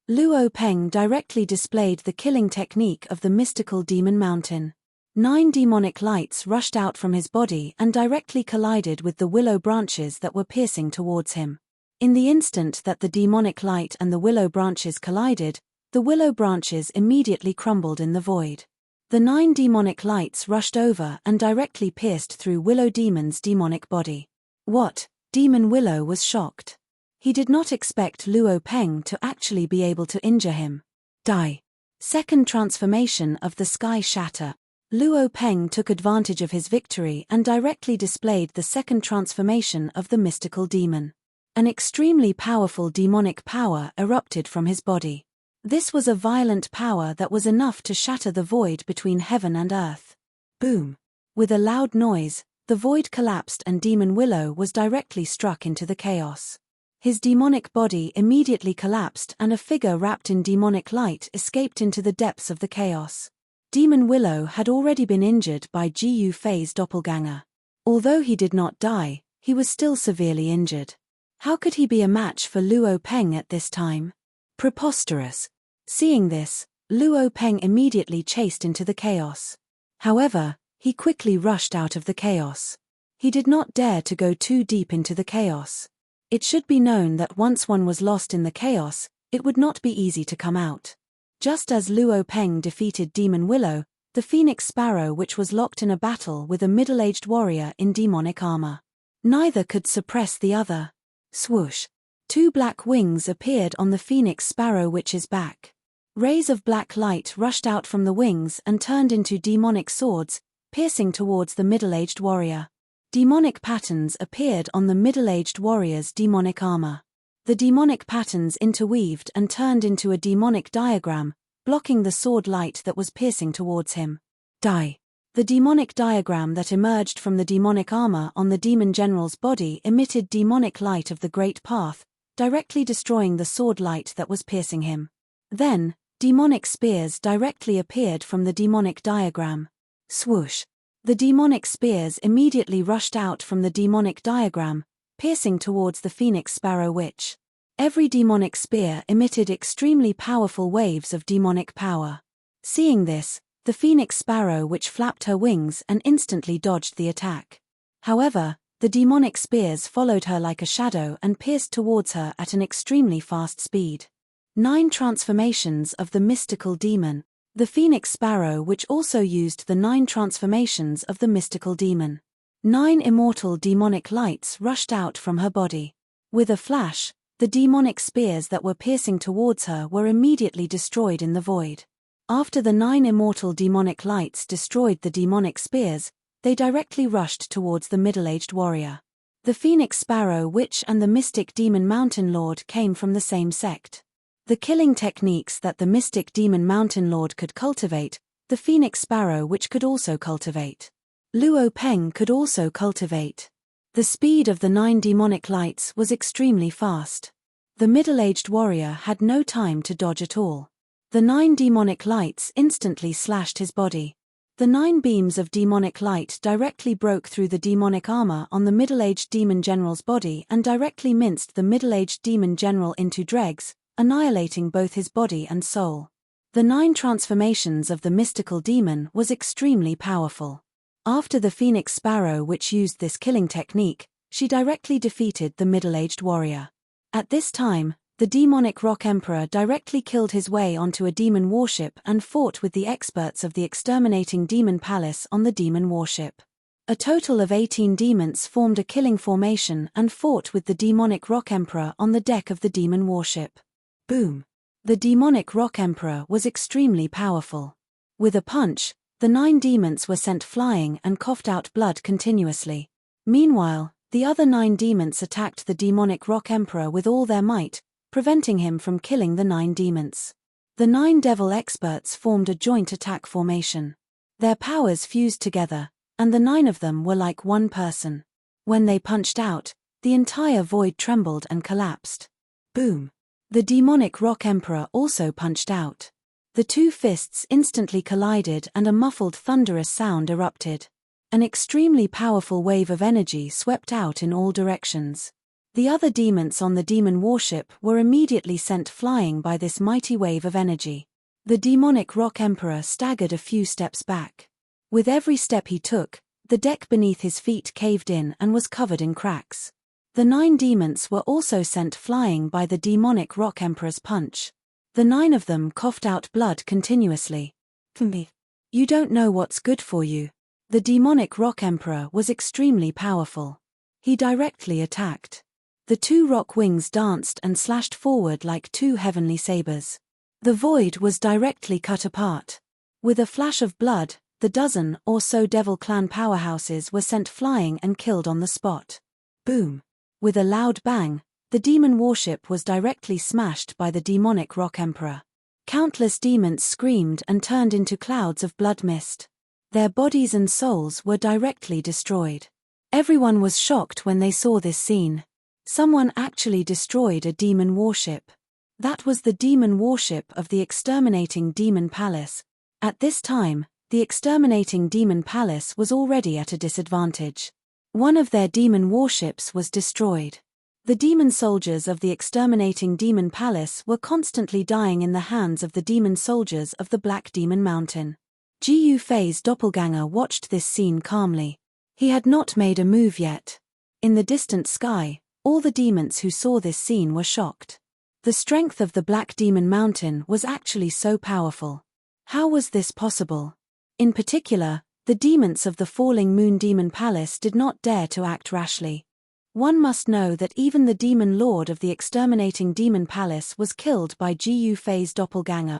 Luo Peng directly displayed the killing technique of the mystical demon mountain. 9 demonic lights rushed out from his body and directly collided with the willow branches that were piercing towards him. In the instant that the demonic light and the willow branches collided, the willow branches immediately crumbled in the void. The 9 demonic lights rushed over and directly pierced through Willow Demon's demonic body. What? Demon Willow was shocked. He did not expect Luo Peng to actually be able to injure him. Die. Second transformation of the sky shatter. Luo Peng took advantage of his victory and directly displayed the second transformation of the mystical demon. An extremely powerful demonic power erupted from his body. This was a violent power that was enough to shatter the void between heaven and earth. Boom! With a loud noise, the void collapsed and Demon Willow was directly struck into the chaos. His demonic body immediately collapsed and a figure wrapped in demonic light escaped into the depths of the chaos. Demon Willow had already been injured by Jiu Fei's doppelganger. Although he did not die, he was still severely injured. How could he be a match for Luo Peng at this time? Preposterous. Seeing this, Luo Peng immediately chased into the chaos. However, he quickly rushed out of the chaos. He did not dare to go too deep into the chaos. It should be known that once one was lost in the chaos, it would not be easy to come out. Just as Luo Peng defeated Demon Willow, the Phoenix Sparrow which was locked in a battle with a middle-aged warrior in demonic armor. Neither could suppress the other. Swoosh! 2 black wings appeared on the Phoenix Sparrow witch's back. Rays of black light rushed out from the wings and turned into demonic swords, piercing towards the middle-aged warrior. Demonic patterns appeared on the middle-aged warrior's demonic armor. The demonic patterns interweaved and turned into a demonic diagram, blocking the sword light that was piercing towards him. Die. The demonic diagram that emerged from the demonic armor on the demon general's body emitted demonic light of the Great Path, directly destroying the sword light that was piercing him. Then, demonic spears directly appeared from the demonic diagram. Swoosh. The demonic spears immediately rushed out from the demonic diagram, piercing towards the Phoenix Sparrow Witch. Every demonic spear emitted extremely powerful waves of demonic power. Seeing this, the Phoenix Sparrow Witch flapped her wings and instantly dodged the attack. However, the demonic spears followed her like a shadow and pierced towards her at an extremely fast speed. 9 transformations of the mystical demon. The Phoenix Sparrow Witch also used the 9 transformations of the mystical demon. 9 immortal demonic lights rushed out from her body. With a flash, the demonic spears that were piercing towards her were immediately destroyed in the void. After the 9 immortal demonic lights destroyed the demonic spears, they directly rushed towards the middle-aged warrior. The Phoenix Sparrow Witch and the mystic demon Mountain Lord came from the same sect. The killing techniques that the mystic demon Mountain Lord could cultivate, the Phoenix Sparrow Witch could also cultivate. Luo Peng could also cultivate. The speed of the 9 demonic lights was extremely fast. The middle-aged warrior had no time to dodge at all. The 9 demonic lights instantly slashed his body. The 9 beams of demonic light directly broke through the demonic armor on the middle-aged demon general's body and directly minced the middle-aged demon general into dregs, annihilating both his body and soul. The 9 transformations of the mystical demon was extremely powerful. After the Phoenix Sparrow Witch used this killing technique, she directly defeated the middle-aged warrior. At this time, the demonic Rock Emperor directly killed his way onto a demon warship and fought with the experts of the exterminating demon palace on the demon warship. A total of 18 demons formed a killing formation and fought with the demonic Rock Emperor on the deck of the demon warship. Boom! The demonic Rock Emperor was extremely powerful. With a punch, the 9 demons were sent flying and coughed out blood continuously. Meanwhile, the other 9 demons attacked the demonic Rock Emperor with all their might, preventing him from killing the 9 demons. The 9 devil experts formed a joint attack formation. Their powers fused together, and the 9 of them were like one person. When they punched out, the entire void trembled and collapsed. Boom! The demonic Rock Emperor also punched out. The 2 fists instantly collided and a muffled thunderous sound erupted. An extremely powerful wave of energy swept out in all directions. The other demons on the demon warship were immediately sent flying by this mighty wave of energy. The demonic Rock Emperor staggered a few steps back. With every step he took, the deck beneath his feet caved in and was covered in cracks. The 9 demons were also sent flying by the demonic Rock Emperor's punch. The 9 of them coughed out blood continuously. You don't know what's good for you. The demonic Rock Emperor was extremely powerful. He directly attacked. The 2 rock wings danced and slashed forward like 2 heavenly sabers. The void was directly cut apart. With a flash of blood, the dozen or so Devil Clan powerhouses were sent flying and killed on the spot. Boom! With a loud bang, the demon warship was directly smashed by the demonic Rock Emperor. Countless demons screamed and turned into clouds of blood mist. Their bodies and souls were directly destroyed. Everyone was shocked when they saw this scene. Someone actually destroyed a demon warship. That was the demon warship of the exterminating demon palace. At this time, the exterminating demon palace was already at a disadvantage. One of their demon warships was destroyed. The demon soldiers of the exterminating demon palace were constantly dying in the hands of the demon soldiers of the Black Demon Mountain. Ji Yufei's doppelganger watched this scene calmly. He had not made a move yet. In the distant sky, all the demons who saw this scene were shocked. The strength of the Black Demon Mountain was actually so powerful. How was this possible? In particular, the demons of the Falling Moon Demon Palace did not dare to act rashly. One must know that even the demon lord of the exterminating demon palace was killed by Ji Yufei's doppelganger.